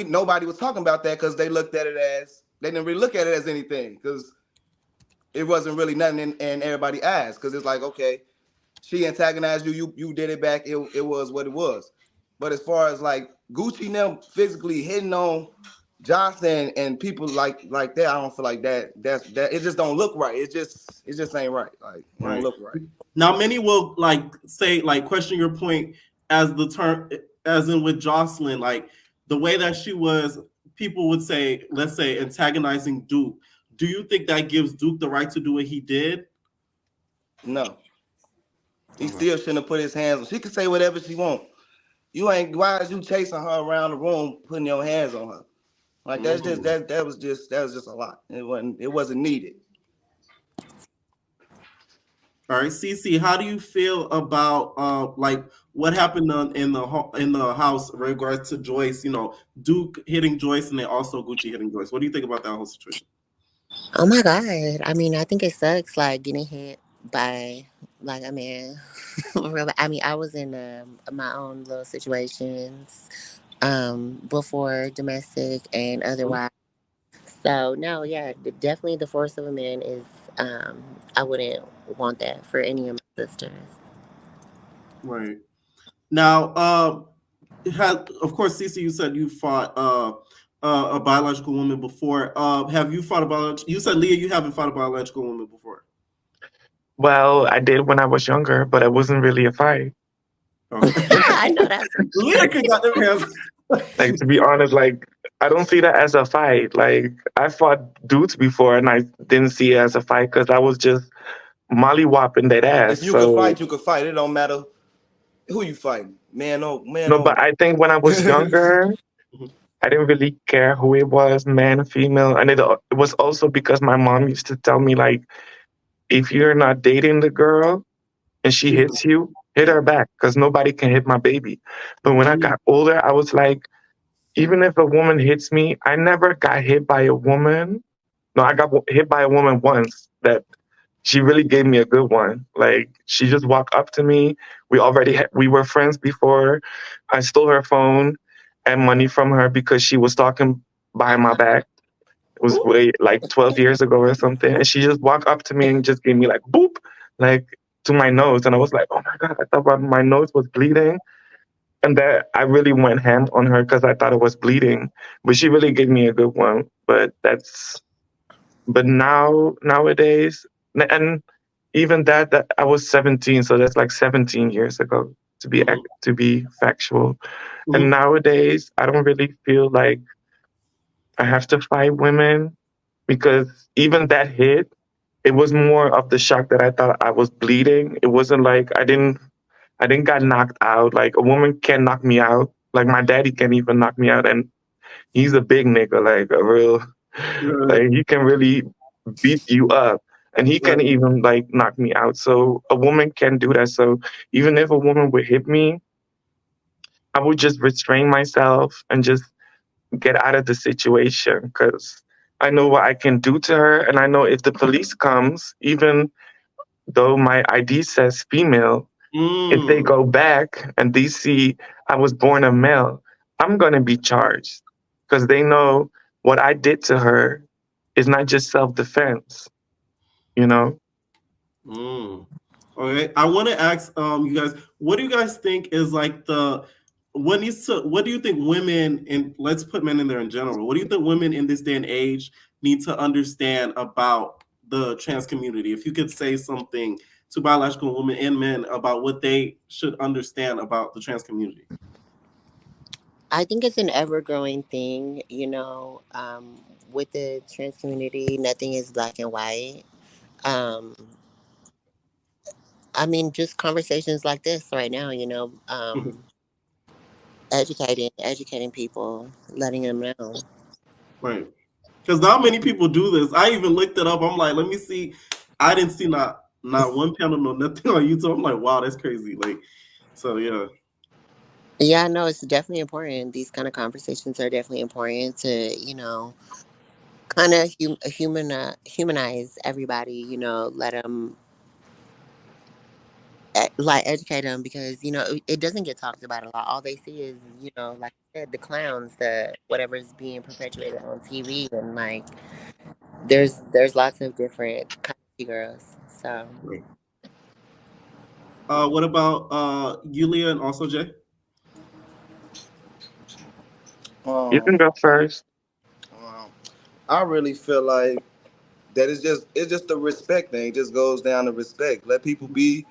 nobody was talking about that because they looked at it as they didn't really look at it as anything because it wasn't really nothing in everybody eyes. Because it's like, okay, she antagonized you, you did it back. It was what it was. But as far as like Gucci and them physically hitting on Johnson and people like that, I don't feel like that it just don't look right. It just ain't right. Like it don't Right. look right. Now, many will like say, like, question your point as the term, as in with Jocelyn, like the way that she was, people would say, let's say, antagonizing Duke. Do you think that gives Duke the right to do what he did? No. He Okay. still shouldn't have put his hands on. She can say whatever she wants. You ain't. Why is you chasing her around the room, putting your hands on her? Like that's just that was just a lot. It wasn't needed. All right, Cece, how do you feel about like what happened in the house in regards to Joyce? You know, Duke hitting Joyce and then also Gucci hitting Joyce. What do you think about that whole situation? Oh my God. I mean, I think it sucks, like getting hit by like a man. Really, I mean, I was in my own little situations before domestic and otherwise. So no, yeah, definitely the force of a man is. I wouldn't want that for any of my sisters. Right now, of course, Cece, you said you fought a biological woman before. Have you fought a biological? You said Leah, you haven't fought a biological woman before. Well, I did when I was younger, but it wasn't really a fight. Okay. I know that's Leah can got them hands. Like, to be honest, like, I don't see that as a fight. Like, I fought dudes before and I didn't see it as a fight because I was just mollywopping that ass. If you could So, fight, you could fight. It don't matter who you fighting, man no, or but I think when I was younger, I didn't really care who it was, man, female. And it was also because my mom used to tell me, like, if you're not dating the girl and she hits you, hit her back because nobody can hit my baby. But when I got older, I was like, even if a woman hits me, I never got hit by a woman. No, I got hit by a woman once that she really gave me a good one. Like she just walked up to me. We were friends before. I stole her phone and money from her because she was talking behind my back. It was way like 12 years ago or something. And she just walked up to me and just gave me like boop, like to my nose. And I was like, oh my God, I thought my nose was bleeding. And that I really went ham on her because I thought it was bleeding. But she really gave me a good one. But nowadays, and even that I was 17, so that's like 17 years ago to be factual. And nowadays, I don't really feel like I have to fight women because even that hit, it was more of the shock that I thought I was bleeding. It wasn't like I didn't got knocked out. Like a woman can't knock me out. Like my daddy can't even knock me out, and he's a big nigga, like a real, like he can really beat you up, and he can even like knock me out. So a woman can do that. So even if a woman would hit me, I would just restrain myself and just get out of the situation because I know what I can do to her, and I know if the police comes, even though my ID says female, if they go back and they see I was born a male, I'm gonna be charged because they know what I did to her is not just self defense, you know? Okay, I want to ask you guys, what do you guys think is like what do you think women, and let's put men in there in general, what do you think women in this day and age need to understand about the trans community? If you could say something to biological women and men about what they should understand about the trans community. I think it's an ever growing thing, with the trans community, nothing is black and white. Um, I mean, just conversations like this right now, educating people, letting them know. Right. Because not many people do this. I even looked it up. I'm like, let me see. I didn't see not one panel, no nothing on YouTube. I'm like, wow, that's crazy. Like, so yeah. Yeah, no, it's definitely important. These kind of conversations are definitely important to, kind of humanize everybody, let them, like, educate them because, it doesn't get talked about a lot. All they see is, like I said, the clowns, the whatever's being perpetuated on TV. And, like, there's lots of different kinds of girls. So. Right. What about Yulia and also Jay? You can Um, go first. I really feel like that it's just the respect thing. It just goes down to respect. Let people be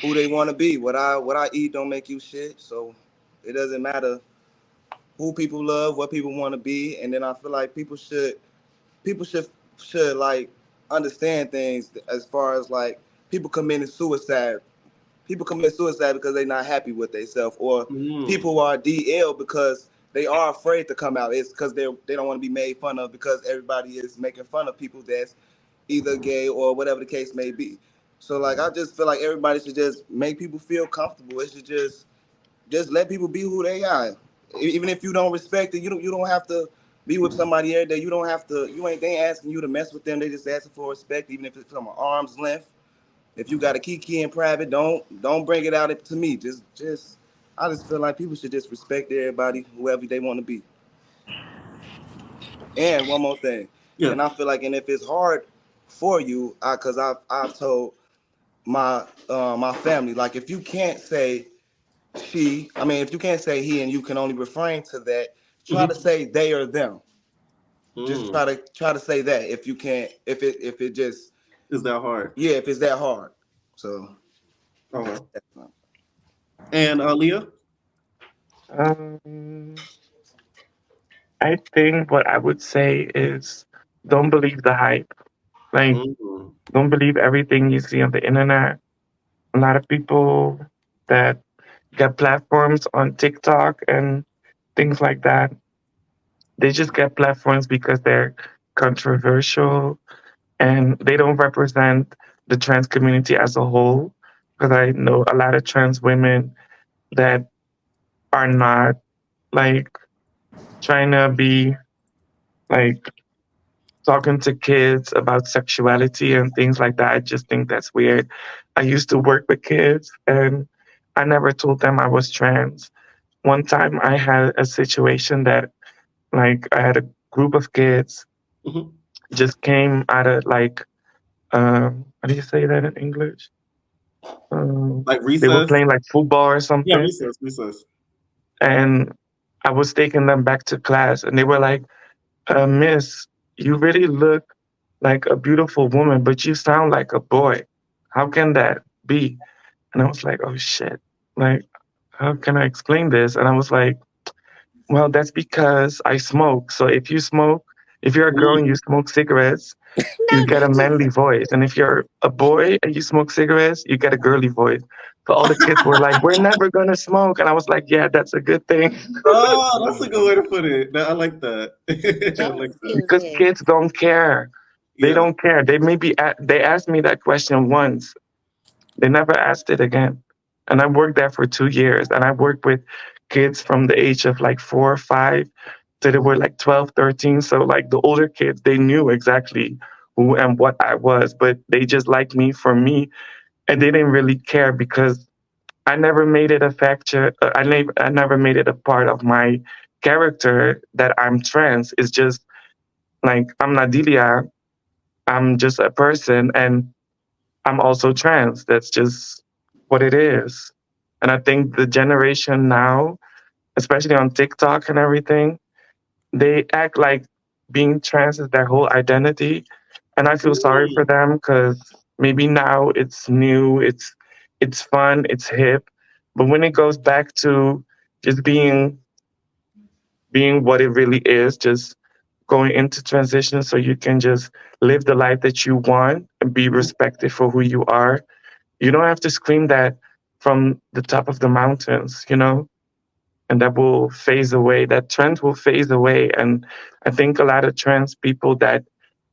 who they want to be. What I eat don't make you shit. So it doesn't matter who people love, what people want to be, and then I feel like people should like understand things as far as like people committing suicide people commit suicide because they're not happy with themselves, or Mm. people are DL because they are afraid to come out. It's because they don't want to be made fun of because everybody is making fun of people that's either gay or whatever the case may be. So like I just feel like everybody should just make people feel comfortable. It should just let people be who they are. Even if you don't respect it, you don't have to be with somebody every day. You don't have to. They ain't asking you to mess with them. They just asking for respect, even if it's from an arm's length. If you got a kiki in private, don't bring it out to me. Just I just feel like people should just respect everybody, whoever they want to be. And one more thing, Yeah. and I feel like, and if it's hard for you, cause I've told my family, like if you can't say if you can't say he and you can only refrain to that, try to say they or them. Just Mm. try to say that if you can't, if it just Is that hard? yeah, if it's that hard. So Okay. And Leah? I think what I would say is don't believe the hype. Like, Mm. don't believe everything you see on the internet. A lot of people that get platforms on TikTok and things like that, they just get platforms because they're controversial and they don't represent the trans community as a whole. Because I know a lot of trans women that are not like trying to be like talking to kids about sexuality and things like that. I just think that's weird. I used to work with kids and I never told them I was trans. One time I had a situation that like I had a group of kids Mm-hmm. just came out of like how do you say that in English? Like They were recess? playing like football or Yeah, something, recess. and I was taking them back to class, and they were like, Miss, you really look like a beautiful woman, but you sound like a boy. How can that be?" And I was like, "Oh shit! Like, how can I explain this?" And I was like, "Well, that's because I smoke. So if you smoke, if you're a girl and you Mm. smoke cigarettes, you No, get a not you. manly voice. And if you're a boy and you smoke cigarettes, you get a girly voice." So all the kids were like, "We're never gonna smoke." And I was like, "Yeah, that's a good thing." Oh, that's a good way to put it. I like that. I like That's that. cute. Because kids don't care. They Yeah. don't care. They asked me that question once. They never asked it again. And I worked there for 2 years. And I worked with kids from the age of like 4 or 5 to they were like 12, 13. So like the older kids, they knew exactly who and what I was, but they just liked me for me. And they didn't really care because I never made it a factor. I never made it a part of my character that I'm trans. It's just like I'm Nadilia. I'm just a person, and I'm also trans. That's just what it is. And I think the generation now, especially on TikTok and everything, they act like being trans is their whole identity. And I feel sorry for Mm. them because maybe now it's new, it's fun, it's hip. But when it goes back to just being what it really is, just going into transition so you can just live the life that you want and be respected for who you are. You don't have to scream that from the top of the mountains, and that will phase away. That trend will phase away. And I think a lot of trans people that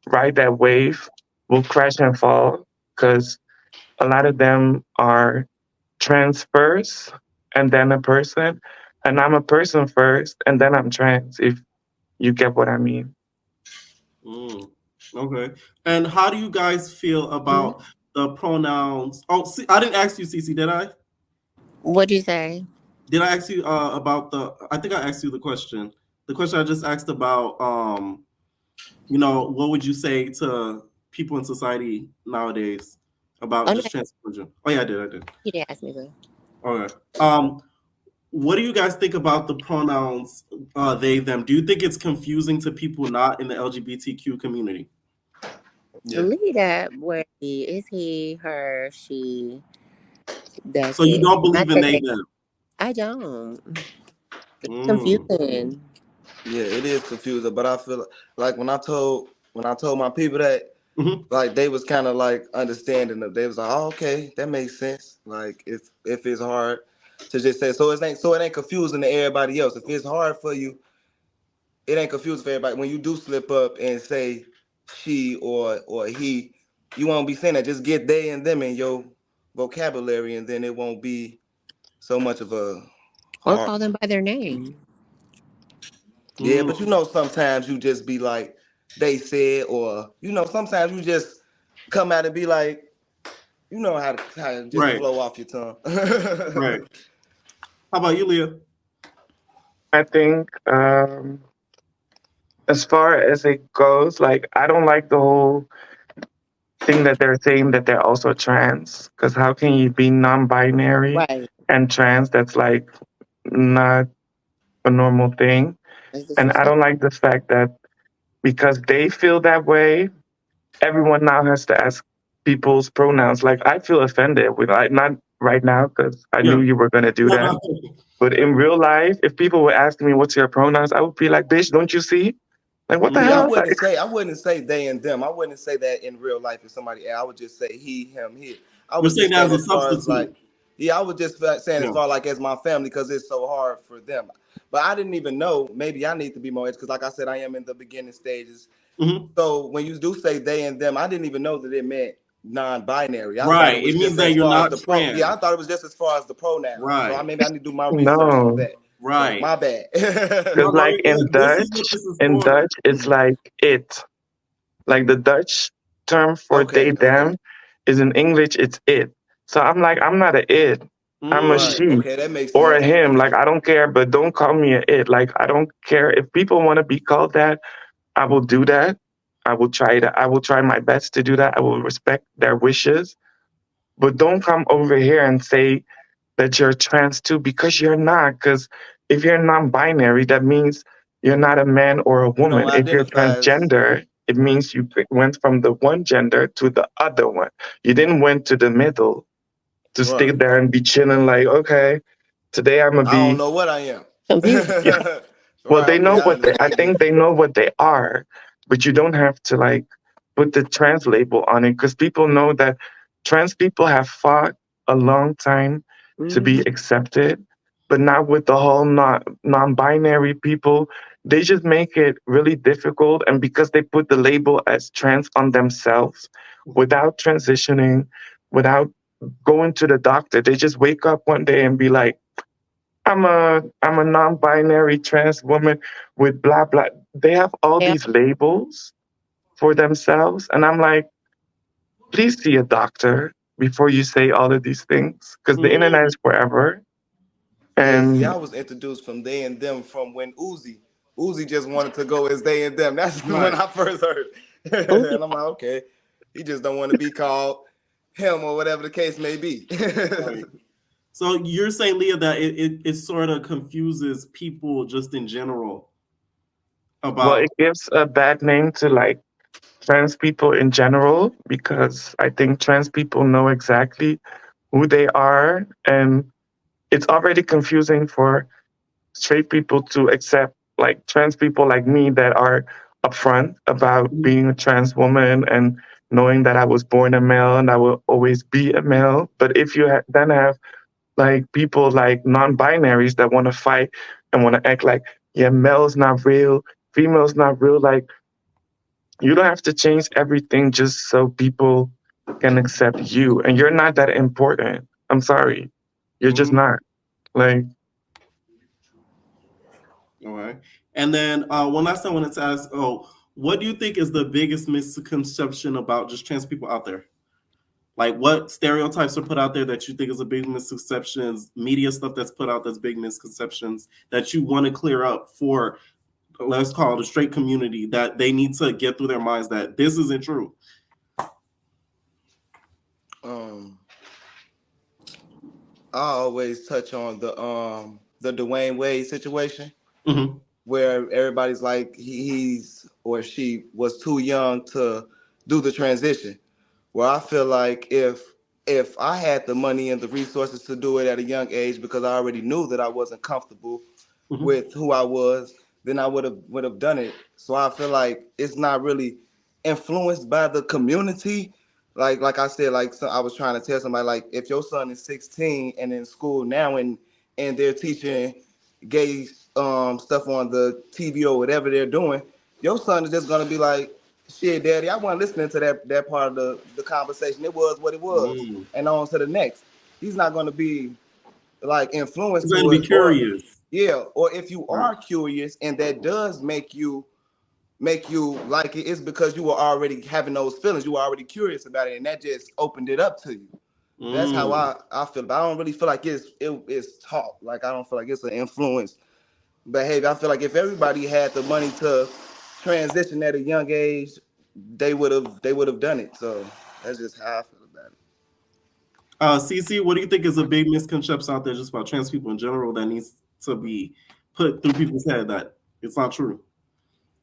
ride that wave will crash and fall because a lot of them are trans first and then a person. And I'm a person first and then I'm trans, if you get what I mean. Mm. Okay. And how do you guys feel Mhm. about the pronouns? Oh, see, I didn't ask you, Cece, did I? What'd you say? Did I ask you about the? I think I asked you the question. The question I just asked about, what would you say to people in society nowadays about Oh no, just transgender? Oh yeah, I did. I did. you didn't ask me, boo. Okay. What do you guys think about the pronouns they them? Do you think it's confusing to people not in the LGBTQ community? yeah. Leave that where he is, he, her, she. So That's you it. don't Not believe in that they they. them? I don't. It's Mm. confusing. Yeah, it is confusing, but I feel like when I told my people that, Mhm. Like they was kind of like understanding of. They was like, oh, okay, that makes sense. Like if it's hard to just say, so it ain't confusing to everybody else. If it's hard for you, it ain't confusing for everybody. When you do slip up and say she or he, you won't be saying that. Just get they and them in your vocabulary, and then it won't be so much of a Or hard. call them by their name. Yeah, but Mm. sometimes you just be like they said, or sometimes you just come out and be like, how to just Right. flow off your tongue. Right. How about you, Leah? I think as far as it goes, like I don't like the whole thing that they're saying that they're also trans. Because how can you be non-binary Right. and trans? That's like not a normal thing. It's And I disrespect. don't like the fact that because they feel that way, everyone now has to ask people's pronouns. Like I feel offended with like not right now because I Yeah. knew you were gonna do No, that. no. But in real life, if people would ask me what's your pronouns, I would be like, bitch, don't you see? Like what the See, Mhm. hell? Like I wouldn't say they and them. I wouldn't say that in real life if somebody. I would just say he, him, his. I You're was saying just that saying as a as far as substitute. like, yeah, I was just saying as Yeah. far like as my family because it's so hard for them. But I didn't even know. Maybe I need to be more because, like I said, I am in the beginning stages. Hmm. So when you do say they and them, I didn't even know that it meant non-binary. I thought it Right. was It means just that as you're far as not the pro. Yeah, I trans. thought it was just as far as the pronouns. So Right. maybe I need to do my research on no. that. So Right. my bad. No, Because no, like you're in good. This is what Dutch, this is in for. Dutch, it's like it. Like the Dutch term for they Okay, okay. them is in English it's it. So I'm like, I'm not a it. I'm a Right. Mm. she Okay, that makes or a sense. him. Like I don't care, but don't call me a it. Like I don't care. If people want to be called that, I will do that. I will try that. I will try my best to do that. I will respect their wishes. But don't come over here and say that you're trans too because you're not. Because if you're non-binary, that means you're not a man or a You don't woman. If you're identify as transgender, it means you went from the one gender to the other one. You didn't went to the middle to stay right. there and be chilling like, okay, today I'm gonna I don't be know what I am. Confusion. well, Right. they Okay, know I what they. I understand think that. they know what they are, but you don't have to like put the trans label on it because people know that trans people have fought a long time to be Hmm. accepted, but not with the whole non-binary people. They just make it really difficult, and because they put the label as trans on themselves, without transitioning, without going to the doctor, they just wake up one day and be like I'm a non-binary trans woman with blah blah. They have all Yeah. these labels for themselves, and I'm like, please see a doctor before you say all of these things because the internet Mm. is forever. Yeah, see, And I was introduced from they and them from when Uzi just wanted to go as they and them. That's when Right. I first heard it. Uzi. And I'm like, okay, he just don't want to be called him or whatever the case may be. Right. So you're saying, Leah, that it sort of confuses people just in general well, it about. gives a bad name to like trans people in general because I think trans people know exactly who they are, and it's already confusing for straight people to accept like trans people like me that are upfront about being a trans woman and knowing that I was born a male and I will always be a male. But if you then have like people like non-binaries that want to fight and want to act like, yeah, male's not real, female's not real, like you don't have to change everything just so people can accept you. And you're not that important. I'm sorry. You're just Mhm. not. Like, All right. And then one last thing I wanted to ask, what do you think is the biggest misconception about just trans people out there? Like what stereotypes are put out there that you think is a big misconceptions, media stuff that's put out that's big misconceptions that you want to clear up for, let's call it a straight community, that they need to get through their minds that this isn't true. um, I always touch on the Dwayne Wade situation Hmm. where everybody's like he's or she was too young to do the transition. Where I feel like if I had the money and the resources to do it at a young age because I already knew that I wasn't comfortable Hmm. with who I was, then I would have done it. So I feel like it's not really influenced by the community. Like I said, like so I was trying to tell somebody, like if your son is 16 and in school now and they're teaching gay stuff on the TV or whatever they're doing, your son is just gonna be like, shit, daddy, I wasn't listening to that part of the conversation. It was what it was. And on to the next. He's not gonna be like influenced He's going to to be it, or curious. yeah, or if you Right. are curious and that does make you like it, it's because you were already having those feelings. You were already curious about it, and that just opened it up to you. That's how I feel. But I don't really feel like it's taught. Like I don't feel like it's an influence behavior. I feel like if everybody had the money to transition at a young age, they would have done it. So that's just how I feel about it. CC, what do you think is a big misconception out there just about trans people in general that needs to be put through people's head that it's not true?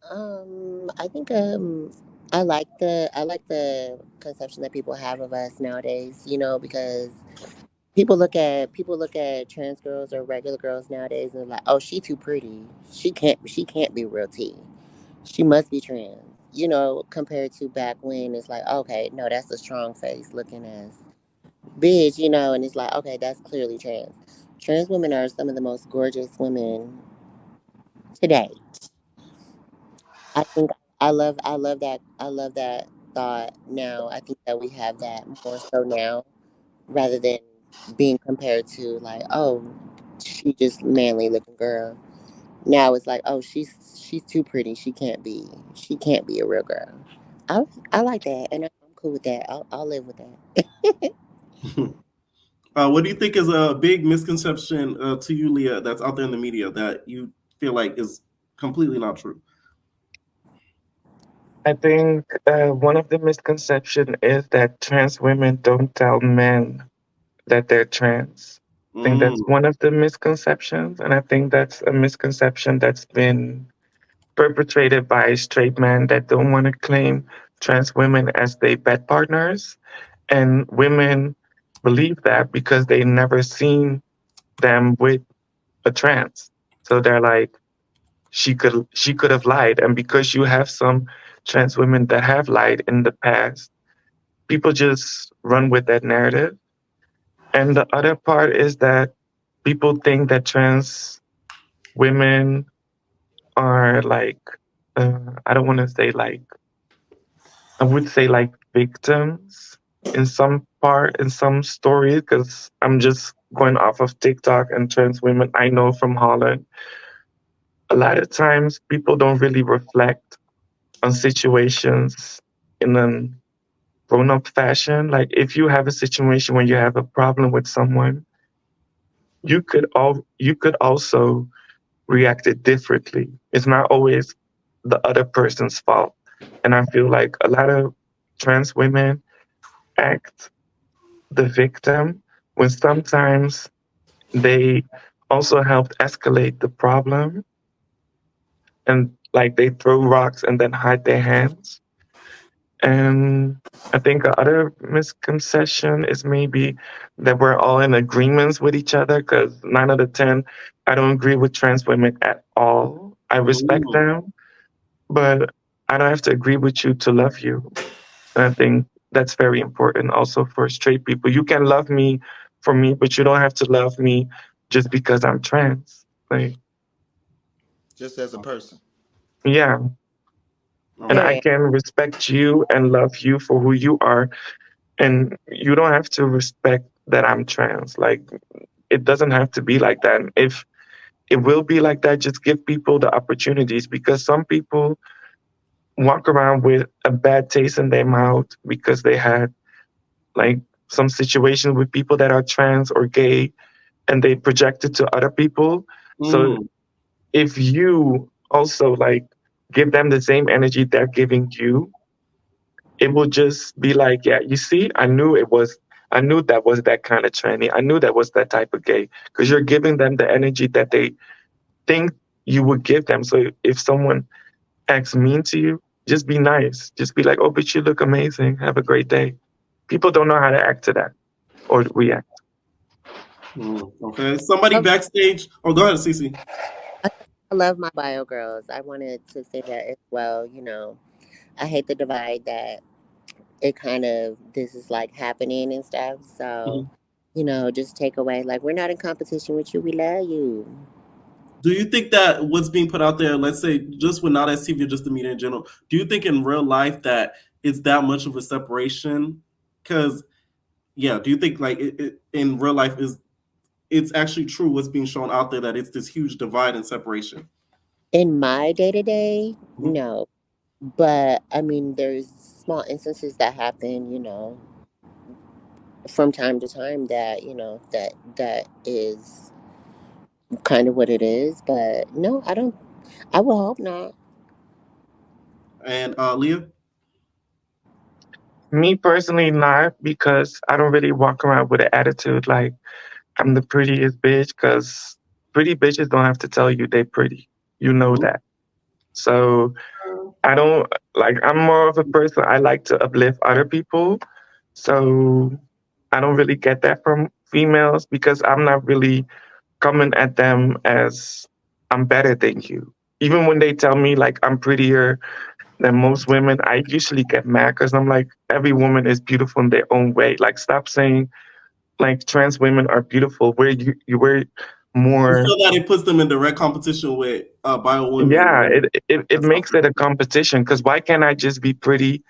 I think I like the conception that people have of us nowadays. You know, because people look at trans girls or regular girls nowadays and they're like, oh, she too pretty. She can't be real T. She must be trans. You know, compared to back when it's like, okay, no, that's a strong face looking as bitch. You know, and it's like, okay, that's clearly trans. Trans women are some of the most gorgeous women today. I think I love that thought now. I think that we have that more so now rather than being compared to like, oh, she just manly looking girl. Now it's like, oh, she's too pretty. She can't be a real girl. I like that, and I'm cool with that. I'll live with that. What do you think is a big misconception to you, Leah, that's out there in the media that you feel like is completely not true? I think one of the misconception is that trans women don't tell men that they're trans. I think that's Mm. one of the misconceptions, and I think that's a misconception that's been perpetrated by straight men that don't want to claim trans women as their bed partners. And women believe that because they never seen them with a trans. So they're like, she could have lied. And because you have some trans women that have lied in the past, people just run with that narrative. And the other part is that people think that trans women are like, I don't want to say like, I would say like victims in some part, in some stories, because I'm just going off of TikTok and trans women I know from Holland. A lot of times people don't really reflect on situations in a grown up fashion. Like if you have a situation where you have a problem with someone, you could also react it differently. It's not always the other person's fault. And I feel like a lot of trans women act the victim when sometimes they also helped escalate the problem and like they throw rocks and then hide their hands. And I think the other misconception is maybe that we're all in agreements with each other because 9 out of 10, I don't agree with trans women at all. I respect Ooh. them, but I don't have to agree with you to love you. And I think that's very important also for straight people. You can love me for me, but you don't have to love me just because I'm trans. Like, Just as a person. yeah. And Okay. I Period. can respect you and love you for who you are. And you don't have to respect that I'm trans. Like, it doesn't have to be like that. And if it will be like that, just give people the opportunities because some people walk around with a bad taste in their mouth because they had like some situation with people that are trans or gay and they project it to other people. So Mm. if you also like give them the same energy they're giving you, it will just be like, yeah, you see, I knew that was that kind of tranny. I knew that was that type of gay because you're giving them the energy that they think you would give them. So if someone acts mean to you, just be nice. Just be like, oh, but you look amazing. Have a great day. People don't know how to act to that or react. Mm. Okay. Somebody Oh, backstage. Oh, go ahead, Cece. I love my bio girls. I wanted to say that as well. You know, I hate the divide that it kind of this is like happening and stuff. So, Mhm. just take away like we're not in competition with you. We love you. Do you think that what's being put out there, let's say just with not STV or just the media in general, do you think in real life that it's that much of a separation? Because yeah, do you think like in real life is it's actually true what's being shown out there that it's this huge divide and separation? In my day to day, Mhm. no. But I mean, there's small instances that happen, from time to time that that is kind of what it is. But no, I don't. I would hope not. And Leah, Me personally, not because I don't really walk around with an attitude like I'm the prettiest bitch. Because pretty bitches don't have to tell you they pretty. You know mhm. that. So I don't like. I'm more of a person. I like to uplift other people. So I don't really get that from females because I'm not really coming at them as I'm better than you. Even when they tell me like I'm prettier than most women, I usually get mad because I'm like, every woman is beautiful in their own way. Like, stop saying like trans women are beautiful. We're You more. feel that it puts them in direct competition with bio women. Yeah, Right? it That's how I makes it a competition because why can't I just be pretty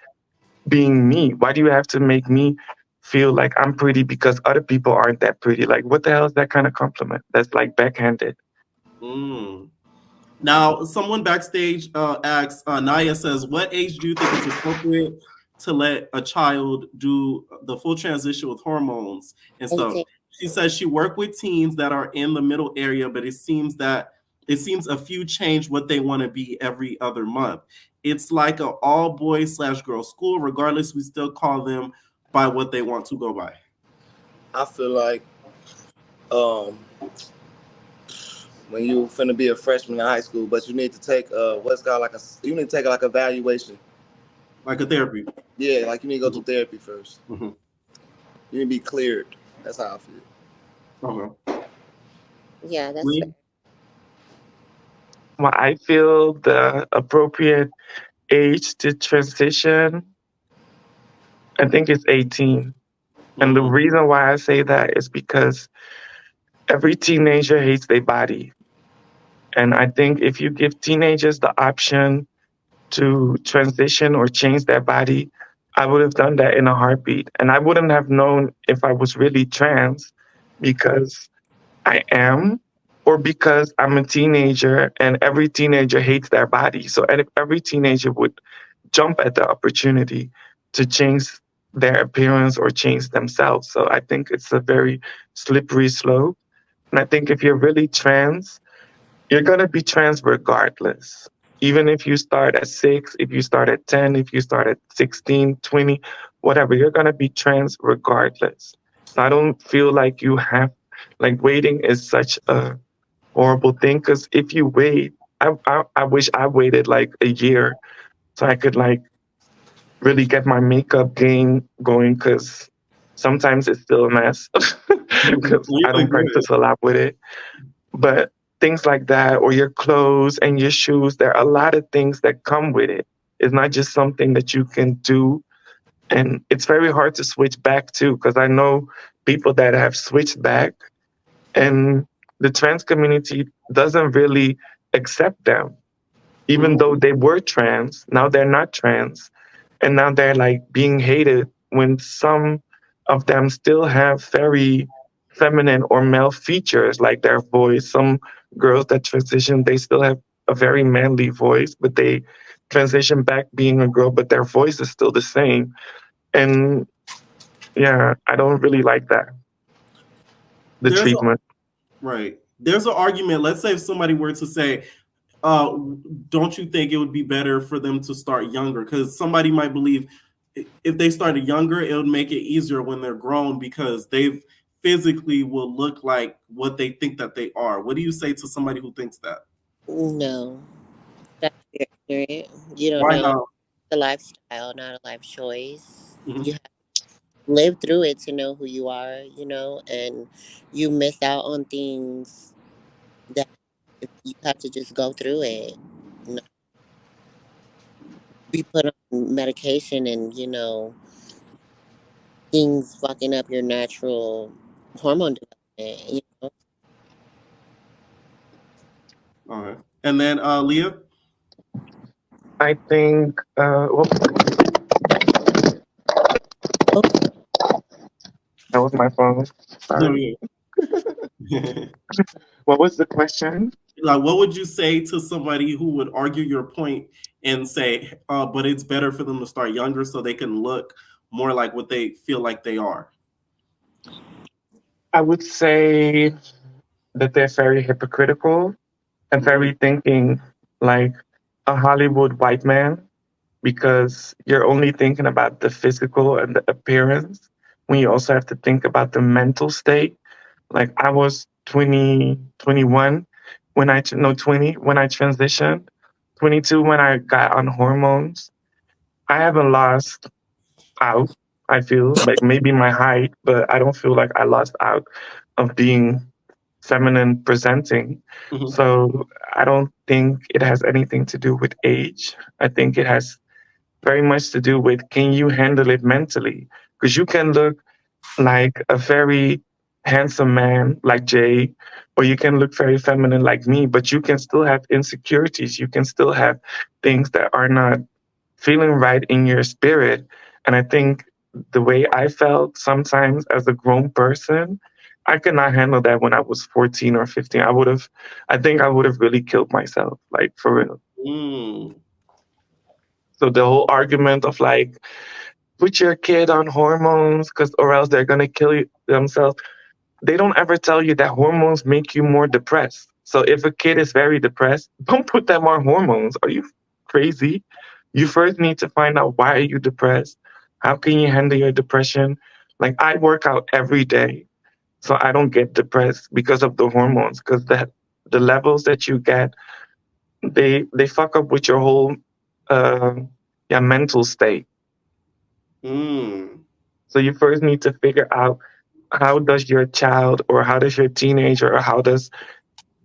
being me? Why do you have to make me feel like I'm pretty because other people aren't that pretty? Like, what the hell is that kind of compliment? That's like backhanded. feel. Now, someone backstage asks, Naya says, what age do you think it's appropriate to let a child do the full transition with hormones and stuff? 18. She says she worked with teens that are in the middle area, but it seems a few change what they want to be every other month. It's like a all boys slash girl school. Regardless, we still call them by what they want to go by. I feel like um, when you finna be a freshman in high school, but you need to take what's called like you need to take like evaluation. Like a therapy. Yeah, like you need to go Hmm. through therapy first. Hmm. You need to be cleared. That's how I feel. Okay. Yeah, that's fair. Lee? Well, I feel the appropriate age to transition, I think it's 18. And the Mm, reason why I say that is because every teenager hates their body. And I think if you give teenagers the option to transition or change their body, I would have done that in a heartbeat. And I wouldn't have known if I was really trans because I am, or because I'm a teenager and every teenager hates their body. So and if every teenager would jump at the opportunity to change their appearance or change themselves. So I think it's a very slippery slope. And I think if you're really trans, you're going to be trans regardless. Even if you start at 6, if you start at 10, if you start at 16, 20, whatever, you're going to be trans regardless. So I don't feel like you have, like, waiting is such a horrible thing because if you wait, I wish I waited like a year so I could, like, really get my makeup game going because sometimes it's still a mess because you I look don't good. practice a lot with it. But things like that, or your clothes and your shoes, there are a lot of things that come with it. It's not just something that you can do. And it's very hard to switch back to because I know people that have switched back and the trans community doesn't really accept them. Even though Mhm. they were trans, now they're not trans. And now they're like being hated when some of them still have very feminine or male features, like their voice. Some girls that transition, they still have a very manly voice, but they transition back being a girl, but their voice is still the same. And yeah, I don't really like that, the There's a treatment. right. There's an argument. Let's say if somebody were to say, uh, don't you think it would be better for them to start younger? Because somebody might believe if they started younger, it would make it easier when they're grown because they've physically will look like what they think that they are. What do you say to somebody who thinks that? No, that's your ignorant. You don't Why know not? the lifestyle, not a life choice. Mhm. You have to live through it to know who you are, and you miss out on things that you have to just go through it. No, be put on medication and things fucking up your natural hormone development. All right. And then Leah. I think. Oh, That was my phone. No, Sorry. yeah. What was the question? Like, what would you say to somebody who would argue your point and say, but it's better for them to start younger so they can look more like what they feel like they are? I would say that they're very hypocritical and very thinking like a Hollywood white man because you're only thinking about the physical and the appearance when you also have to think about the mental state. Like I was 20, 21 when no, 20 when I transitioned, 22 when I got on hormones. I haven't lost out. I feel like maybe my height, but I don't feel like I lost out of being feminine presenting. Mhm. So I don't think it has anything to do with age. I think it has very much to do with can you handle it mentally? Because you can look like a very handsome man like Jay, or you can look very feminine like me, but you can still have insecurities. You can still have things that are not feeling right in your spirit. And I think the way I felt sometimes as a grown person, I could not handle that when I was 14 or 15. I think I would have really killed myself, like for real. Mm. So the whole argument of like, put your kid on hormones because or else they're going to kill themselves. They don't ever tell you that hormones make you more depressed. So if a kid is very depressed, don't put them on hormones. Are you crazy? You first need to find out why are you depressed? How can you handle your depression? Like I work out every day, so I don't get depressed because of the hormones. Because the levels that you get, they fuck up with your whole uh, yeah mental state. Mm. So you first need to figure out how does your child or how does your teenager or how does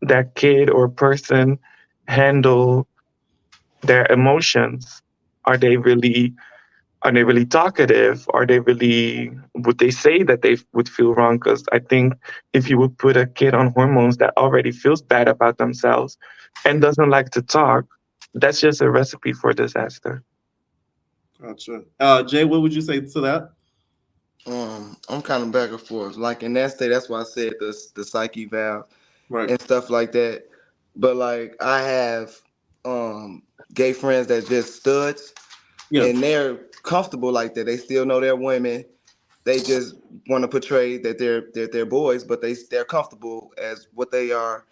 that kid or person handle their emotions? Are they really are they really talkative? Are they really would they say that they would feel wrong? Because I think if you would put a kid on hormones that already feels bad about themselves and doesn't like to talk, that's just a recipe for disaster. Gotcha. Jay, what would you say to that? I'm kind of back and forth. Like in that state, that's why I said the psyche valve Right. and stuff like that. But like I have gay friends that just studs Yeah. and they're comfortable like that. They still know they're women. They just want to portray that they're boys, but they're comfortable as what they are,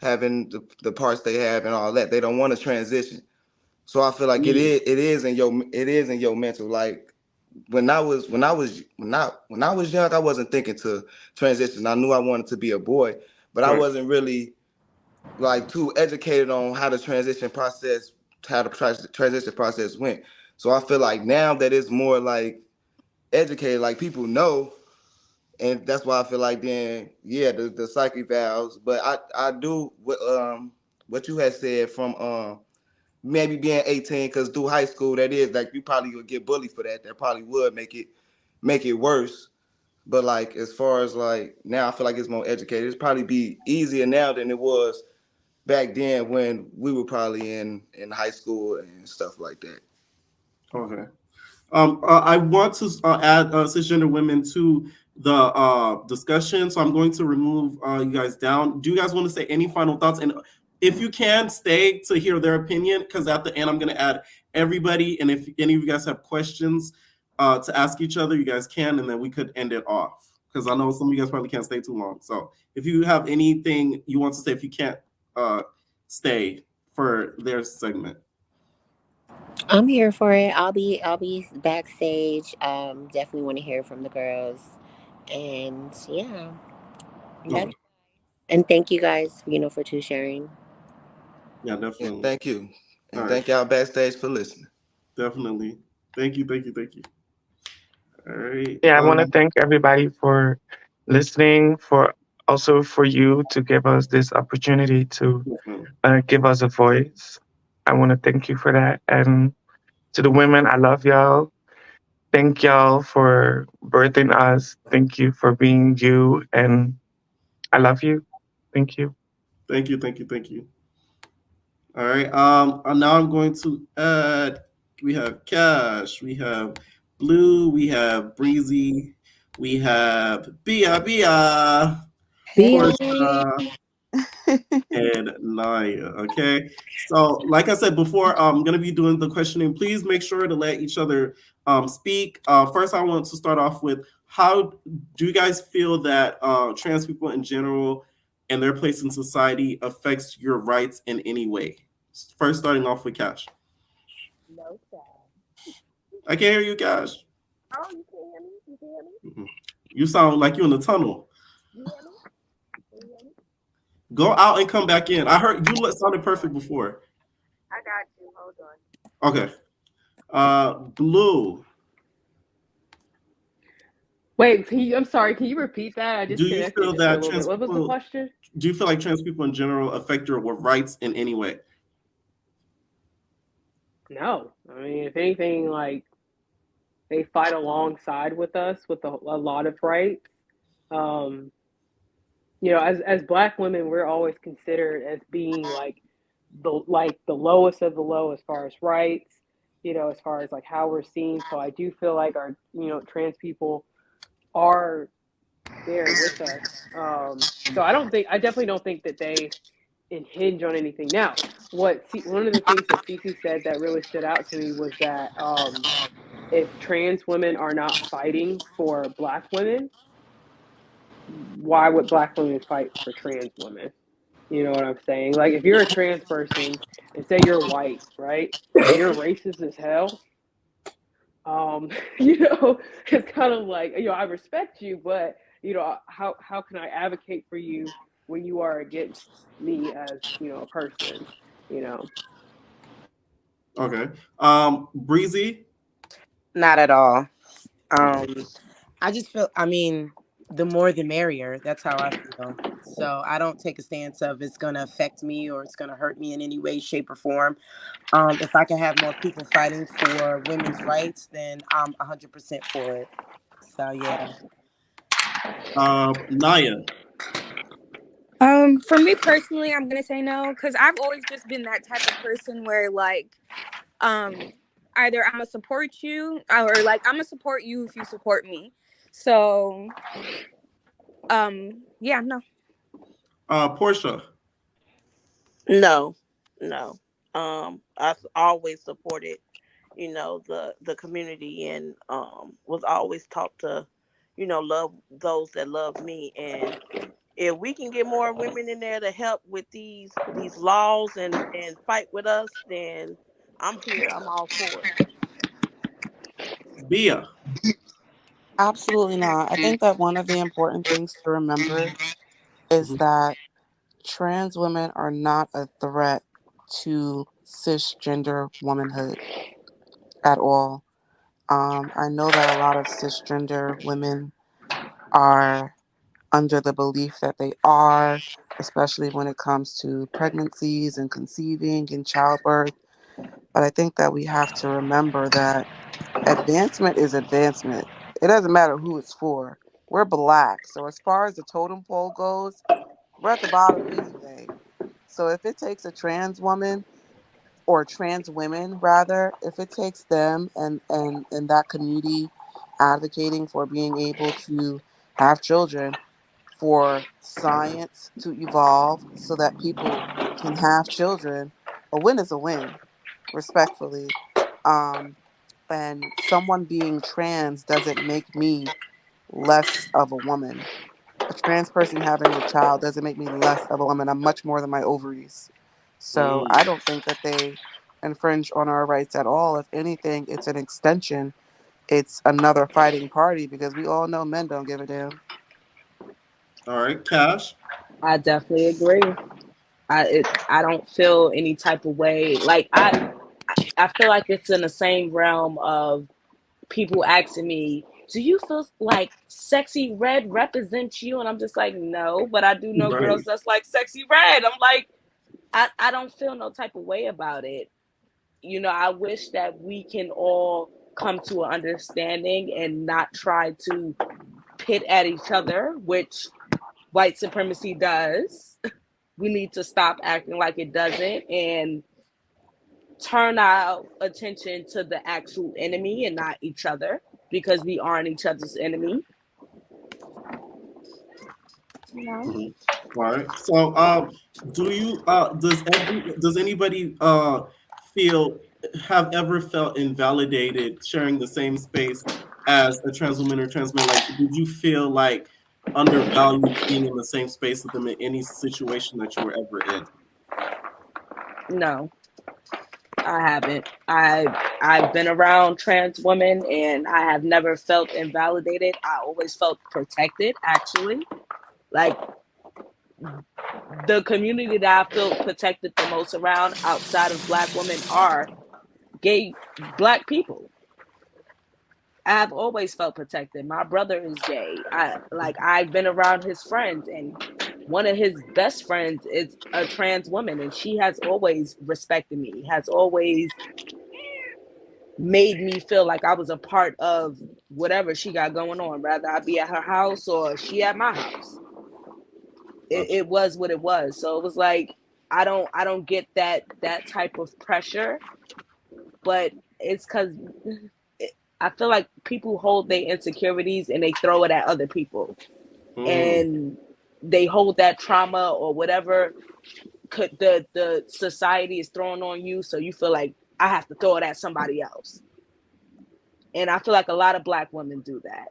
having the parts they have and all that. They don't want to transition. So I feel like Mm. it is in your mental. Like when I was young, I wasn't thinking to transition. I knew I wanted to be a boy, but I Right. wasn't really like too educated on how the transition process went. So I feel like now that it's more like educated, like people know, and that's why I feel like then yeah, the psychic valves. But I do what you had said from maybe being 18, because through high school that is like you probably would get bullied for that. That probably would make it worse. But like as far as like now, I feel like it's more educated. It's probably be easier now than it was back then when we were probably in high school and stuff like that. Okay. I want to add cisgender women to the discussion, so I'm going to remove you guys down. Do you guys want to say any final thoughts? And if you can, stay to hear their opinion, because at the end I'm going to add everybody. And if any of you guys have questions to ask each other, you guys can, and then we could end it off. Because I know some of you guys probably can't stay too long. So if you have anything you want to say, if you can't stay for their segment. I'm here for it. I'll be backstage. Definitely want to hear from the girls, and yeah, love Okay. you. And thank you guys, for two sharing. Yeah, And definitely. thank you. All And right. thank y'all backstage for listening. Definitely. Thank you. Thank you. Thank you. All right. Yeah, I want to thank everybody for listening, for also for you to give us this opportunity to Definitely. give us a voice. I want to thank you for that. And To the women, I love y'all. Thank y'all for birthing us. Thank you for being you. And I love you. Thank you. Thank you, thank you, thank you. All right. And now I'm going to add. We have Cash. We have Blue. We have Breezy. We have Bia, Hey. Portia, and Naya. Okay. So, like I said before, I'm gonna be doing the questioning. Please make sure to let each other speak. First, I want to start off with how do you guys feel that trans people in general and their place in society affects your rights in any way? First, starting off with Cash. No, child. I can't hear you, Cash. Oh, you can't hear me? You can hear me? Mhm. You sound like you're in the tunnel. You hear me? Can you hear me? Go out and come back in. I heard you sounded perfect before. I got you. Hold on. Okay. Blue. Wait, I'm sorry. Can you repeat that? I Do you disconnected feel just for a that little bit. trans What was the people? question? Do you feel like trans people in general affect your rights in any way? No. I mean, if anything, like they fight alongside with us with a lot of rights. Um, as Black women, we're always considered as being the lowest of the low as far as rights. As far as like how we're seen. So I do feel like our trans people are there with us. So I definitely don't think that they hinge on anything. Now, one of the things that Cece said that really stood out to me was that if trans women are not fighting for Black women, why would Black women fight for trans women? You know what I'm saying? Like, if you're a trans person and say you're white, right, and you're racist as hell, um, it's kind of like, I respect you, but how can I advocate for you when you are against me as a person? You know. Okay. Breezy. Not at all. Um, I just feel, I mean, the more the merrier. That's how I feel. So I don't take a stance of it's going to affect me or it's going to hurt me in any way, shape, or form. If I can have more people fighting for women's rights, then I'm 100% for it. So yeah. Naya. For me personally, I'm gonna say no because I've always just been that type of person where like, um, either I'm gonna support you or like I'm gonna support you if you support me. So, yeah, no. Portia. No, no. I've always supported, the community and was always taught to, love those that love me. And if we can get more women in there to help with these laws and fight with us, then I'm here. I'm all for it. Bia. Absolutely not. I think that one of the important things to remember is Mhm. that trans women are not a threat to cisgender womanhood at all. I know that a lot of cisgender women are under the belief that they are, especially when it comes to pregnancies and conceiving and childbirth. But I think that we have to remember that advancement is advancement. It doesn't matter who it's for. We're black. So as far as the totem pole goes, we're at the bottom anyway. So if it takes a trans woman or trans women rather, if it takes them and that community advocating for being able to have children, for science to evolve so that people can have children, a win is a win, respectfully. Um, and someone being trans doesn't make me less of a woman. A trans person having a child doesn't make me less of a woman. I'm much more than my ovaries. So Mm. I don't think that they infringe on our rights at all. If anything, it's an extension. It's another fighting party because we all know men don't give a damn. All right. Cash. I definitely agree. I don't feel any type of way. Like I feel like it's in the same realm of people asking me, "Do you feel like sexy red represents you?" And I'm just like, "No," but I do know Right. girls that's like sexy red. I'm like, I don't feel no type of way about it. I wish that we can all come to an understanding and not try to pit at each other, which white supremacy does. We need to stop acting like it doesn't and turn our attention to the actual enemy and not each other, because we aren't each other's enemy. Mhm. All right. So, does anybody feel have ever felt invalidated sharing the same space as a trans woman or trans man? Like, did you feel like undervalued being in the same space with them in any situation that you were ever in? No, I haven't. I've been around trans women and I have never felt invalidated. I always felt protected, actually. Like, the community that I feel protected the most around outside of black women are gay black people. I've always felt protected. My brother is gay. I've been around his friends, and one of his best friends is a trans woman, and she has always respected me, has always made me feel like I was a part of whatever she got going on, rather I be at her house or she at my house. It was what it was. So it was like I don't get that type of pressure, but it's because I feel like people hold their insecurities and they throw it at other people, Mm. and they hold that trauma or whatever the society is throwing on you, so you feel like I have to throw it at somebody else. And I feel like a lot of black women do that.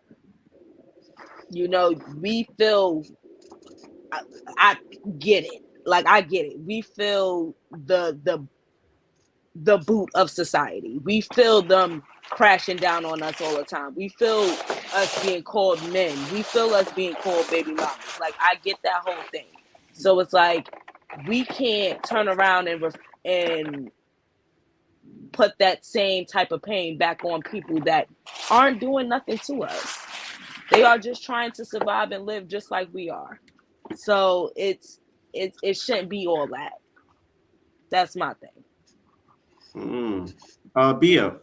We feel I get it. Like, I get it. We feel the boot of society. We feel them crashing down on us all the time. We feel us being called men. We feel us being called baby mamas. Like, I get that whole thing. So it's like we can't turn around and put that same type of pain back on people that aren't doing nothing to us. They are just trying to survive and live just like we are. So it shouldn't be all that. That's my thing. Mm. Bia.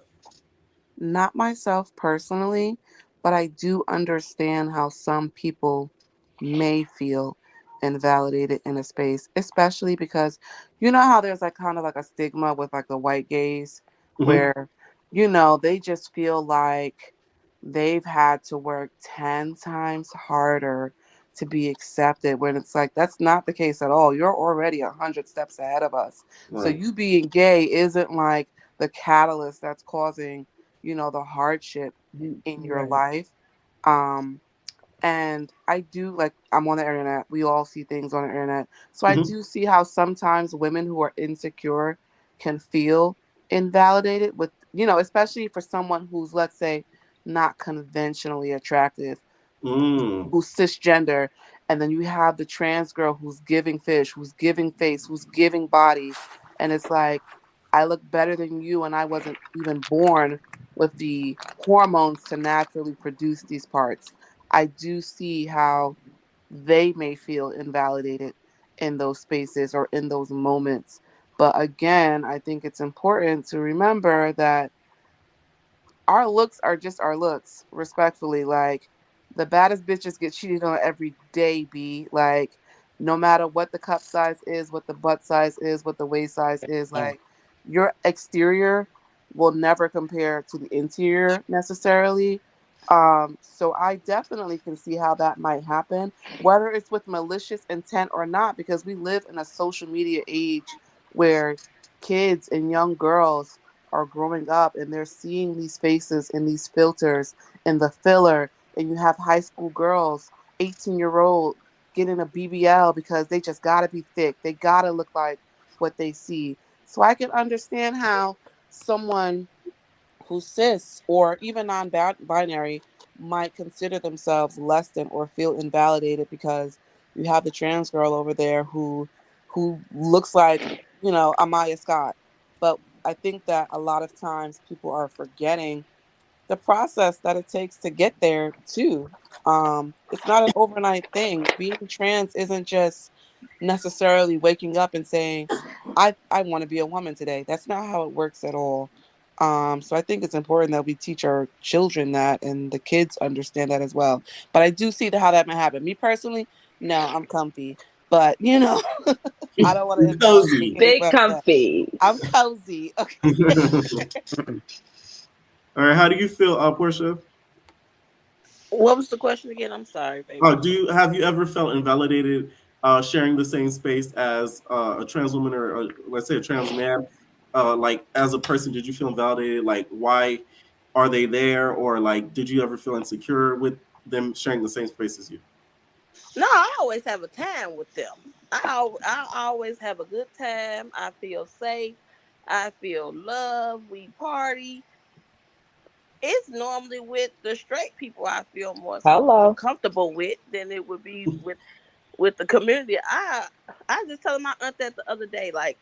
Not myself personally, but I do understand how some people may feel invalidated in a space, especially because you know how there's like kind of like a stigma with like the white gays Mm-hmm. where, they just feel like they've had to work 10 times harder to be accepted when it's like that's not the case at all. You're already 100 steps ahead of us. So Right. you being gay isn't like the catalyst that's causing the hardship in your Right. life. Um, and I do like I'm on the internet. We all see things on the internet. So I Mm-hmm. do see how sometimes women who are insecure can feel invalidated with, especially for someone who's, let's say, not conventionally attractive, Mm. who's cisgender, and then you have the trans girl who's giving fish, who's giving face, who's giving body, and it's like I look better than you, and I wasn't even born with the hormones to naturally produce these parts. I do see how they may feel invalidated in those spaces or in those moments. But again, I think it's important to remember that our looks are just our looks, respectfully. Like the baddest bitches get cheated on every day, B. Like no matter what the cup size is, what the butt size is, what the waist size is, Yeah. like your exterior will never compare to the interior necessarily. So I definitely can see how that might happen, whether it's with malicious intent or not, because we live in a social media age where kids and young girls are growing up and they're seeing these faces and these filters and the filler, and you have high school girls, 18-year-old, getting a BBL because they just got to be thick, they got to look like what they see. So I can understand how someone who's cis or even non-binary might consider themselves less than or feel invalidated because you have the trans girl over there who looks like Amaya Scott. But I think that a lot of times people are forgetting the process that it takes to get there too. It's not an overnight thing. Being trans isn't just necessarily waking up and saying, I want to be a woman today. That's not how it works at all. So I think it's important that we teach our children that and the kids understand that as well. But I do see how that might happen. Me personally, no, I'm comfy. But I don't want to indulge in Cozy. anything Stay but that. comfy. I'm cozy. Okay. All right, how do you feel, Portia? What was the question again? I'm sorry, baby. Have you ever felt invalidated sharing the same space as a trans woman or let's say a trans man? Like as a person, did you feel invalidated? Like why are they there, or like did you ever feel insecure with them sharing the same space as you? No, I always have a time with them. I always have a good time. I feel safe. I feel love. We party. It's normally with the straight people I feel more Hello. comfortable with than it would be with the community. I just told my aunt that the other day, like,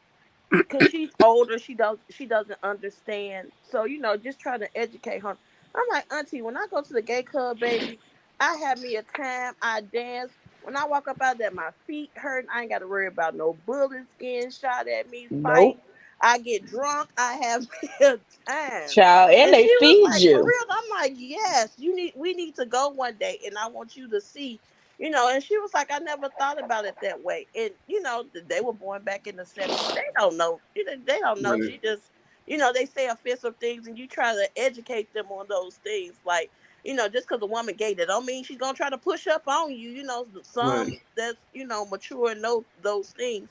because she's older, she doesn't understand. So just trying to educate her. I'm like, Auntie, when I go to the gay club, baby, I have me a time. I dance. When I walk up out there, my feet hurt. I ain't got to worry about no bullets getting shot at me. Fight. Nope. I get drunk. I have me a time. Child, and And they she was feed like, for you. real? I'm like, yes. We need to go one day, and I want you to see. And she was like, I never thought about it that way. And they were born back in the 70s. They don't know. They don't know. Right, She just, they say offensive things, and you try to educate them on those things. Like, just because a woman gay, that don't mean she's gonna try to push up on you. right, Some that's mature and know those things.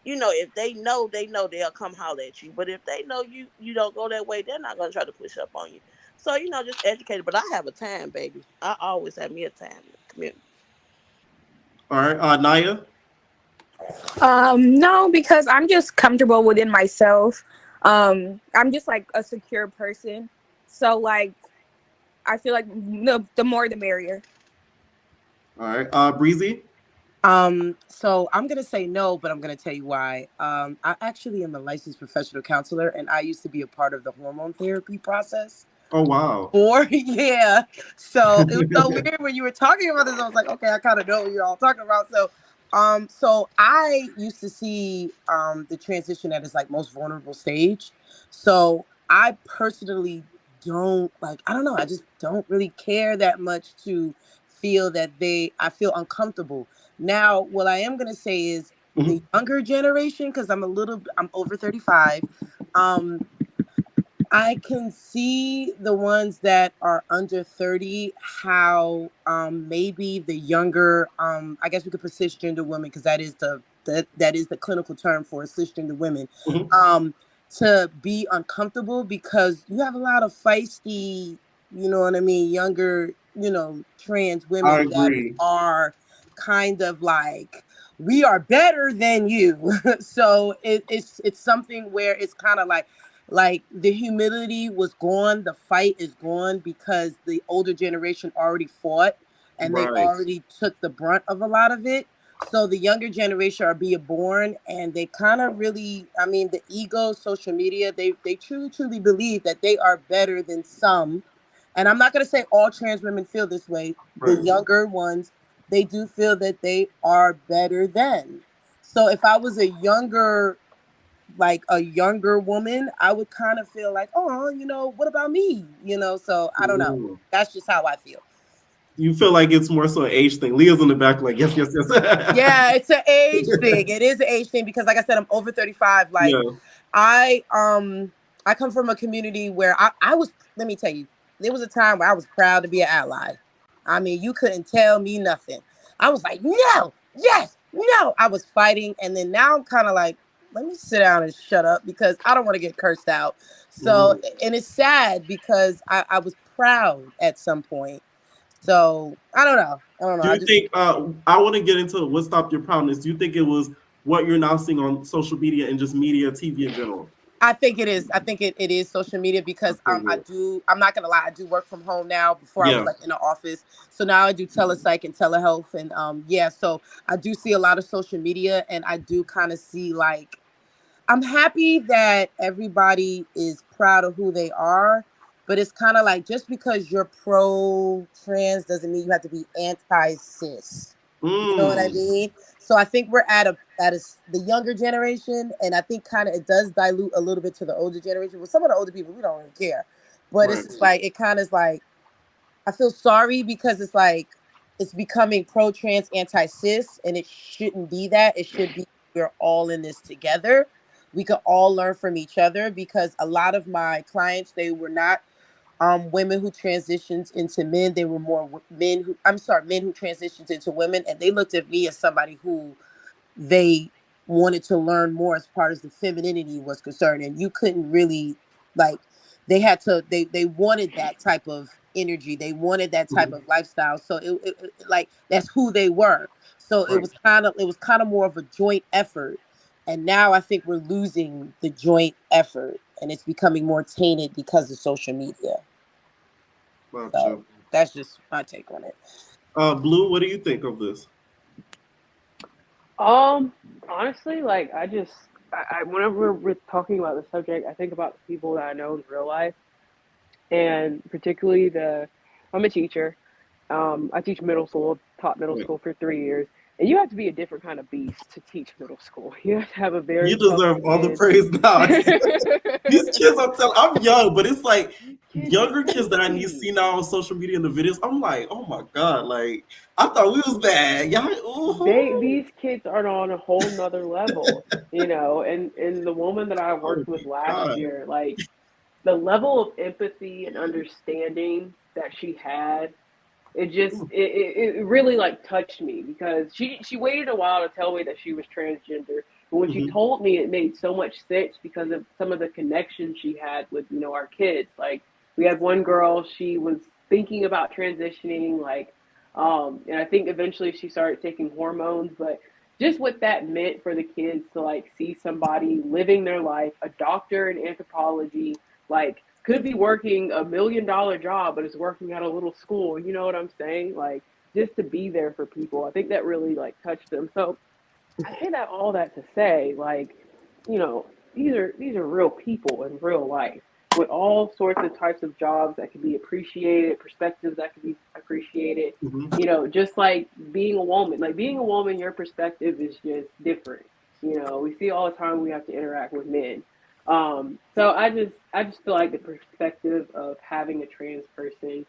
If they know, they'll come holler at you. But if they know you don't go that way, they're not gonna try to push up on you. So just educated. But I have a time, baby. I always have me a time in the community. all right. Naya. No, because I'm just comfortable within myself. I'm just like a secure person. So like I feel like the more the merrier. All right. Breezy. So I'm gonna say no, but I'm gonna tell you why. I actually am a licensed professional counselor, and I used to be a part of the hormone therapy process. Oh wow. Or yeah, so it was so weird when you were talking about this. I was like, okay, I kind of know what you're all talking about. So I used to see the transition at its like most vulnerable stage. So I personally don't like. I don't know. I just don't really care that much to feel that I feel uncomfortable. Now, what I am gonna say is Mhm. the younger generation, because I'm over 35. Um, I can see the ones that are under 30, how maybe the younger, I guess we could put cisgender women, because that is the clinical term for cisgender women, Mhm. um, to be uncomfortable because you have a lot of feisty, you know what I mean, younger, trans I women that agree. are kind of like, we are better than you. So it's something where it's kind of like the humility was gone, the fight is gone because the older generation already fought and they Right. already took the brunt of a lot of it. So the younger generation are being born and they kind of really, I mean, the ego, social media, they truly believe that they are better than some. And I'm not going to say all trans women feel this way. The Right. younger ones, they do feel that they are better than. So if I was a younger woman, I would kind of feel like, oh, what about me? So I don't know. Ooh. That's just how I feel. You feel like it's more so an age thing. Leah's in the back, like yes, yes, yes. Yeah, it's an age thing. It is an age thing because, like I said, I'm over 35. Like, Yeah. I I come from a community where I was. Let me tell you, there was a time where I was proud to be an ally. I mean, you couldn't tell me nothing. I was like, no, yes, no. I was fighting, and then now I'm kind of like, let me sit down and shut up because I don't want to get cursed out. So, Mhm. and it's sad because I was proud at some point. So I don't know. I don't know. Do I you just think? I want to get into what stopped your proudness. Do you think it was what you're now seeing on social media and just media, TV in general? I think it is. I think it is social media I because figured. I'm not gonna lie, I do work from home now. Before I was Yeah. like in the office. So now I do telepsych and telehealth and yeah, so I do see a lot of social media and I do kind of see like I'm happy that everybody is proud of who they are, but it's kind of like just because you're pro trans doesn't mean you have to be anti cis. You know what I Mm. mean? So I think we're that is the younger generation, and I think kind of it does dilute a little bit to the older generation. With some of the older people, we don't really care, but it's just like it kind of is like I feel sorry because it's like it's becoming pro-trans, anti-cis, and it shouldn't be that. It should be we're all in this together. We could all learn from each other because a lot of my clients, they were not women who transitioned into men. They were more men who men who transitioned into women, and they looked at me as somebody who they wanted to learn more as far as the femininity was concerned. And you couldn't really like they wanted that type of energy. They wanted that type of lifestyle. So it like that's who they were. So it was kind of more of a joint effort. And now I think we're losing the joint effort and it's becoming more tainted because of social media. So that's just my take on it. Blue, what do you think of this? Honestly, like I whenever we're talking about the subject, I think about the people that I know in real life, and particularly I'm a teacher. I teach middle school, taught middle school for 3 years, and you have to be a different kind of beast to teach middle school. You have to have a very You deserve all the praise now. These kids, I'm young, but it's like younger kids that I see now on social media in the videos. I'm like, oh my god, like I thought we was bad. These kids are on a whole nother level, you know. And the woman that I worked with last year, like the level of empathy and understanding that she had, it really like touched me because she waited a while to tell me that she was transgender. But when she told me, it made so much sense because of some of the connections she had with, you know, our kids. Like we had one girl, she was thinking about transitioning, like, and I think eventually she started taking hormones, but just what that meant for the kids to like see somebody living their life, a doctor in anthropology, like could be working $1 million job, but is working at a little school. You know what I'm saying? Like just to be there for people. I think that really like touched them. So I say that all that to say, like, you know, these are real people in real life with all sorts of types of jobs that can be appreciated, perspectives that can be appreciated. You know, just like being a woman. Like being a woman, your perspective is just different. You know, we see all the time we have to interact with men. So I just feel like the perspective of having a trans person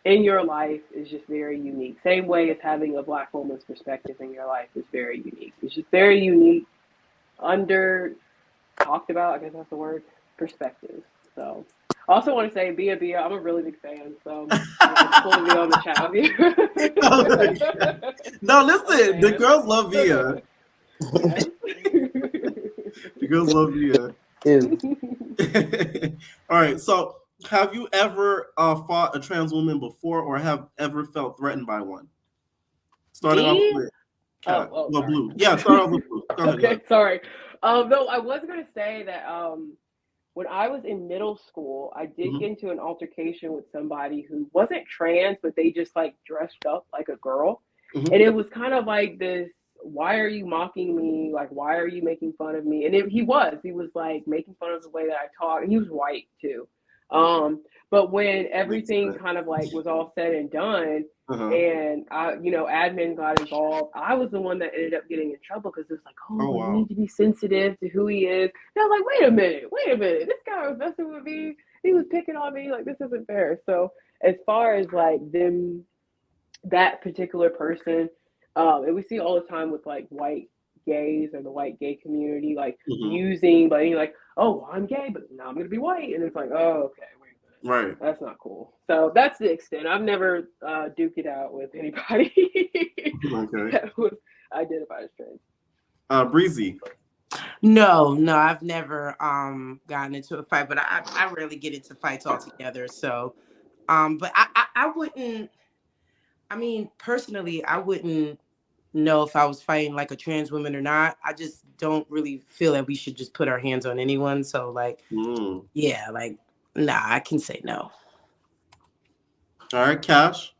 in your life is just very unique. Same way as having a Black woman's perspective in your life is very unique. It's just very unique, under talked about, I guess that's the word, perspective. So I also want to say, Bia, I'm a really big fan. So it's cool to be on the chat with you. No, listen, the girls love Bia. Yes. The girls love Bia. All right, so have you ever fought a trans woman before or have ever felt threatened by one? Starting off with Blue. Yeah, start off with Blue. Go ahead. Okay, sorry. No, I was going to say that when I was in middle school, I did get into an altercation with somebody who wasn't trans, but they just like dressed up like a girl. And it was kind of like this, why are you mocking me? Like, why are you making fun of me? And he was like making fun of the way that I talk. And he was white too. But when everything kind of like was all said and done, and I, you know, admin got involved, I was the one that ended up getting in trouble because it was like, you need to be sensitive to who he is. And I was like, wait a minute, this guy was messing with me. He was picking on me. Like, this isn't fair. So as far as like that particular person, and we see all the time with like white gays or the white gay community, like using, but you're like, oh, well, I'm gay, but now I'm gonna be white, and it's like, oh, okay, wait a minute, right? That's not cool. So that's the extent. I've never duked it out with anybody that was identified as trans. Breezy. No, I've never gotten into a fight, but I rarely get into fights altogether. So, but I wouldn't. I mean, personally, I wouldn't know if I was fighting like a trans woman or not. I just don't really feel that we should just put our hands on anyone. So like, yeah, like, nah, I can say no. All right, Cash.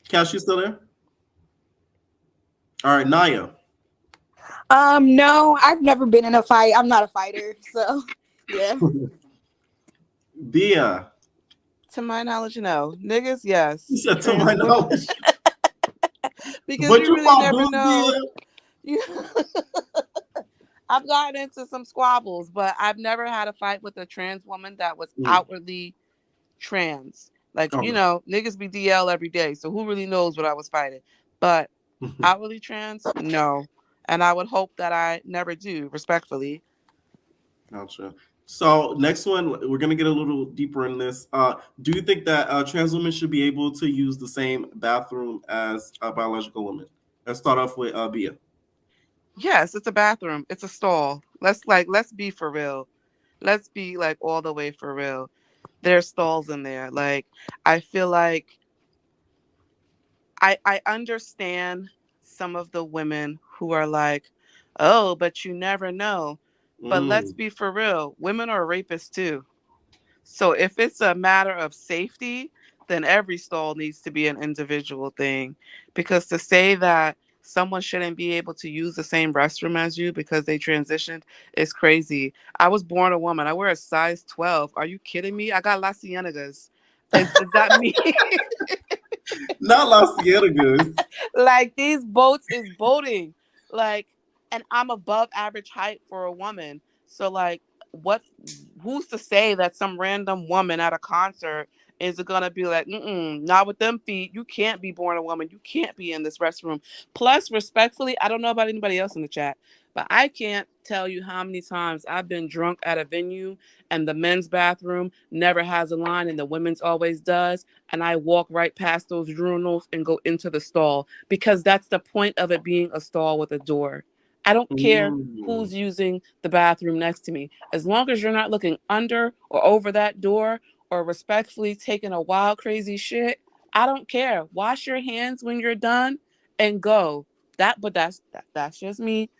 Cash, you still there? All right, Naya. No, I've never been in a fight. I'm not a fighter, so yeah. Bia. To my knowledge, no. Niggas, yes. You said to my knowledge. because But you you really fought never dudes, know. Bia. You, I've gotten into some squabbles, but I've never had a fight with a trans woman that was outwardly trans. Like, you Okay. know, niggas be DL every day, so who really knows what I was fighting? But outwardly trans, no. And I would hope that I never do, respectfully. Gotcha. So next one, we're gonna get a little deeper in this. Do you think that trans women should be able to use the same bathroom as biological women? Let's start off with Bia. Yes, it's a bathroom. It's a stall. Let's be for real. Let's be like all the way for real. There's stalls in there. Like, I feel like I understand some of the women who are like, oh, but you never know. But let's be for real. Women are rapists too. So if it's a matter of safety, then every stall needs to be an individual thing. Because to say that someone shouldn't be able to use the same restroom as you because they transitioned is crazy. I was born a woman. I wear a size 12. Are you kidding me? I got La Cienega. Is that me? Not La Cienega. Like, these boats is boating. Like, and I'm above average height for a woman. So like, what who's to say that some random woman at a concert is gonna be like, not with them feet. You can't be born a woman. You can't be in this restroom. Plus, respectfully, I don't know about anybody else in the chat, but I can't tell you how many times I've been drunk at a venue and the men's bathroom never has a line and the women's always does. And I walk right past those urinals and go into the stall because that's the point of it being a stall with a door. I don't care who's using the bathroom next to me. As long as you're not looking under or over that door or respectfully taking a wild, crazy shit, I don't care. Wash your hands when you're done and go. That's just me,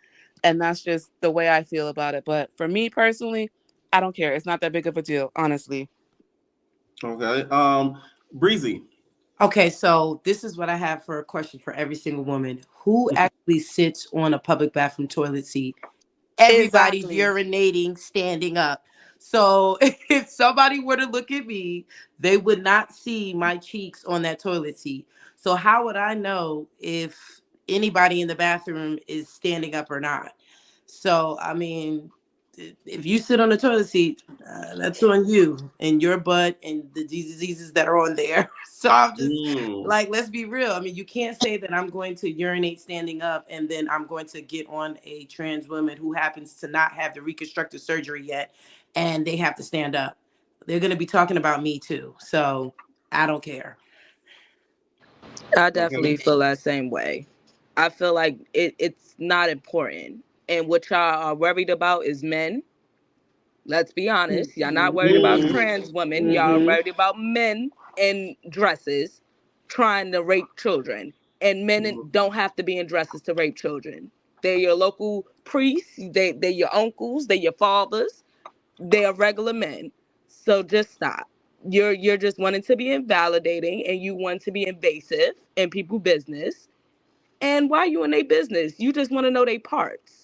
and that's just the way I feel about it. But for me personally, I don't care. It's not that big of a deal, honestly. Okay. Breezy. Okay, so this is what I have for a question for every single woman. Who actually sits on a public bathroom toilet seat? Everybody's Exactly. urinating, standing up. So if somebody were to look at me, they would not see my cheeks on that toilet seat. So how would I know if anybody in the bathroom is standing up or not? So, I mean, if you sit on the toilet seat, that's on you and your butt and the diseases that are on there. So I'm just like, let's be real. I mean, you can't say that I'm going to urinate standing up and then I'm going to get on a trans woman who happens to not have the reconstructive surgery yet and they have to stand up. They're going to be talking about me too. So I don't care. I definitely feel that same way. I feel like it's not important. And what y'all are worried about is men. Let's be honest. Y'all not worried about trans women. Y'all worried about men in dresses trying to rape children. And men don't have to be in dresses to rape children. They're your local priests. They're your uncles. They're your fathers. They're regular men. So just stop. You're just wanting to be invalidating and you want to be invasive in people's business. And why you in their business? You just want to know their parts.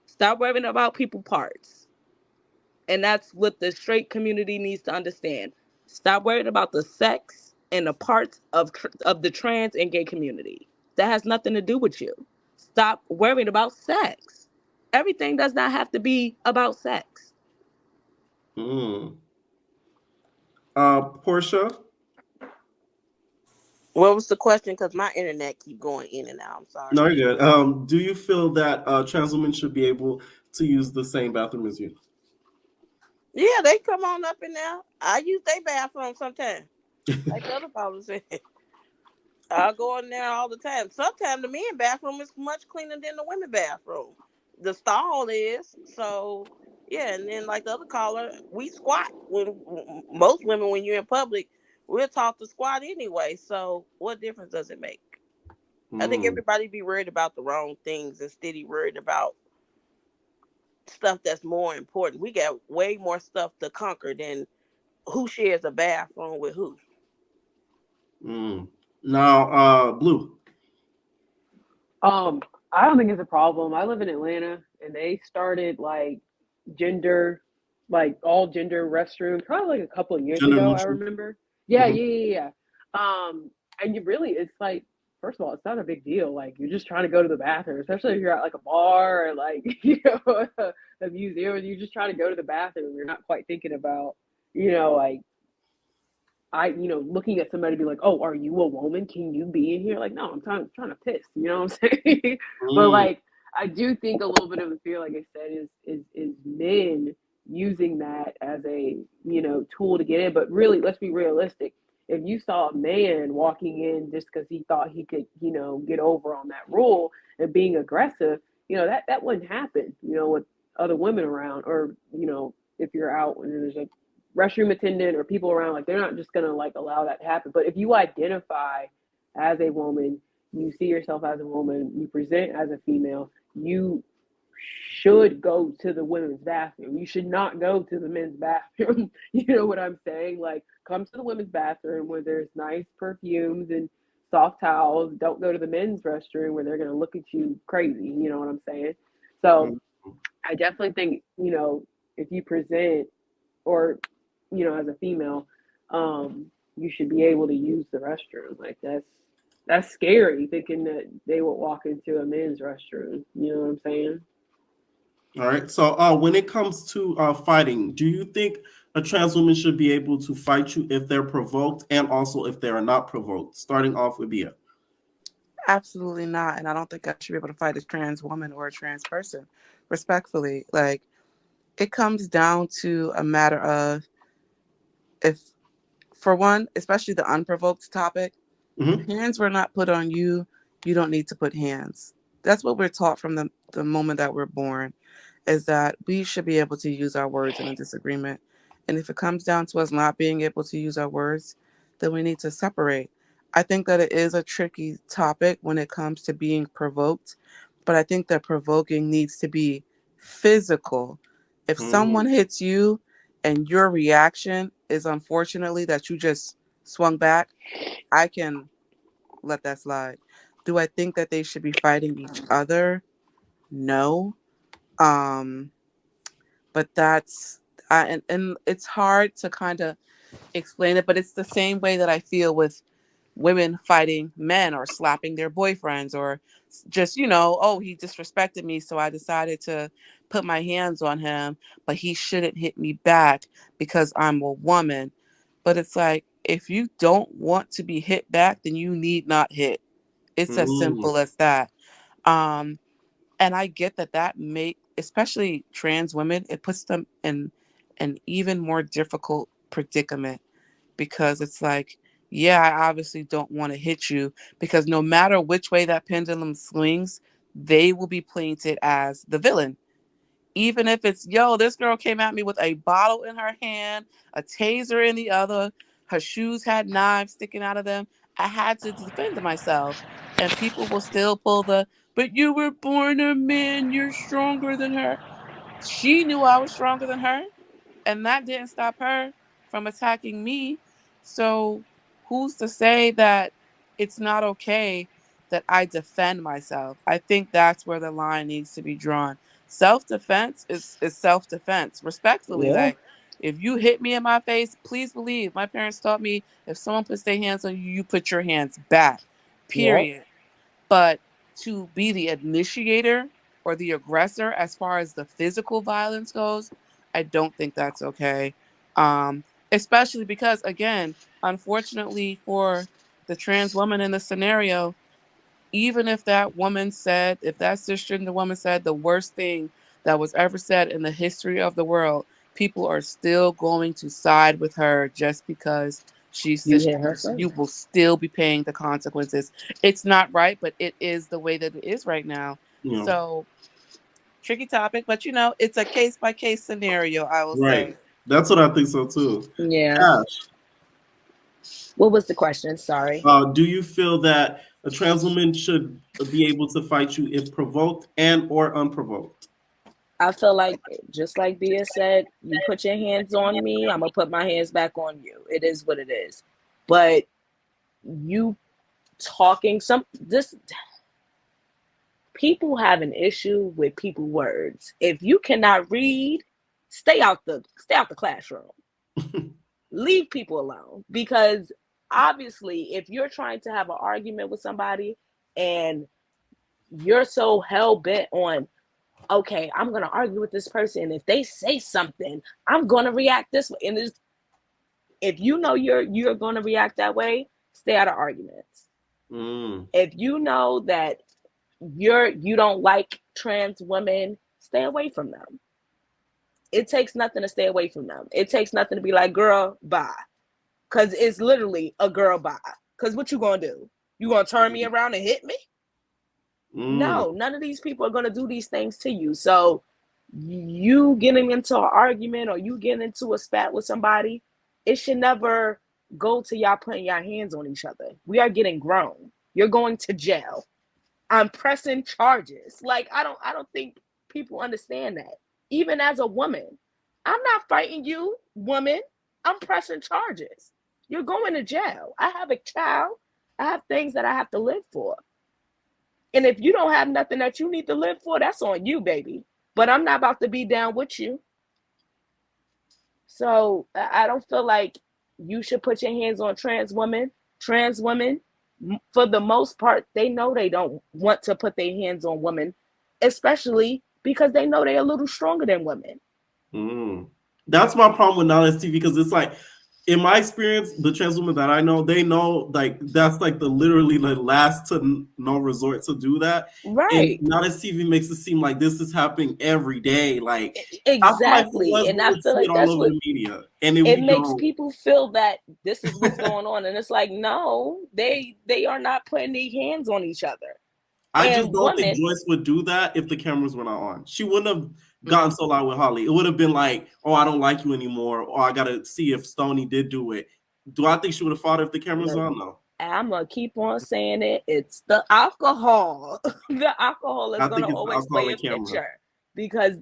Stop worrying about people parts. And that's what the straight community needs to understand. Stop worrying about the sex and the parts of the trans and gay community. That has nothing to do with you. Stop worrying about sex. Everything does not have to be about sex. Portia. What was the question? Because my internet keep going in and out. I'm sorry. No, you're good. Do you feel that trans women should be able to use the same bathroom as you? Yeah, they come on up in there. I use their bathroom sometimes. Like the other fellas said. I go in there all the time. Sometimes the men bathroom is much cleaner than the women bathroom. The stall is. So yeah, and then like the other caller, we squat. When most women, when you're in public, we're taught to squat anyway. So what difference does it make? I think everybody be worried about the wrong things instead of worried about stuff that's more important. We got way more stuff to conquer than who shares a bathroom with who. Now, Blue. I don't think it's a problem. I live in Atlanta, and they started like gender, like all gender restrooms, probably like a couple of years Gender ago. I neutral. remember. Yeah. And you really, it's like first of all, it's not a big deal. Like, you're just trying to go to the bathroom, especially if you're at like a bar or like, a museum, and you're just trying to go to the bathroom. You're not quite thinking about, like, looking at somebody be like, oh, are you a woman? Can you be in here? Like, no, I'm trying to piss. You know what I'm saying? But Mm. like, I do think a little bit of the fear, like I said, is men using that as a tool to get in. But really, let's be realistic. If you saw a man walking in just because he thought he could, get over on that rule and being aggressive, that wouldn't happen. With other women around, or if you're out and there's a restroom attendant or people around, like, they're not just gonna like allow that to happen. But if you identify as a woman, you see yourself as a woman, you present as a female, you should go to the women's bathroom. You should not go to the men's bathroom. You know what I'm saying? Like, come to the women's bathroom where there's nice perfumes and soft towels. Don't go to the men's restroom where they're gonna look at you crazy. You know what I'm saying? So I definitely think, if you present, or as a female, you should be able to use the restroom. Like, that's scary, thinking that they would walk into a men's restroom. You know what I'm saying? All right. So when it comes to fighting, do you think a trans woman should be able to fight you if they're provoked, and also if they are not provoked? Starting off with Bia. Absolutely not. And I don't think I should be able to fight a trans woman or a trans person. Respectfully. Like, it comes down to a matter of, if, for one, especially the unprovoked topic, hands were not put on you, you don't need to put hands. That's what we're taught from the moment that we're born, is that we should be able to use our words in a disagreement. And if it comes down to us not being able to use our words, then we need to separate. I think that it is a tricky topic when it comes to being provoked, but I think that provoking needs to be physical. If someone hits you and your reaction is unfortunately that you just swung back, I can let that slide. Do I think that they should be fighting each other? No. But that's and it's hard to kind of explain it, but it's the same way that I feel with women fighting men or slapping their boyfriends, or just, oh, he disrespected me, so I decided to put my hands on him, but he shouldn't hit me back because I'm a woman. But it's like, if you don't want to be hit back, then you need not hit. It's as simple as that. And I get that especially trans women, it puts them in an even more difficult predicament, because it's like, yeah, I obviously don't want to hit you, because no matter which way that pendulum swings, they will be painted as the villain. Even if it's, yo, this girl came at me with a bottle in her hand, a taser in the other, her shoes had knives sticking out of them, I had to defend myself. And people will still pull but you were born a man, you're stronger than her. She knew I was stronger than her, and that didn't stop her from attacking me. So who's to say that it's not okay that I defend myself? I think that's where the line needs to be drawn. Self-defense is self-defense. Respectfully, Yeah. like, if you hit me in my face, please believe my parents taught me, if someone puts their hands on you, you put your hands back. Yep. Period. But to be the initiator or the aggressor as far as the physical violence goes, I don't think that's okay. Especially because, again, unfortunately for the trans woman in the scenario, even if that cisgender woman said the worst thing that was ever said in the history of the world, people are still going to side with her just because she's You hit her cisgender. So first. you will still be paying the consequences. It's not right, but it is the way that it is right now. Yeah. So, tricky topic, but it's a case by case scenario, I will Right. say. That's what I think so too. Yeah. Ash, What was the question? Sorry. do you feel that a trans woman should be able to fight you if provoked and or unprovoked? I feel like, just like Bia said, you put your hands on me, I'm gonna put my hands back on you. It is what it is. But you talking people have an issue with people words. If you cannot read, stay out the classroom. Leave people alone, because obviously, if you're trying to have an argument with somebody and you're so hell bent on, okay, I'm gonna argue with this person. If they say something, I'm gonna react this way. And if you know you're gonna react that way, stay out of arguments. If you know that you don't like trans women, stay away from them. It takes nothing to stay away from them. It takes nothing to be like, girl, bye. Cause it's literally a girl bye. Cause what you gonna do? You gonna turn me around and hit me? No, none of these people are gonna do these things to you. So you getting into an argument or you getting into a spat with somebody, it should never go to y'all putting your hands on each other. We are getting grown. You're going to jail. I'm pressing charges. Like I don't think people understand that. Even as a woman, I'm not fighting you, woman. I'm pressing charges. You're going to jail. I have a child. I have things that I have to live for. And if you don't have nothing that you need to live for, that's on you, baby. But I'm not about to be down with you. So I don't feel like you should put your hands on trans women. Trans women, for the most part, they know they don't want to put their hands on women, especially because they know they're a little stronger than women. That's my problem with Knowledge TV, because it's like, in my experience, the trans women that I know, they know like that's like the literally the last to no resort to do that. Right. And Knowledge TV makes it seem like this is happening every day. Like exactly, and I feel like all that's over what the media, and it makes people feel that this is what's going on, and it's like, no, they are not putting their hands on each other. I just don't think Joyce would do that if the cameras were not on. She wouldn't have gotten so loud with Holly. It would have been like, oh, I don't like you anymore, or I gotta see if Stoney did do it. Do I think she would have fought if the cameras were on? No. I'm gonna keep on saying it. It's the alcohol. The alcohol is gonna always play a picture, because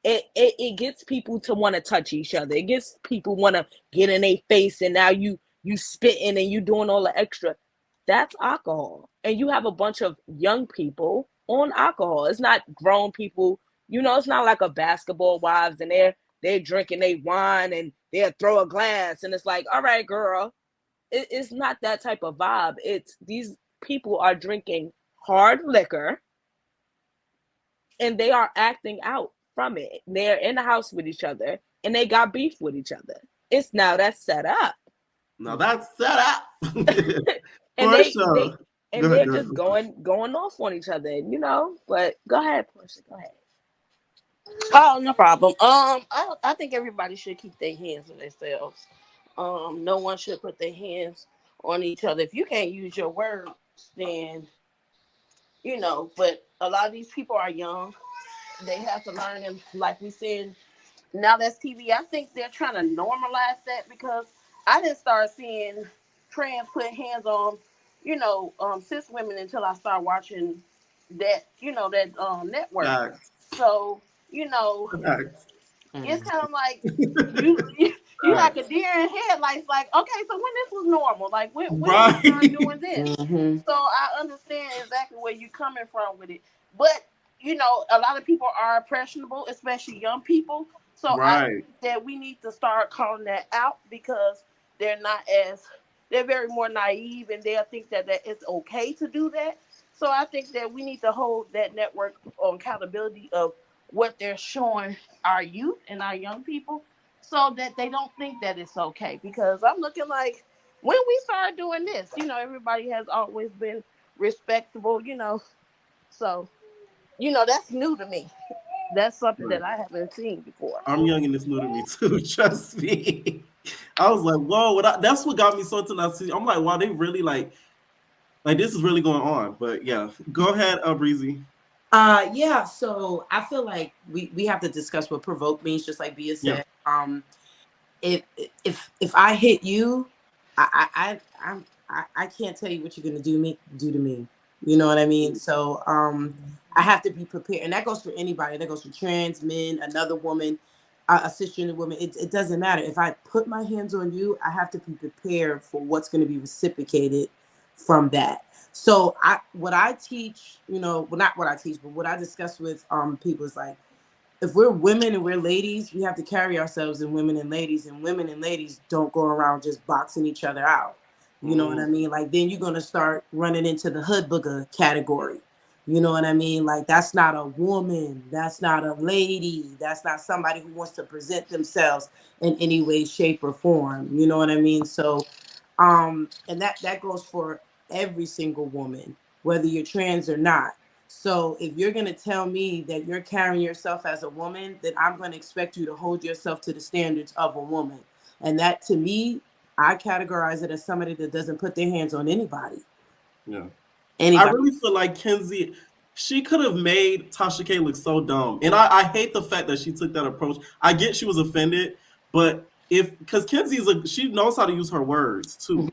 it gets people to want to touch each other. It gets people want to get in their face, and now you spitting and you doing all the extra. That's alcohol. And you have a bunch of young people on alcohol. It's not grown people. You know, it's not like a basketball wives and they're drinking their wine and they'll throw a glass and it's like, all right, girl. It's not that type of vibe. It's these people are drinking hard liquor and they are acting out from it. They're in the house with each other and they got beef with each other. It's now that's set up. Now that's set up. And they're just going off on each other, you know. But go ahead, Portia. Go ahead. Oh, no problem. I think everybody should keep their hands on themselves. No one should put their hands on each other. If you can't use your words, then you know. But a lot of these people are young. They have to learn, and like we said, now that's TV. I think they're trying to normalize that, because I didn't start seeing trans put hands on, cis women until I started watching that, that network. So, it's kind of like you like a deer in headlights. Like, okay, so when this was normal, like when we started doing this. So I understand exactly where you're coming from with it, but a lot of people are impressionable, especially young people. So I think that we need to start calling that out, because they're very more naive, and they'll think that it's okay to do that. So I think that we need to hold that network on accountability of what they're showing our youth and our young people, so that they don't think that it's okay. Because I'm looking like, when we started doing this, everybody has always been respectable, so, that's new to me. That's something that I haven't seen before. I'm young and it's new to me too. Trust me. I was like, whoa, that's what got me so into. I'm like, wow, they really like this is really going on. But yeah, go ahead, Breezy. Yeah, so I feel like we have to discuss what provoke means, just like Bia said. Yeah. If I hit you, I can't tell you what you're gonna do to me. You know what I mean? So I have to be prepared, and that goes for anybody. That goes for trans men, another woman, a cisgender woman. It doesn't matter. If I put my hands on you, I have to be prepared for what's going to be reciprocated from that. So what I teach, well, not what I teach, but what I discuss with people is like, if we're women and we're ladies, we have to carry ourselves as women and ladies don't go around just boxing each other out. You know what I mean? Like then you're gonna start running into the hood booger category. You know what I mean? Like that's not a woman, that's not a lady, that's not somebody who wants to present themselves in any way, shape, or form. You know what I mean? So and that goes for every single woman, whether you're trans or not. So if you're gonna tell me that you're carrying yourself as a woman, then I'm gonna expect you to hold yourself to the standards of a woman. And that to me, I categorize it as somebody that doesn't put their hands on anybody. Yeah. Anybody. I really feel like Kenzie, she could have made Tasha K look so dumb. And I hate the fact that she took that approach. I get she was offended, but because she knows how to use her words too.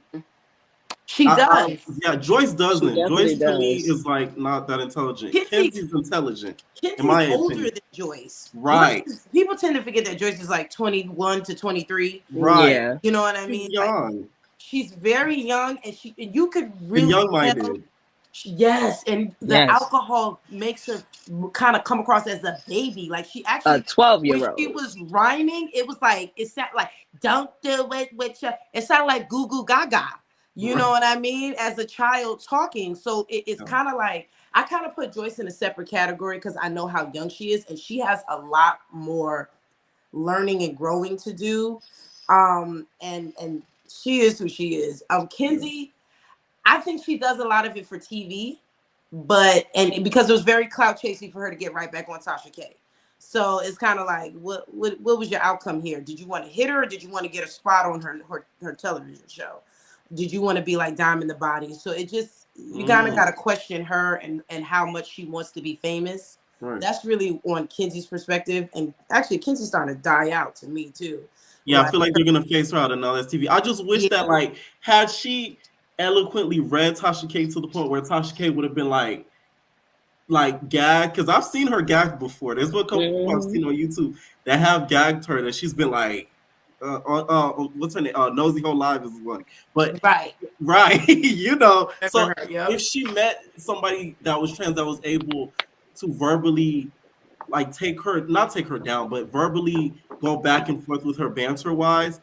She does. Yeah, Joyce doesn't. definitely Joyce to me does. is like not that intelligent. Kenzie, Kenzie's intelligent, in Kenzie's my older opinion. than Joyce. Right. People tend to forget that Joyce is like 21 to 23. Right. Yeah. You know what I She's mean? young. Like, she's very young, and you could really And young tell. minded. Yes, and the Yes. alcohol makes her kind of come across as a baby. Like she A actually, 12-year-old. when she was rhyming, it was like it sounded like "Don't do it with your." It sounded like "Goo Goo Gaga." You know what I mean? As a child talking, so it's kind of like I kind of put Joyce in a separate category because I know how young she is, and she has a lot more learning and growing to do. And she is who she is. Kenzie. I think she does a lot of it for TV, but because it was very clout chasing for her to get right back on Tasha K. So it's kind of like, what was your outcome here? Did you want to hit her, or did you want to get a spot on her television show? Did you want to be like Diamond the Body? So it just you kind of got to question her and how much she wants to be famous. Right. That's really on Kenzie's perspective, and actually Kenzie's starting to die out to me too. Yeah, I feel like they're gonna phase her out of Now TV. I just wish that like had she eloquently read Tasha K to the point where Tasha K would have been like gagged, because I've seen her gagged before. There's a couple people I've seen on YouTube that have gagged her that she's been like what's her name? Nosy Ho Live is one. But right, you know. So if she met somebody that was trans that was able to verbally like not take her down, but verbally go back and forth with her banter wise,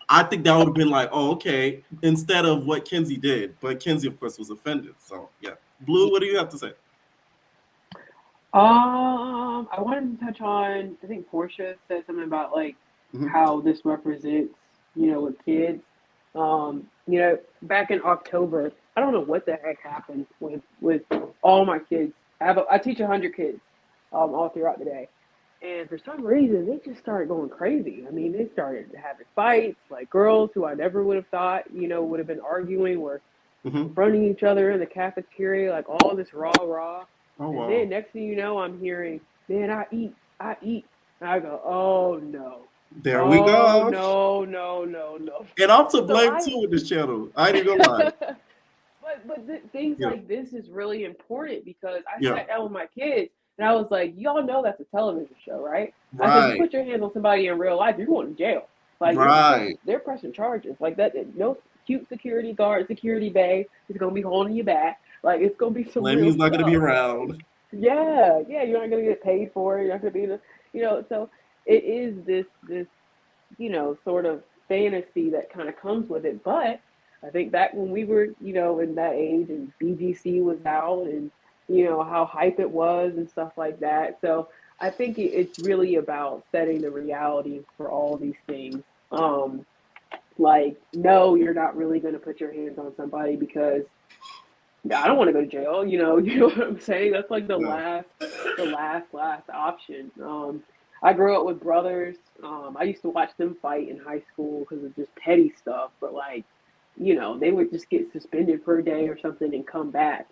I think that would have been like, oh, okay, instead of what Kenzie did. But Kenzie, of course, was offended. So yeah. Blue, what do you have to say? I wanted to touch on, I think Portia said something about like how this represents, with kids. Back in October, I don't know what the heck happened with all my kids. I teach 100 kids all throughout the day. And for some reason, they just started going crazy. I mean, they started having fights, like girls who I never would have thought, would have been arguing, were confronting each other in the cafeteria, like all this rah. Oh, wow. And then next thing you know, I'm hearing, man, I eat. And I go, oh, no. There we go. No. And I'm to blame too with this channel. I ain't even gonna lie. But things like this is really important because I sat down with my kids and I was like, y'all know that's a television show, right? I said, you put your hands on somebody in real life, you're going to jail. Like, they're pressing charges. Like, that. No cute security guard, security bay is going to be holding you back. Like, it's going to be some real Lemmy's not stuff. going to be around. Yeah, you're not going to get paid for it. You're not going to be, so it is this, sort of fantasy that kind of comes with it. But I think back when we were, in that age and BGC was out and, how hype it was and stuff like that. So I think it's really about setting the reality for all these things. Like, no, you're not really going to put your hands on somebody because I don't want to go to jail. You know what I'm saying? That's like the last option. I grew up with brothers. I used to watch them fight in high school because of just petty stuff. But like, they would just get suspended for a day or something and come back.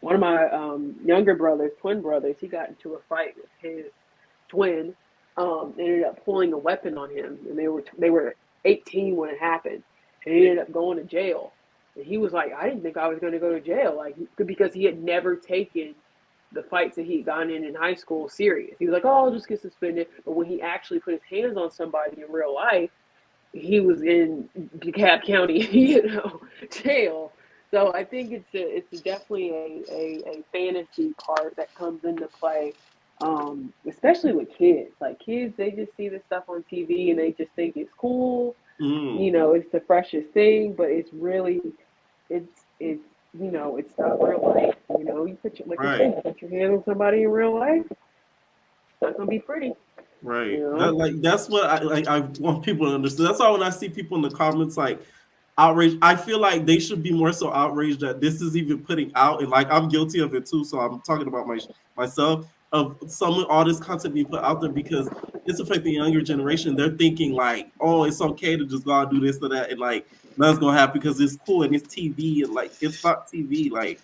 One of my younger brothers, twin brothers, he got into a fight with his twin. Ended up pulling a weapon on him, and they were 18 when it happened, and he ended up going to jail. And he was like, I didn't think I was going to go to jail, like because he had never taken the fights that he'd gotten in high school serious. He was like, oh, I'll just get suspended. But when he actually put his hands on somebody in real life, he was in DeKalb County, jail. So I think it's definitely a fantasy part that comes into play, especially with kids. Like kids, they just see this stuff on TV and they just think it's cool. Mm. You know, it's the freshest thing, but it's really, it's it's not real life. You know, you put your, like you Right. said, you put your hand on somebody in real life, it's not gonna be pretty. You Right. know. That's what I want people to understand. That's why when I see people in the comments like outraged, I feel like they should be more so outraged that this is even putting out, and like I'm guilty of it too. So I'm talking about myself of some of all this content being put out there because it's affecting the younger generation. They're thinking like, oh, it's okay to just go out and do this or that, and like nothing's gonna happen because it's cool and it's TV, and like it's not TV. Like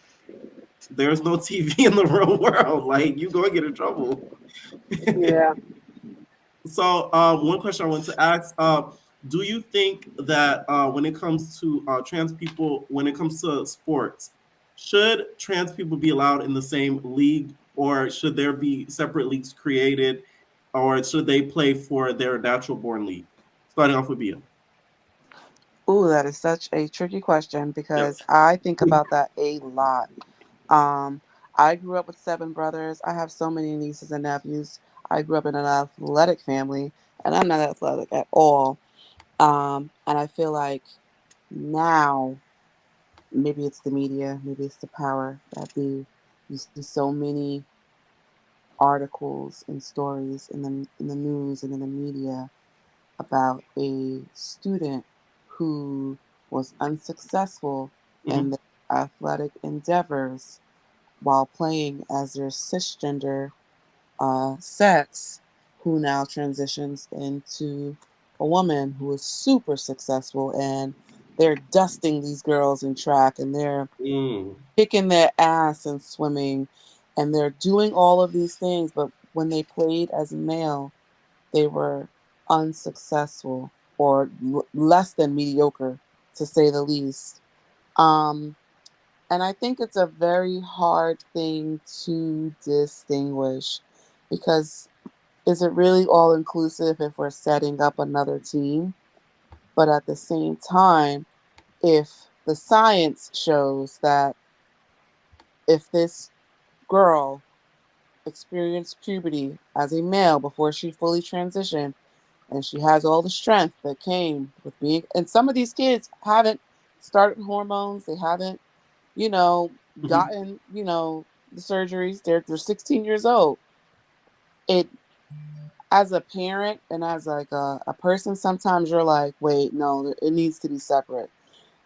there's no TV in the real world. Like you go and get in trouble. Yeah. So, one question I want to ask: do you think that when it comes to trans people, when it comes to sports, should trans people be allowed in the same league, or should there be separate leagues created, or should they play for their natural born league? Starting off with Bia. Ooh, that is such a tricky question Yep. because I think about that a lot. Um, I grew up with seven brothers. I have so many nieces and nephews. I grew up in an athletic family, and I'm not athletic at all. And I feel like now maybe it's the media, maybe it's the power that be. You see so many articles and stories in the news and in the media about a student who was unsuccessful Hmm. in their athletic endeavors while playing as their cisgender sex, who now transitions into a woman who is super successful, and they're dusting these girls in track, and they're Mm. kicking their ass and swimming, and they're doing all of these things, but when they played as a male, they were unsuccessful or less than mediocre, to say the least. Um, and I think it's a very hard thing to distinguish because is it really all inclusive if we're setting up another team? But at the same time, if the science shows that if this girl experienced puberty as a male before she fully transitioned, and she has all the strength that came with being, and some of these kids haven't started hormones, they haven't, you know, Hmm. gotten, the surgeries. They're 16 years old. It, as a parent and as like a person, sometimes you're like, wait, no, it needs to be separate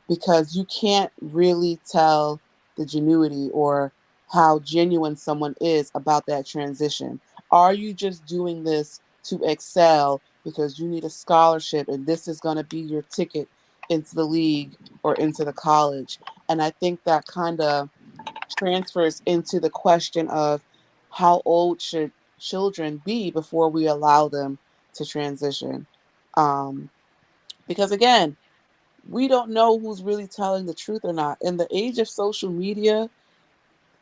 because you can't really tell the genuity or how genuine someone is about that transition. Are you just doing this to excel because you need a scholarship and this is going to be your ticket into the league or into the college? And I think that kind of transfers into the question of how old should children be before we allow them to transition. Um, because again, we don't know who's really telling the truth or not. In the age of social media,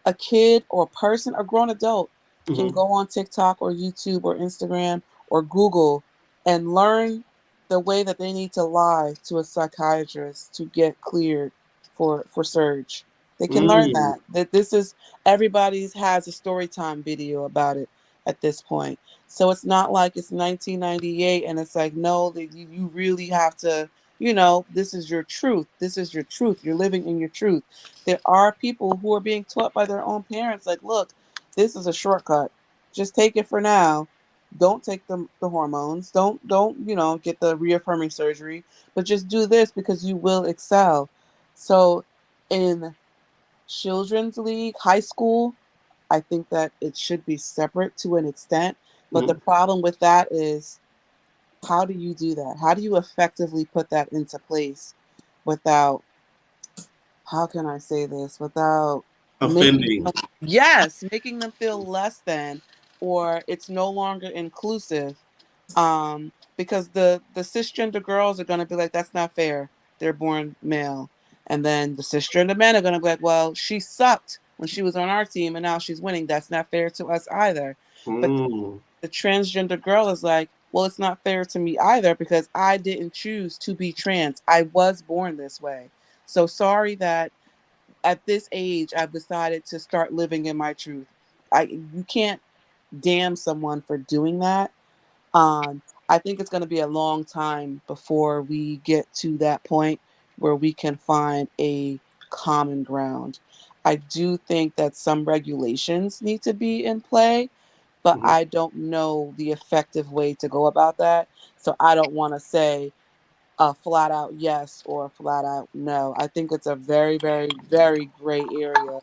a kid or person, a grown adult, can Hmm. go on TikTok or YouTube or Instagram or Google and learn the way that they need to lie to a psychiatrist to get cleared for surge. They can learn Mm. that this is, everybody's has a story time video about it at this point. So it's not like it's 1998 and it's like, no, that you really have to, this is your truth. This is your truth. You're living in your truth. There are people who are being taught by their own parents, like, look, this is a shortcut. Just take it for now. Don't take the hormones. Don't get the reaffirming surgery, but just do this because you will excel. So in children's league, high school, I think that it should be separate to an extent. But the Hmm. problem with that is, how do you do that? How do you effectively put that into place without, how can I say this, without making Offending. them, yes, making them feel less than, or it's no longer inclusive. Because the cisgender girls are gonna be like, that's not fair. They're born male. And then the cisgender men are gonna be like, well, she sucked when she was on our team and now she's winning. That's not fair to us either. But Mm. the transgender girl is like, well, it's not fair to me either because I didn't choose to be trans. I was born this way. So sorry that at this age I've decided to start living in my truth. You can't damn someone for doing that. I think it's going to be a long time before we get to that point where we can find a common ground. I do think that some regulations need to be in play, but Mhm. I don't know the effective way to go about that. So I don't want to say a flat out yes or a flat out no. I think it's a very, very, very gray area,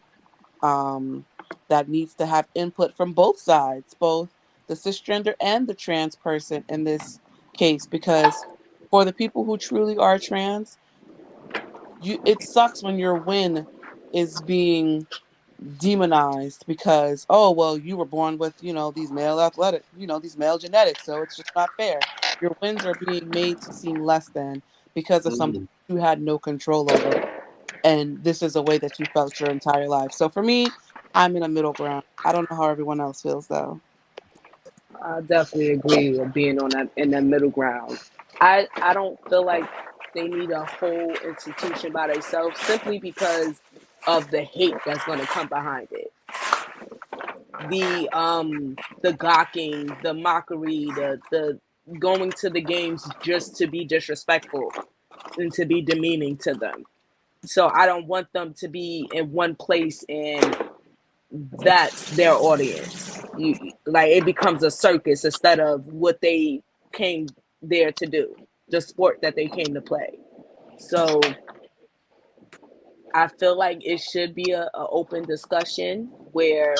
um, that needs to have input from both sides, both the cisgender and the trans person in this case, because for the people who truly are trans, it sucks when your win is being demonized because, oh well, you were born with, these male athletic, these male genetics, so it's just not fair. Your wins are being made to seem less than because of something Mm. you had no control over, and this is a way that you felt your entire life. So for me, I'm in a middle ground. I don't know how everyone else feels though. I definitely agree with being on that in that middle ground. I don't feel like they need a whole institution by themselves simply because of the hate that's going to come behind it. The gawking, the mockery, the going to the games just to be disrespectful and to be demeaning to them. So I don't want them to be in one place and that's their audience. Like it becomes a circus instead of what they came there to do, the sport that they came to play. So I feel like it should be a open discussion where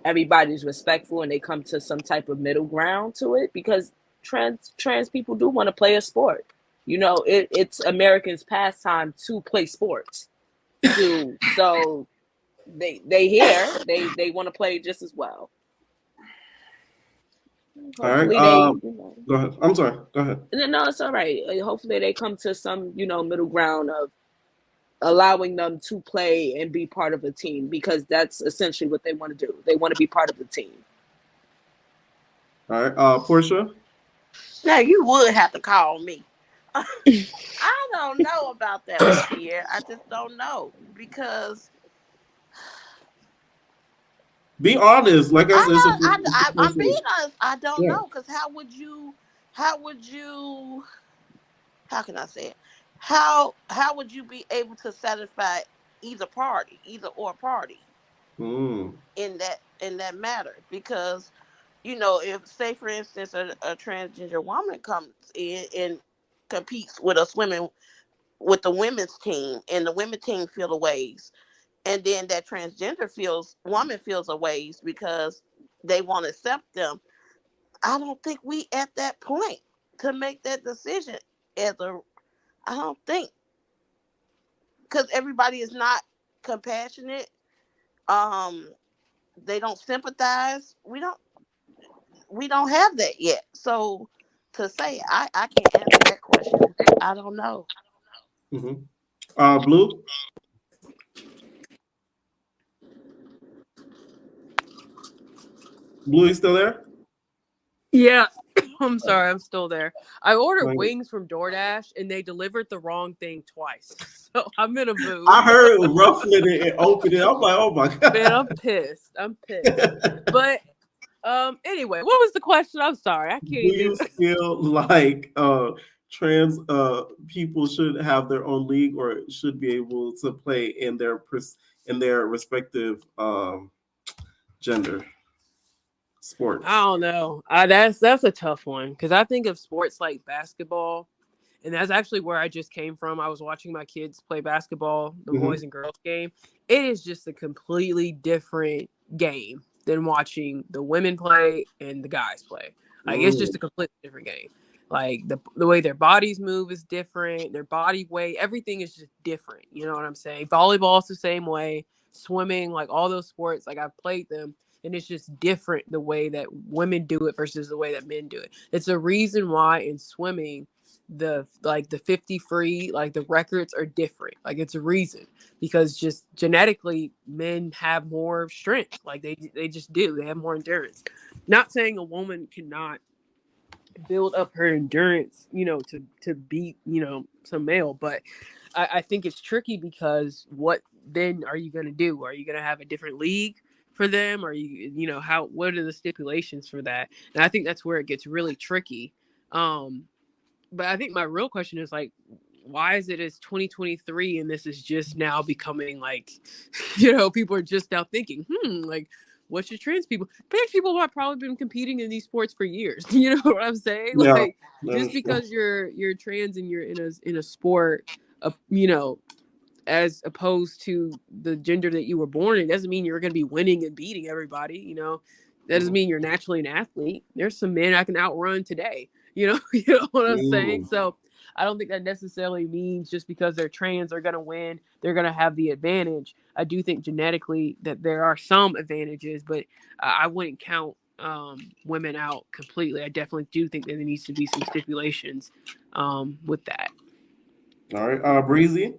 everybody's respectful and they come to some type of middle ground to it because trans people do want to play a sport. It's Americans' pastime to play sports. So they here they want to play just as well. All right. Hopefully they, Go ahead. I'm sorry. Go ahead. no, it's all right. Hopefully they come to some, middle ground of allowing them to play and be part of a team because that's essentially what they want to do. They want to be part of the team. All right. Portia. Now you would have to call me. I don't know about that one, Pierre. I just don't know because Be honest. Like I said, it's a I'm being person. honest. I don't Yeah. know because how would you, how can I say it? How would you be able to satisfy either or party Mm. in that matter? Because if say for instance a transgender woman comes in and competes with us women with the women's team and the women's team feel a ways and then that transgender feels a ways because they want to accept them. I don't think we at that point to make that decision as a I don't think because everybody is not compassionate. Um, they don't sympathize. We don't have that yet. So to say I can't answer that question. I don't know. Mm-hmm. Blue. Blue, you still there? Yeah. I'm sorry, I'm still there. I ordered Like, wings from DoorDash and they delivered the wrong thing twice. So I'm in a mood. I heard ruffling it and opening it. I'm like, oh my Man, I'm god. pissed. I'm pissed. But anyway, what was the question? I'm sorry. I can't Do even. you feel like trans people should have their own league or should be able to play in their respective gender I sports? don't know. That's a tough one because I think of sports like basketball, and that's actually where I just came from. I was watching my kids play basketball, the boys Mm-hmm. and girls game. It is just a completely different game than watching the women play and the guys play. Like it's just Mm. a completely different game. Like the way their bodies move is different, their body weight, everything is just different. You know what I'm saying? Volleyball's the same way, swimming, like all those sports, like I've played them and it's just different the way that women do it versus the way that men do it. It's a reason why in swimming the 50 free, like the records are different. Like it's a reason because just genetically men have more strength. Like they just do. They have more endurance. Not saying a woman cannot build up her endurance, to beat, some male, but I think it's tricky because what then are you going to do? Are you going to have a different league? for them? Or you know, how, what are the stipulations for that? And I think that's where it gets really tricky. Um, but I think my real question is like, why is it as 2023 and this is just now becoming like, you know, people are just now thinking, like, what should trans people? Trans people have probably been competing in these sports for years. You know what I'm saying? Yeah, Like, that just is true. because you're trans and you're in a sport, you know, as opposed to the gender that you were born in, doesn't mean you're going to be winning and beating everybody. You know, that doesn't mean you're naturally an athlete. There's some men I can outrun today. You know, you know what I'm saying? Mm. So I don't think that necessarily means just because they're trans, they're going to win, they're going to have the advantage. I do think genetically that there are some advantages, but I wouldn't count women out completely. I definitely do think that there needs to be some stipulations with that. All right, Breezy.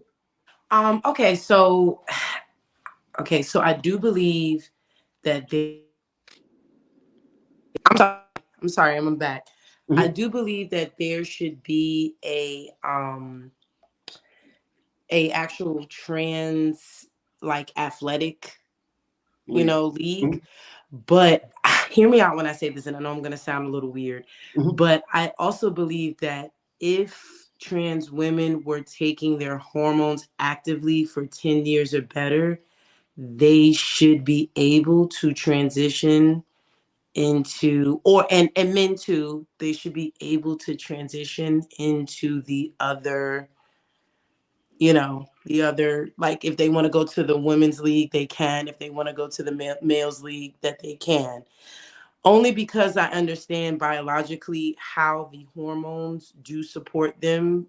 Okay, so I do believe that I'm sorry, I'm back. I Mhm. do believe that there should be a actual trans like athletic, you League. know, league. Mhm. But hear me out when I say this, and I know I'm going to sound a little weird, Mhm. but I also believe that if trans women were taking their hormones actively for 10 years or better, they should be able to transition into, and men too, they should be able to transition into the other, you know, the other, like if they want to go to the women's league, they can. If they want to go to the males league, that they can. Only because I understand biologically how the hormones do support them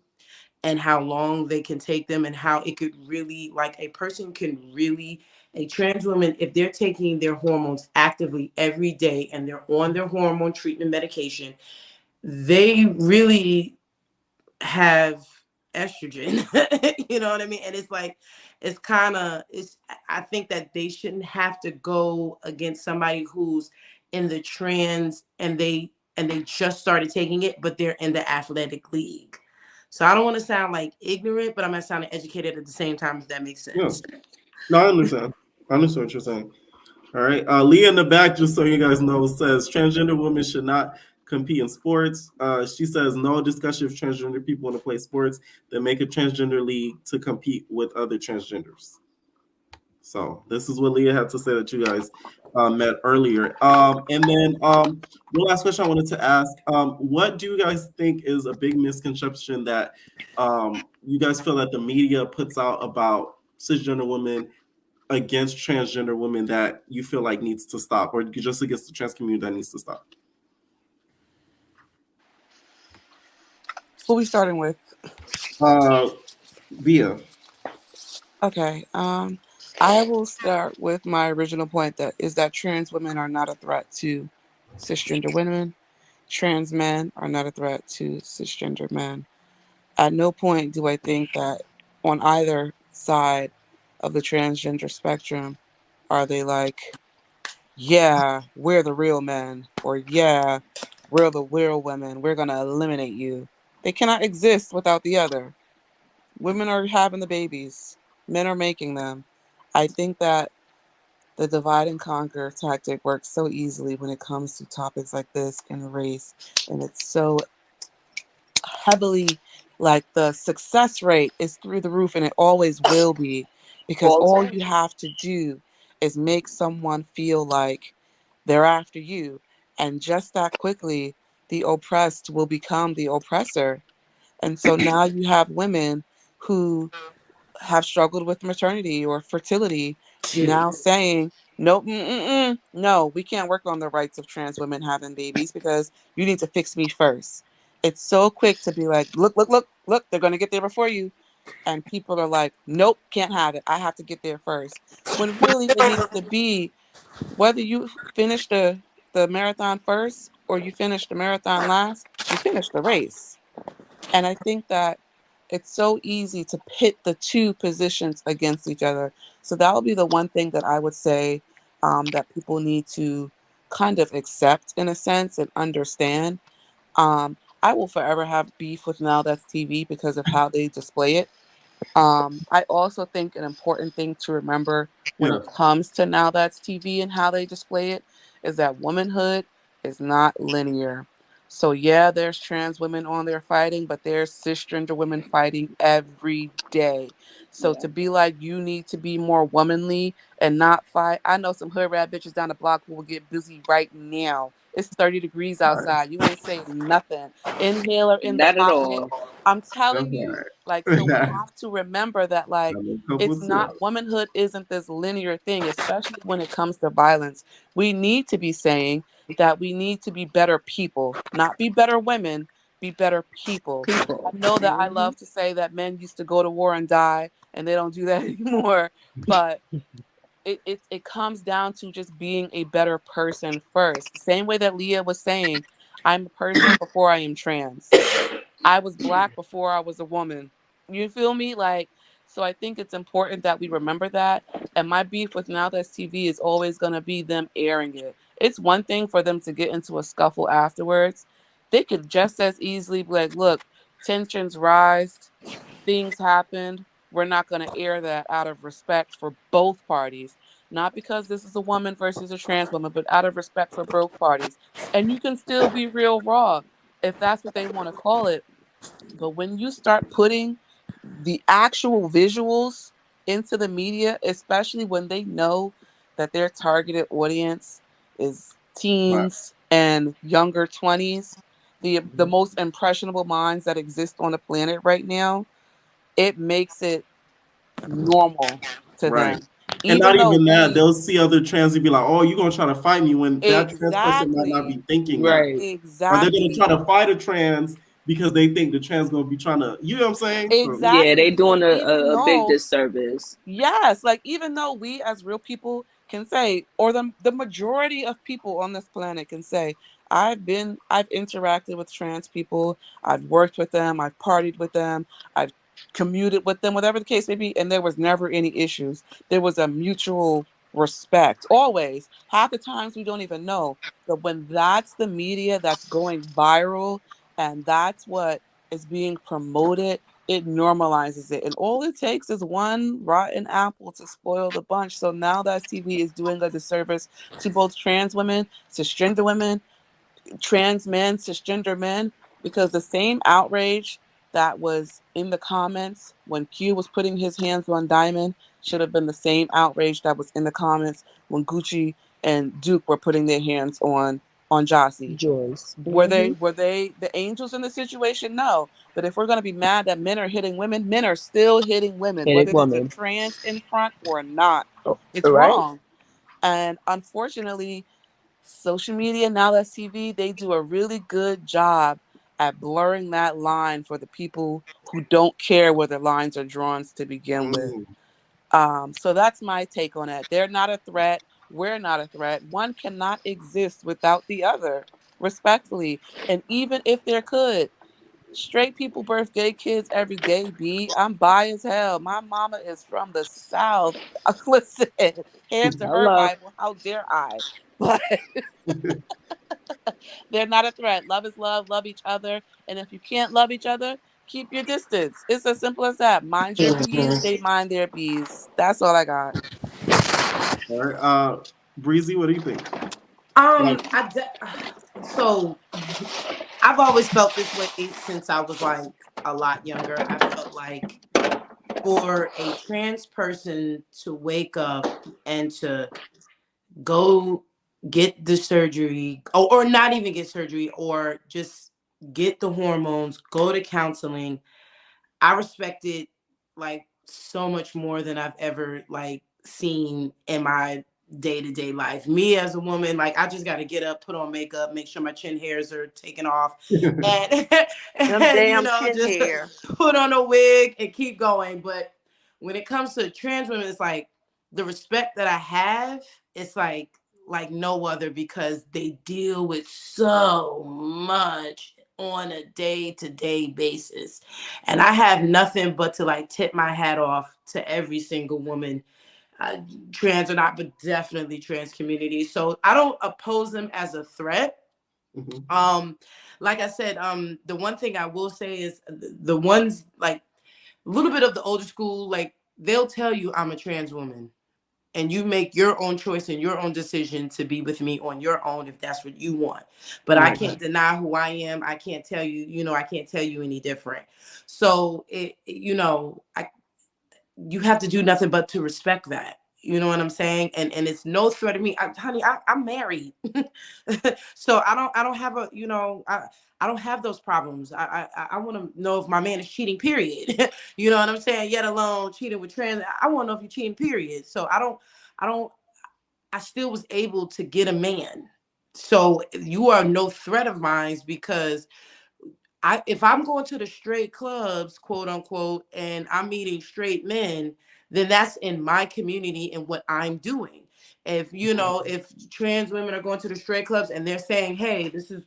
and how long they can take them, and how it could really, like, a person can really, a trans woman, if they're taking their hormones actively every day and they're on their hormone treatment medication, they really have estrogen. You know what I mean? And it's like, it's kind of, it's, I think that they shouldn't have to go against somebody who's in the trans and they just started taking it, but they're in the athletic league. So I don't want to sound like ignorant, but I'm not sounding educated at the same time, if that makes Yeah. sense. No, I understand. I understand what you're saying. All right. Leah in the back, just so you guys know, says transgender women should not compete in sports. She says no discussion of transgender people want to play sports. Then make a transgender league to compete with other transgenders. So this is what Leah had to say that you guys met earlier. And then one last question I wanted to ask: what do you guys think is a big misconception that you guys feel that the media puts out about cisgender women against transgender women that you feel like needs to stop, or just against the trans community that needs to stop? Who we starting with? Uh, Via. Okay. I will start with my original point that is that trans women are not a threat to cisgender women. Trans men are not a threat to cisgender men. At no point do I think that on either side of the transgender spectrum are they like, yeah, we're the real men, or yeah, we're the real women. We're going to eliminate you. They cannot exist without the other. Women are having the babies, men are making them. I think that the divide and conquer tactic works so easily when it comes to topics like this and race. And it's so heavily, like, the success rate is through the roof, and it always will be, because all you have to do is make someone feel like they're after you. And just that quickly, the oppressed will become the oppressor. And so now you have women who have struggled with maternity or fertility now saying, nope, no, we can't work on the rights of trans women having babies because you need to fix me first. It's so quick to be like, look, look, look, look, they're going to get there before you. And people are like, nope, can't have it. I have to get there first. When really it needs to be whether you finish the marathon first or you finish the marathon last, you finish the race. And I think that it's so easy to pit the two positions against each other. So that would be the one thing that I would say that people need to kind of accept in a sense and understand. I will forever have beef with Now That's TV because of how they display it. I also think an important thing to remember when Yeah. it comes to Now That's TV and how they display it is that womanhood is not linear. So yeah, there's trans women on there fighting, but there's cisgender women fighting every day. So Yeah. to be like you need to be more womanly and not fight. I know some hood rat bitches down the block who will get busy right now. It's 30 degrees Right. outside. You ain't saying nothing. Inhaler in the Not at pocket. all. I'm That's telling you, like, so we right. have to remember that, like, I'm a couple it's of syrup. not womanhood isn't this linear thing, especially when it comes to violence. We need to be saying that we need to be better people, not be better women, be better people. I People. know that I Hmm. love to say that men used to go to war and die, and they don't do that anymore, but it comes down to just being a better person first. The same way that Leah was saying, I'm a person before I am trans. I was black before I was a woman. You feel me? Like, so I think it's important that we remember that. And my beef with Now That's TV is always going to be them airing it. It's one thing for them to get into a scuffle afterwards. They could just as easily be like, look, tensions rise, things happened. We're not going to air that out of respect for both parties. Not because this is a woman versus a trans woman, but out of respect for both parties. And you can still be real raw if that's what they want to call it. But when you start putting the actual visuals into the media, especially when they know that their targeted audience is Right. teens and younger 20s, the most impressionable minds that exist on the planet right now, it makes it normal to Right. them. And Even not though even that, we they'll see other trans and be like, "Oh, you're gonna try to fight me," when that trans person might not be exactly, thinking that, Right. or they're gonna try exactly. to fight a trans because they think the trans gonna be trying to. You know what I'm saying? So Yeah, Exactly, they because doing even a big though disservice. yes, like even though we as real people can say, or the majority of people on this planet can say, I've interacted with trans people, I've worked with them, I've partied with them, I've commuted with them, whatever the case may be, and there was never any issues. There was a mutual respect. Always. Half the times we don't even know. But when that's the media that's going viral and that's what is being promoted, it normalizes it. And all it takes is one rotten apple to spoil the bunch. So Now That TV is doing a disservice to both trans women, cisgender women, trans men, cisgender men, because the same outrage that was in the comments when Q was putting his hands on Diamond should have been the same outrage that was in the comments when Gucci and Duke were putting their hands on Jossie. Joyce. Were they the angels in the situation? No. But if we're going to be mad that men are hitting women, men are still hitting women, Hit it, whether there's a woman. trans in front or not. Oh, It's right. wrong. And unfortunately, social media, Now That's TV, they do a really good job at blurring that line for the people who don't care where the lines are drawn to begin with. mm, So that's my take on it. They're not a threat. We're not a threat. One cannot exist without the other, respectfully. And even if there could, straight people birth gay kids every day, B. I'm bi as hell. My mama is from the South. Listen, hand to her Hello. Bible. How dare I? But they're not a threat. Love is love. Love each other. And if you can't love each other, keep your distance. It's as simple as that. Mind your bees. mhm. They mind their bees. That's all I got. All right. Breezy, what do you think? Like, So I've always felt this way since I was like a lot younger. I felt like for a trans person to wake up and to go get the surgery, or not even get surgery, or just get the hormones, go to counseling, I respect it like so much more than I've ever like seen in my day-to-day life. Me as a woman, like I just got to get up, put on makeup, make sure my chin hairs are taken off, and Them and damn chin just hair. put on a wig and keep going. But when it comes to trans women, it's like the respect that I have, it's like no other, because they deal with so much on a day-to-day basis. And I have nothing but to like tip my hat off to every single woman, uh, trans or not, but definitely trans community. So I don't oppose them as a threat. mhm. Um, like I said, the one thing I will say is the ones like a little bit of the older school, like they'll tell you I'm a trans woman. And you make your own choice and your own decision to be with me on your own if that's what you want. But I Right. can't deny who I am. I can't tell you, I can't tell you any different. So you have to do nothing but to respect that. You know what I'm saying? And it's no threat of me. Honey, I'm married. So I don't have I don't have those problems. I want to know if my man is cheating, period. You know what I'm saying? Yet alone cheating with trans. I want to know if you're cheating, period. So I still was able to get a man. So you are no threat of mine because if I'm going to the straight clubs, quote unquote, and I'm meeting straight men, then that's in my community and what I'm doing. If trans women are going to the straight clubs and they're saying, hey, this is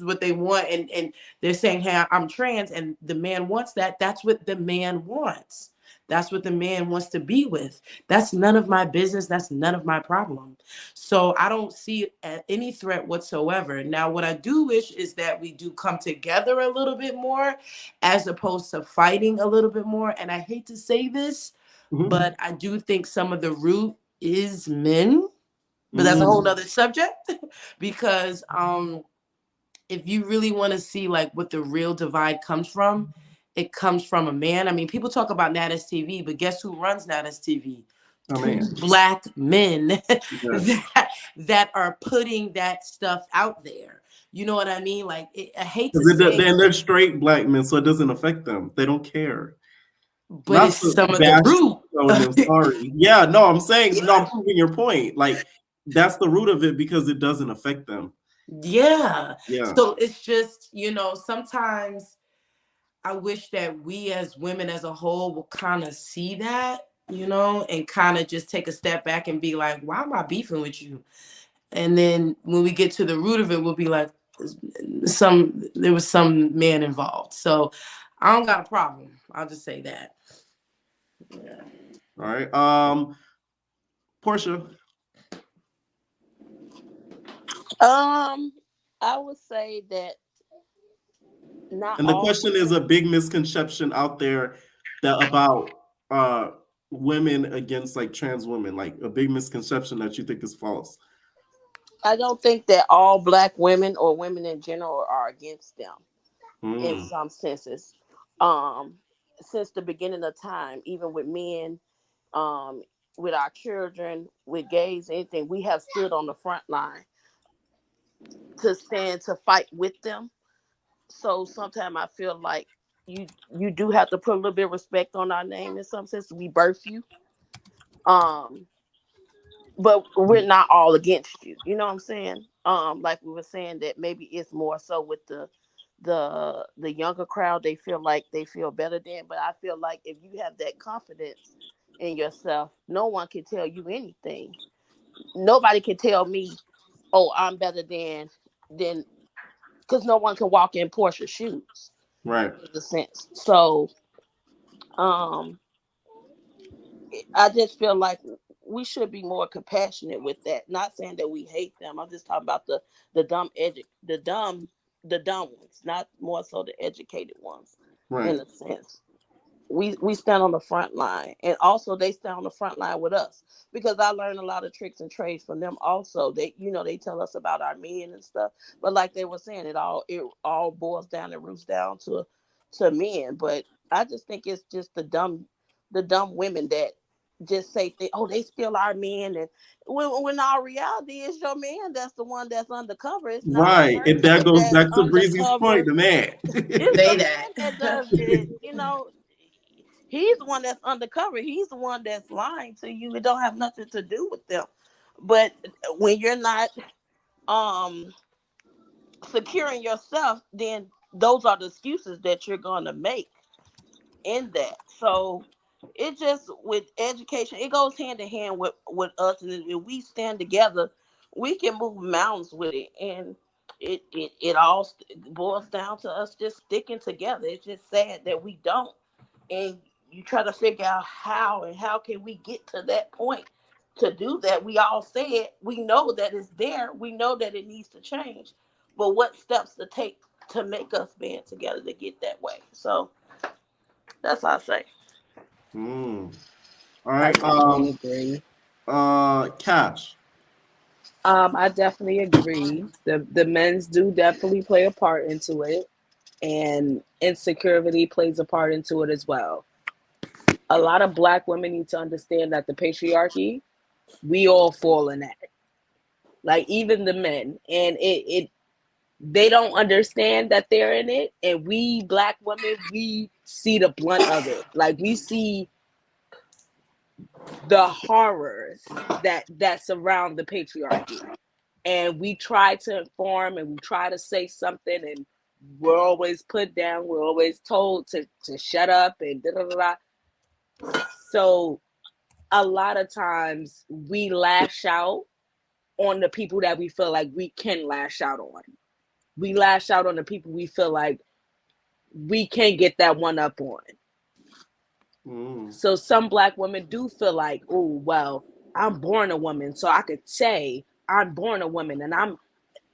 what they want, and they're saying, hey, I'm trans, and the man wants that, that's what the man wants. That's what the man wants to be with. That's none of my business. That's none of my problem. So I don't see any threat whatsoever. Now, what I do wish is that we do come together a little bit more as opposed to fighting a little bit more. And I hate to say this, but I do think some of the root is men. But that's a whole nother subject because if you really want to see like what the real divide comes from, it comes from a man. I mean, people talk about Natus TV, but guess who runs Natus TV? Two black men that are putting that stuff out there. You know what I mean? Like, I hate to say, they're straight black men, so it doesn't affect them. They don't care. but Not it's to some of the bash root. them, sorry. Yeah, no, I'm saying, no, I'm proving your point. Like, that's the root of it because it doesn't affect them. Yeah. Yeah. So it's just, sometimes I wish that we as women as a whole will kind of see that, and kind of just take a step back and be like, why am I beefing with you? And then when we get to the root of it, we'll be like, there was some man involved. So I don't got a problem. I'll just say that. Yeah. All right. Portia. I would say that not And the all question is a big misconception out there about women against like trans women, like a big misconception that you think is false. I don't think that all black women or women in general are against them in some senses. Since the beginning of time, even with men, um, with our children, with gays, anything, we have stood on the front line to stand to fight with them. So sometimes I feel like you do have to put a little bit of respect on our name in some sense. We birth you. Um, but we're not all against you. You know what I'm saying? Like we were saying that maybe it's more so with the younger crowd. They feel better than. But I feel like if you have that confidence in yourself, no one can tell you anything. Nobody can tell me, oh, I'm better than because no one can walk in Portia's shoes. Right. In a sense. So um I just feel like we should be more compassionate with that. Not saying that we hate them. I'm just talking about the dumb ones, not more so the educated ones. Right. In a sense, we stand on the front line, and also they stand on the front line with us because I learned a lot of tricks and trades from them. Also, they tell us about our men and stuff, but like they were saying, it all boils down and roots down to men. But I just think it's just the dumb women that just say they still our men, and when our reality is your man that's the one that's undercover. It's not the Right. And that person goes that's back to Breezy's point, undercover. the man. It's Say the that. man that does it. He's the one that's undercover. He's the one that's lying to you. It don't have nothing to do with them. But when you're not um securing yourself, then those are the excuses that you're gonna make in that. So it just with education, it goes hand in hand with us, and if we stand together, we can move mountains with it. And it all boils down to us just sticking together. It's just sad that we don't, and you try to figure out how can we get to that point to do that. We all said we know that it's there, we know that it needs to change, but what steps to take to make us band together to get that way? So That's all I say. All I right. definitely agree. Cash. I definitely agree. The men's do definitely play a part into it, and insecurity plays a part into it as well. A lot of black women need to understand that the patriarchy, we all fall in that. Like even the men, and it they don't understand that they're in it, and we black women, we see the blunt of it. Like we see the horrors that surround the patriarchy, and we try to inform and we try to say something, and we're always put down, we're always told to shut up and da da da da. So a lot of times we lash out on the people that we feel like we can lash out on. We lash out on the people we feel like we can't get that one up on. So some black women do feel like, oh well, I'm born a woman, so I could say I'm born a woman, and I'm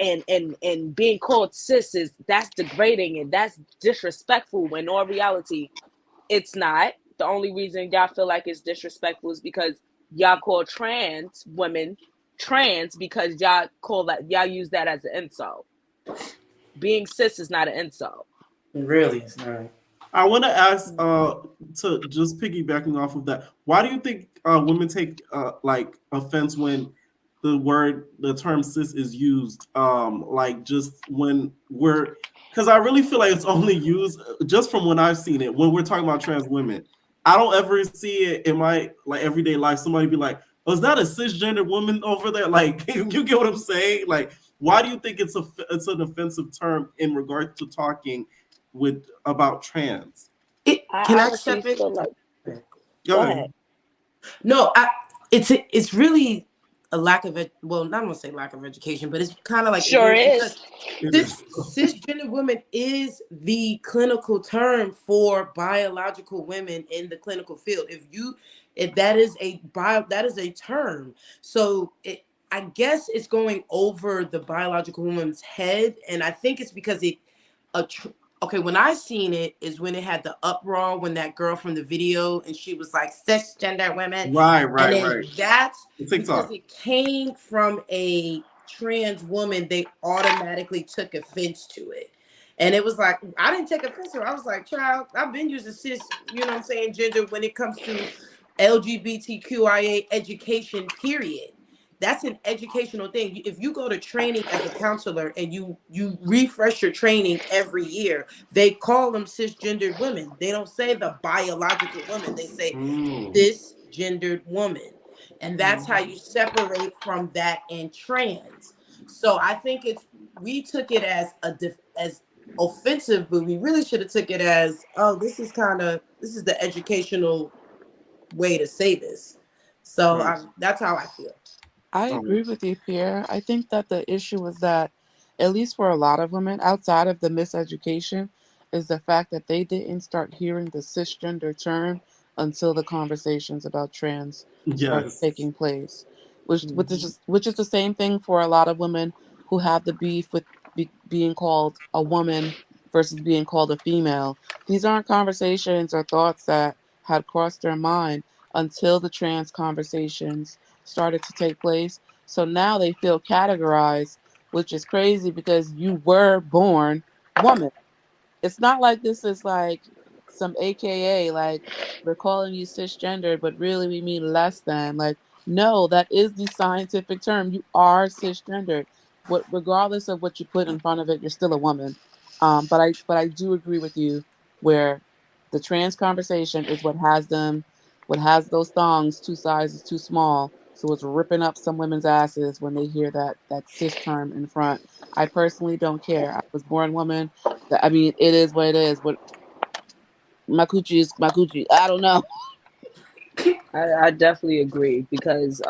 and being called cis is that's degrading and that's disrespectful. When in all reality, it's not. The only reason y'all feel like it's disrespectful is because y'all call trans women trans because y'all use that as an insult. Being cis is not an insult. Really, it's not. I want to ask, to just piggybacking off of that, why do you think women take like offense when the term cis is used? Like just when we're, because I really feel like it's only used just from when I've seen it when we're talking about trans women. I don't ever see it in my like everyday life. Somebody be like, "Oh, is that a cisgender woman over there?" Like, you get what I'm saying? Like, why do you think it's an offensive term in regard to talking with about trans? I Can I honestly step in? feel like, Go go ahead. ahead. No, it's really a lack of well, not gonna say lack of education, but it's kind of like Sure ignorance because is. this cisgender woman is the clinical term for biological women in the clinical field. If that is that is a term, so I guess it's going over the biological woman's head, and I think it's because a tr- okay, when I seen it is when it had the uproar when that girl from the video and she was like cisgender women, Right, and right, then right. that's because TikTok. it came from a trans woman, they automatically took offense to it. And it was like, I didn't take offense to it. I was like, child, I've been using cis, you know what I'm saying, gender when it comes to LGBTQIA education, period. That's an educational thing. If you go to training as a counselor and you refresh your training every year, they call them cisgendered women. They don't say the biological woman. They say cisgendered woman. And that's how you separate from that and trans. So I think we took it as as offensive, but we really should have took it as, oh, this is the educational way to say this. So that's how I feel. I agree with you, Pierre. I think that the issue is that, at least for a lot of women, outside of the miseducation, is the fact that they didn't start hearing the cisgender term until the conversations about trans started Yes. taking place, which is the same thing for a lot of women who have the beef with being called a woman versus being called a female. These aren't conversations or thoughts that had crossed their mind until the trans conversations started to take place. So now they feel categorized, which is crazy because you were born woman. It's not like this is like some AKA, like we're calling you cisgender, but really we mean less than. Like, no, that is the scientific term. You are cisgendered. What, regardless of what you put in front of it, you're still a woman. But I do agree with you where the trans conversation is what has those thongs two sizes too small. So it's ripping up some women's asses when they hear that cis term in front. I personally don't care. I was born woman. I mean, it is what it is. What my coochie is my coochie. I don't know. I definitely agree because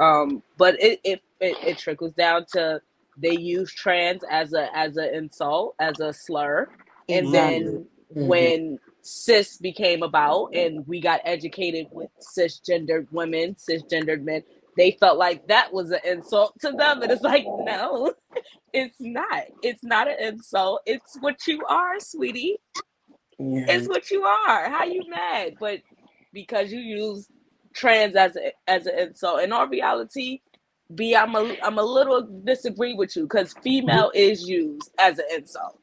but it trickles down to they use trans as a insult, as a slur, and Exactly. then when cis became about and we got educated with cisgendered women, cisgendered men, they felt like that was an insult to them, and it's like, no, it's not. It's not an insult. It's what you are, sweetie. It's what you are. How you mad? But because you use trans as an insult. In all reality, B, I'm a little disagree with you because female is used as an insult.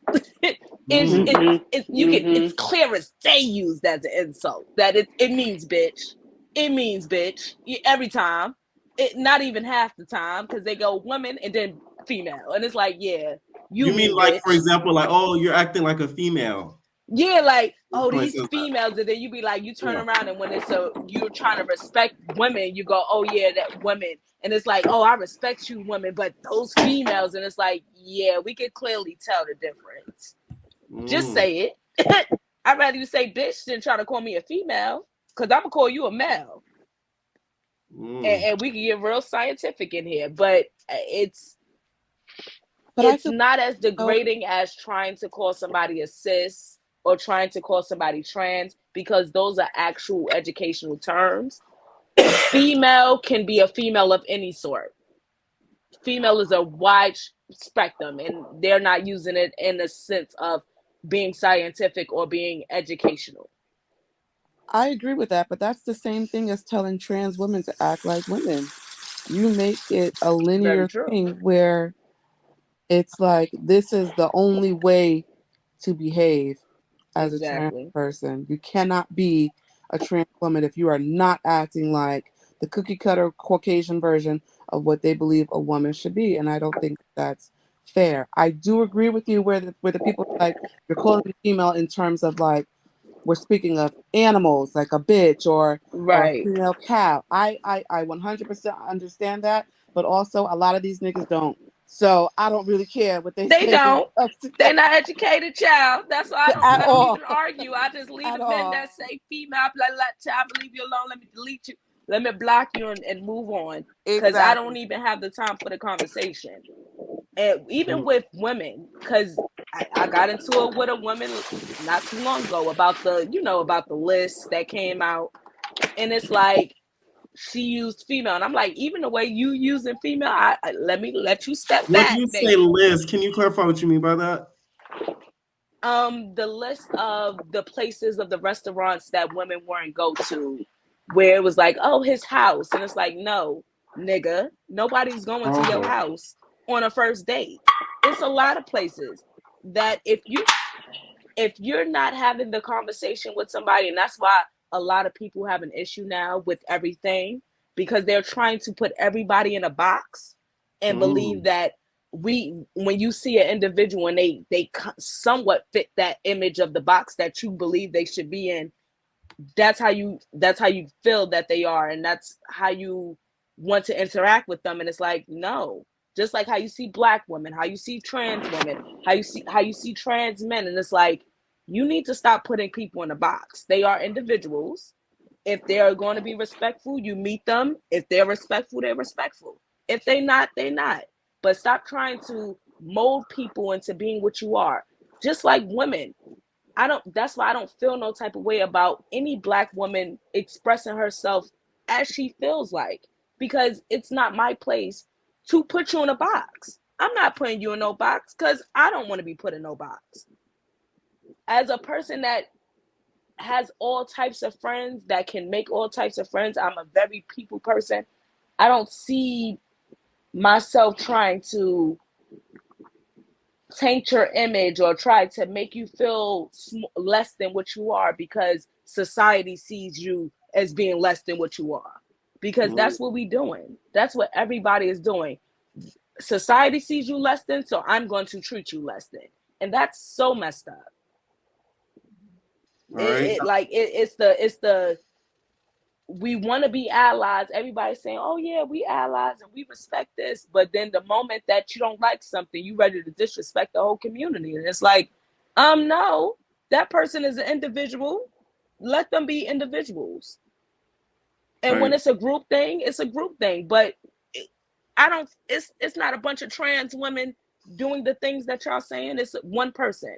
It's clear as day used as an insult that it means bitch. It means bitch every time. It not even half the time because they go woman and then female, and it's like yeah, You mean mean like, bitch. for example, like, oh, you're acting like a female. Yeah, like, oh, Somebody these says that. females, and then you be like, you turn Yeah. around, and when you're trying to respect women, you go, oh yeah, that women, and it's like, oh, I respect you, women, but those females, and it's like, yeah, we can clearly tell the difference. Just say it. I'd rather you say bitch than try to call me a female, because I'm gonna call you a male, and we can get real scientific in here, but it's not as degrading as trying to call somebody a cis or trying to call somebody trans because those are actual educational terms. Female can be a female of any sort. Female is a wide spectrum, and they're not using it in the sense of being scientific or being educational. I agree with that, but that's the same thing as telling trans women to act like women. You make it a linear thing where it's like this is the only way to behave as a trans person. You cannot be a trans woman if you are not acting like the cookie cutter Caucasian version of what they believe a woman should be, and I don't think that's fair. I do agree with you where the people like you're calling me female in terms of like we're speaking of animals like a bitch or a female cow. I 100% understand that, but also a lot of these niggas don't. So I don't really care what they say. They don't. They're not educated, child. That's why I don't even argue. I just leave the men that say female. Like, child, leave you alone. Let me delete you. Let me block you and move on. Because I don't even have the time for the conversation. And even with women, because I got into it with a woman not too long ago about the list that came out. And it's like, she used female, and I'm like, even the way you using female, let me let you step back. When you say list, can you clarify what you mean by that? The list of the places of the restaurants that women weren't go to, where it was like, oh, his house, and it's like, no, nigga, nobody's going to your house on a first date. It's a lot of places that if you're not having the conversation with somebody, and that's why a lot of people have an issue now with everything because they're trying to put everybody in a box and believe that when you see an individual and they somewhat fit that image of the box that you believe they should be in, that's how you feel that they are, and that's how you want to interact with them. And it's like, no, just like how you see Black women, how you see trans women, how you see trans men, and it's like, you need to stop putting people in a box. They are individuals. If they are going to be respectful, you meet them. If they're respectful, they're respectful. If they're not, they're not. But stop trying to mold people into being what you are. Just like women. That's why I don't feel no type of way about any Black woman expressing herself as she feels like, because it's not my place to put you in a box. I'm not putting you in no box because I don't want to be put in no box. As a person that has all types of friends, that can make all types of friends, I'm a very people person. I don't see myself trying to taint your image or try to make you feel less than what you are because society sees you as being less than what you are. Because that's what we're doing. That's what everybody is doing. Society sees you less than, so I'm going to treat you less than. And that's so messed up. It's the we want to be allies. Everybody's saying, oh yeah, we allies and we respect this. But then the moment that you don't like something, you ready to disrespect the whole community. And it's like, no, that person is an individual. Let them be individuals. And when it's a group thing, it's a group thing. But it's not a bunch of trans women doing the things that y'all saying. It's one person.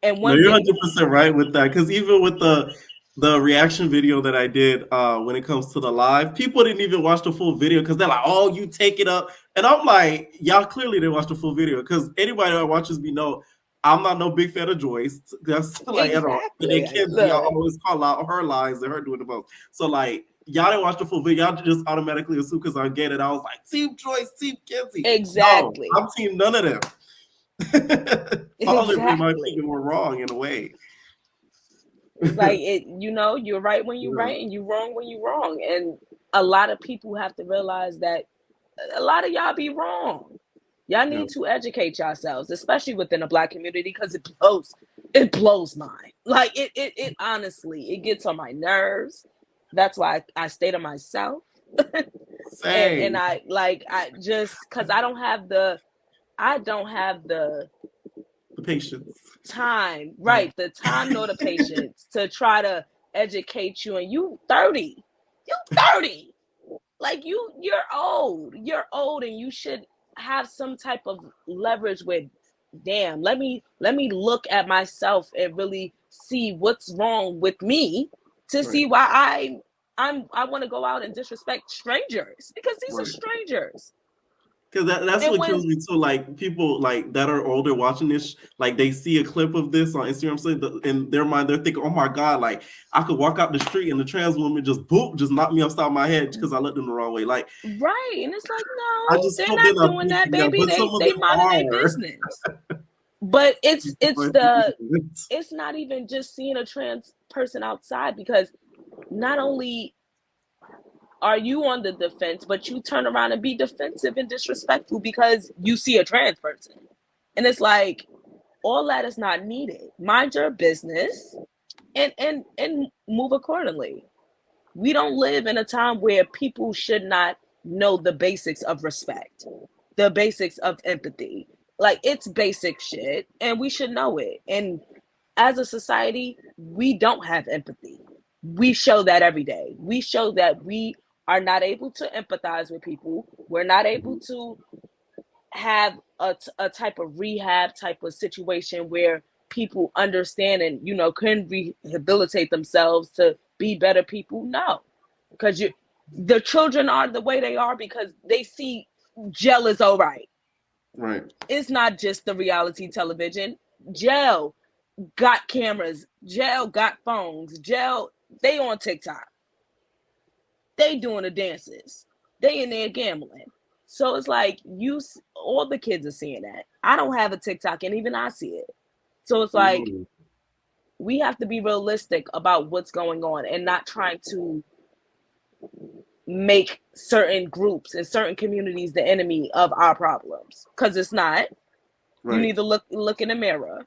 And no, you're 100% right with that. Because even with the reaction video that I did when it comes to the live, people didn't even watch the full video because they're like, oh, you take it up. And I'm like, y'all clearly didn't watch the full video because anybody that watches me know I'm not no big fan of Joyce. That's like at all. And then Exactly. Kenzie, y'all Look, always call out her lies and her doing the most. So like y'all didn't watch the full video. Y'all just automatically assume because I get it. I was like, Team Joyce, Team Kenzie. No, exactly. I'm team none of them. All of them, in my Exactly. opinion, were wrong in a way. It's like it, you're right when you're Yeah, right and you're wrong when you're wrong. And a lot of people have to realize that a lot of y'all be wrong. Y'all yeah. need to educate yourselves, especially within the Black community, because it blows mine. Like it honestly, it gets on my nerves. That's why I stay to myself. And Same. I just because I don't have the The patience. time, right? The time nor the patience to try to educate you. And you 30. You 30. Like you're old and you should have some type of leverage with, damn, let me look at myself and really see what's wrong with me to Right. see why I want to go out and disrespect strangers, because these are Right. strangers. Because that's And what kills when me too. Like people like that are older watching this, like they see a clip of this on Instagram, so in their mind they're thinking, "Oh my god, like I could walk out the street and the trans woman just boop, just knock me upside my head because I looked them the wrong way." Like right, and it's like, I no, just they're hope they're not not doing that, thinking that, baby. but some they of they them minding their are. business. But it's not even just seeing a trans person outside, because not only are you on the defense, but you turn around and be defensive and disrespectful because you see a trans person. And it's like, all that is not needed. Mind your business and move accordingly. We don't live in a time where people should not know the basics of respect, the basics of empathy. Like, it's basic shit and we should know it. And as a society, we don't have empathy. We show that every day. We show that we are not able to empathize with people. We're not able to have a type of rehab type of situation where people understand and can rehabilitate themselves to be better people. No, because the children are the way they are because they see jail is all right. Right. It's not just the reality television. Jail got cameras. Jail got phones. Jail, they on TikTok. They doing the dances. They in there gambling. So it's like all the kids are seeing that. I don't have a TikTok, and even I see it. So it's like Mm. we have to be realistic about what's going on and not trying to make certain groups and certain communities the enemy of our problems, because it's not. You Right. need to look in the mirror.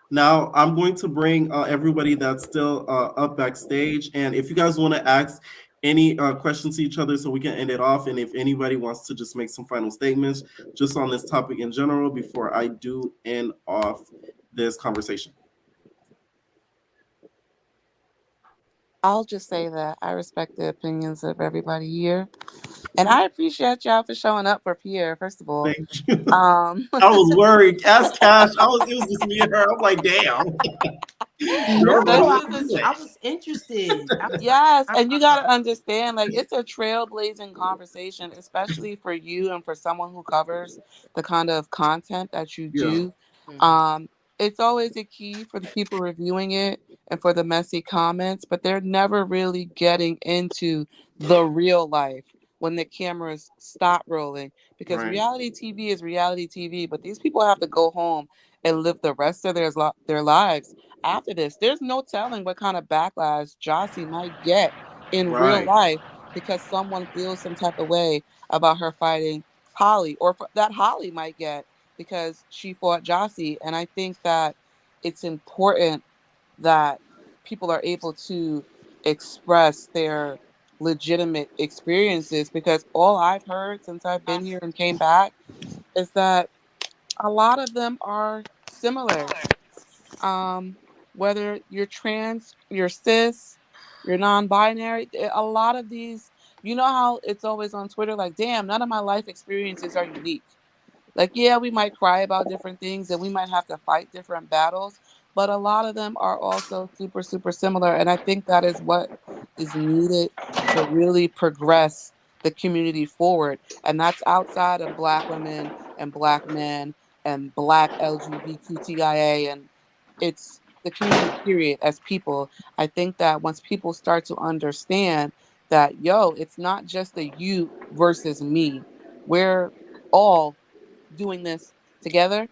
Now I'm going to bring everybody that's still up backstage, and if you guys want to ask any questions to each other, so we can end it off, and if anybody wants to just make some final statements just on this topic in general before I do end off this conversation. I'll just say that I respect the opinions of everybody here. And I appreciate y'all for showing up for Pierre, first of all. Thank you. I was worried. Ask Cash. It was just me and her. I'm like, damn. No, Especially I was interested. Yes, and you got to understand, like, it's a trailblazing conversation, especially for you and for someone who covers the kind of content that you Yeah. do. Um, it's always a key for the people reviewing it and for the messy comments, but they're never really getting into the real life when the cameras stop rolling, because Right. reality TV is reality TV, but these people have to go home and live the rest of their lives after this. There's no telling what kind of backlash Jossie might get in real Right. life because someone feels some type of way about her fighting Holly, or that Holly might get because she fought Jossie. And I think that it's important that people are able to express their legitimate experiences, because all I've heard since I've been here and came back is that a lot of them are similar. um, Whether you're trans, you're cis, you're non-binary, a lot of these, you know how it's always on Twitter, like, damn, none of my life experiences are unique. Like, yeah, we might cry about different things and we might have to fight different battles, but a lot of them are also super, super similar. And I think that is what is needed to really progress the community forward. And that's outside of Black women and Black men and Black LGBTQIA, and it's the community period as people. I think that once people start to understand that, yo, it's not just the you versus me, we're all doing this together.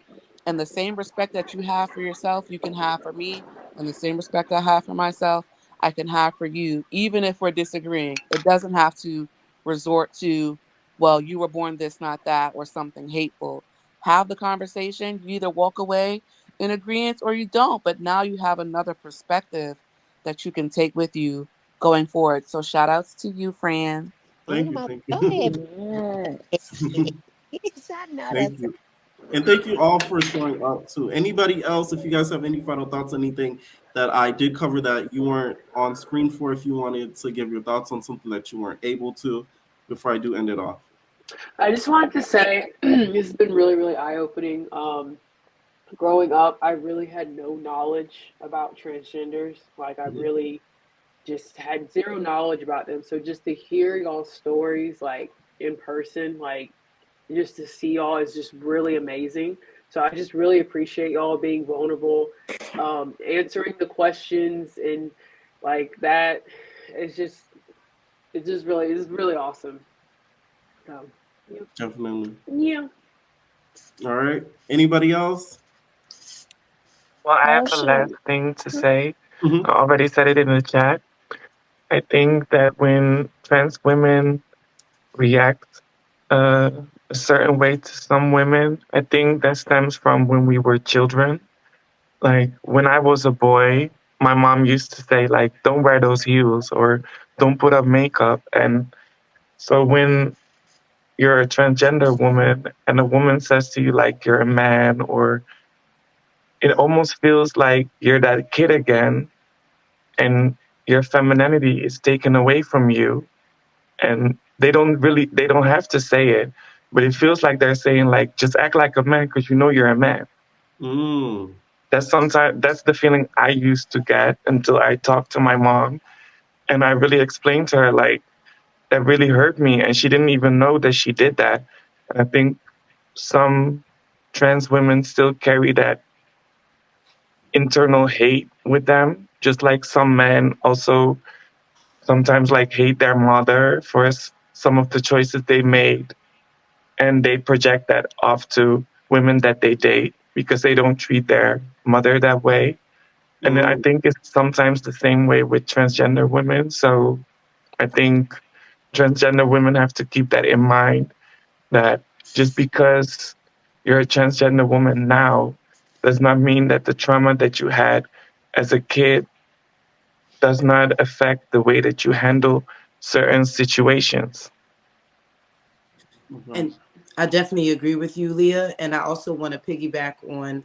And the same respect that you have for yourself, you can have for me. And the same respect I have for myself, I can have for you, even if we're disagreeing. It doesn't have to resort to, well, you were born this, not that, or something hateful. Have the conversation. You either walk away in agreement or you don't. But now you have another perspective that you can take with you going forward. So shout outs to you, Fran. Oh Thank you, my, thank go ahead. you. I know Thank that's you. And thank you all for showing up too. Anybody else, if you guys have any final thoughts, anything that I did cover that you weren't on screen for, if you wanted to give your thoughts on something that you weren't able to, before I do end it off. I just wanted to say this has been really, really eye opening. Growing up, I really had no knowledge about transgenders. Like, I Mhm. really just had zero knowledge about them. So just to hear y'all's stories, like in person, like just to see y'all is just really amazing. So I just really appreciate y'all being vulnerable, answering the questions, and like that. It's just, it's really awesome. So, yeah. Definitely. Yeah. All right. Anybody else? Well, I have Oh a shit. last thing to say. I Hmm. already said it in the chat. I think that when trans women react uh, a certain way to some women, I think that stems from when we were children. Like when I was a boy, my mom used to say like, "Don't wear those heels" or "Don't put up makeup." And so when you're a transgender woman and a woman says to you like you're a man, or it almost feels like you're that kid again, and your femininity is taken away from you, and they don't have to say it, but it feels like they're saying like, just act like a man because you know you're a man. Mm. That's the feeling I used to get until I talked to my mom, and I really explained to her like that really hurt me, and she didn't even know that she did that. And I think some trans women still carry that internal hate with them, just like some men also sometimes like hate their mother for some of the choices they made, and they project that off to women that they date because they don't treat their mother that way. And I Mm. think it's sometimes the same way with transgender women. So I think transgender women have to keep that in mind, that just because you're a transgender woman now does not mean that the trauma that you had as a kid does not affect the way that you handle certain situations. Okay. And I definitely agree with you, Leah. And I also want to piggyback on,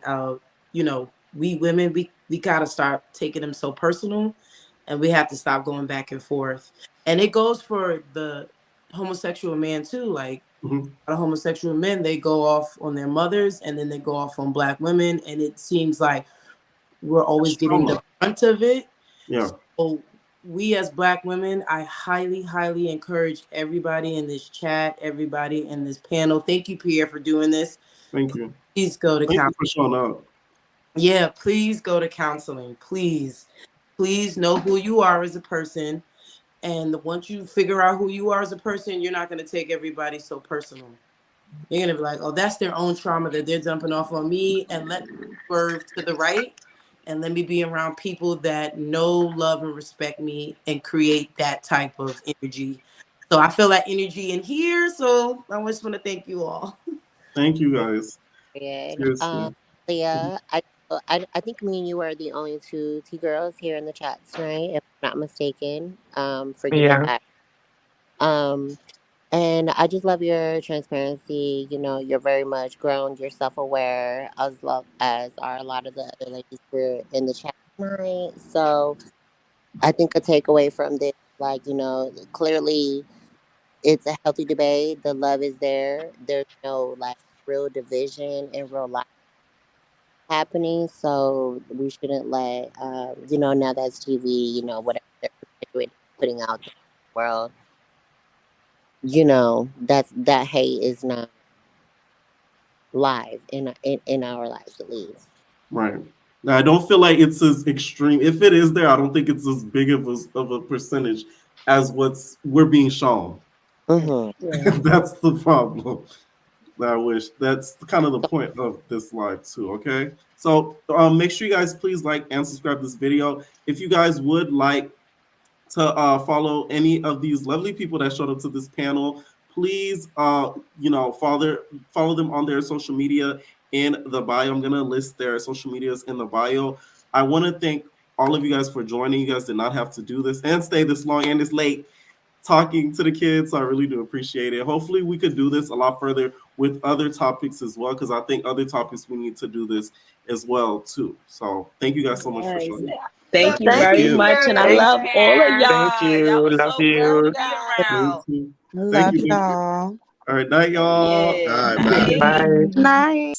we women, we gotta stop taking them so personal, and we have to stop going back and forth. And it goes for the homosexual man too. Like Mhm. a lot of homosexual men, they go off on their mothers, and then they go off on black women, and it seems like we're That's always getting trauma. the brunt of it. Yeah. So we as black women, I highly, highly encourage everybody in this chat, everybody in this panel. Thank you, Pierre, for doing this. Thank you. Please go to Thank you counseling. for showing up. Yeah, please go to counseling. Please. Please know who you are as a person. And once you figure out who you are as a person, you're not going to take everybody so personal. You're going to be like, oh, that's their own trauma that they're dumping off on me. And let me swerve to the right. And let me be around people that know, love, and respect me and create that type of energy. So I feel that energy in here. So I just want to thank you all. Thank you guys. good. Seriously. Leah, I think me and you are the only two T girls here in the chat tonight, if I'm not mistaken. Forgive me if Yeah, I. Um, and I just love your transparency. You know, you're very much grown, you're self aware, as are a lot of the other ladies here in the chat tonight. So I think a takeaway from this, like, clearly it's a healthy debate. The love is there. There's no like real division in real life happening. So we shouldn't let, now that's TV, whatever they're putting out there in the world, that hate is not live in our lives at least. Right. Now, I don't feel like it's as extreme. If it is there, I don't think it's as big of a percentage as what's we're being shown. Mm-hmm. That's the problem. I wish that's kind of the point of this live too. Okay, so make sure you guys please like and subscribe to this video. If you guys would like to follow any of these lovely people that showed up to this panel, please follow them on their social media in the bio. I'm gonna list their social medias in the bio. I want to thank all of you guys for joining. You guys did not have to do this and stay this long and this late talking to the kids. I really do appreciate it. Hopefully we could do this a lot further with other topics as well, because I think other topics we need to do this as well too. So thank you guys so much for showing up. Thank you Thank very you. much, and I Thank love all of y'all. Thank you. Y'all was Love so good to you. be Me around. too. Thank Love you. Thank you. y'all. All right, night, y'all. Yeah. All right, bye. Bye. Night. Night.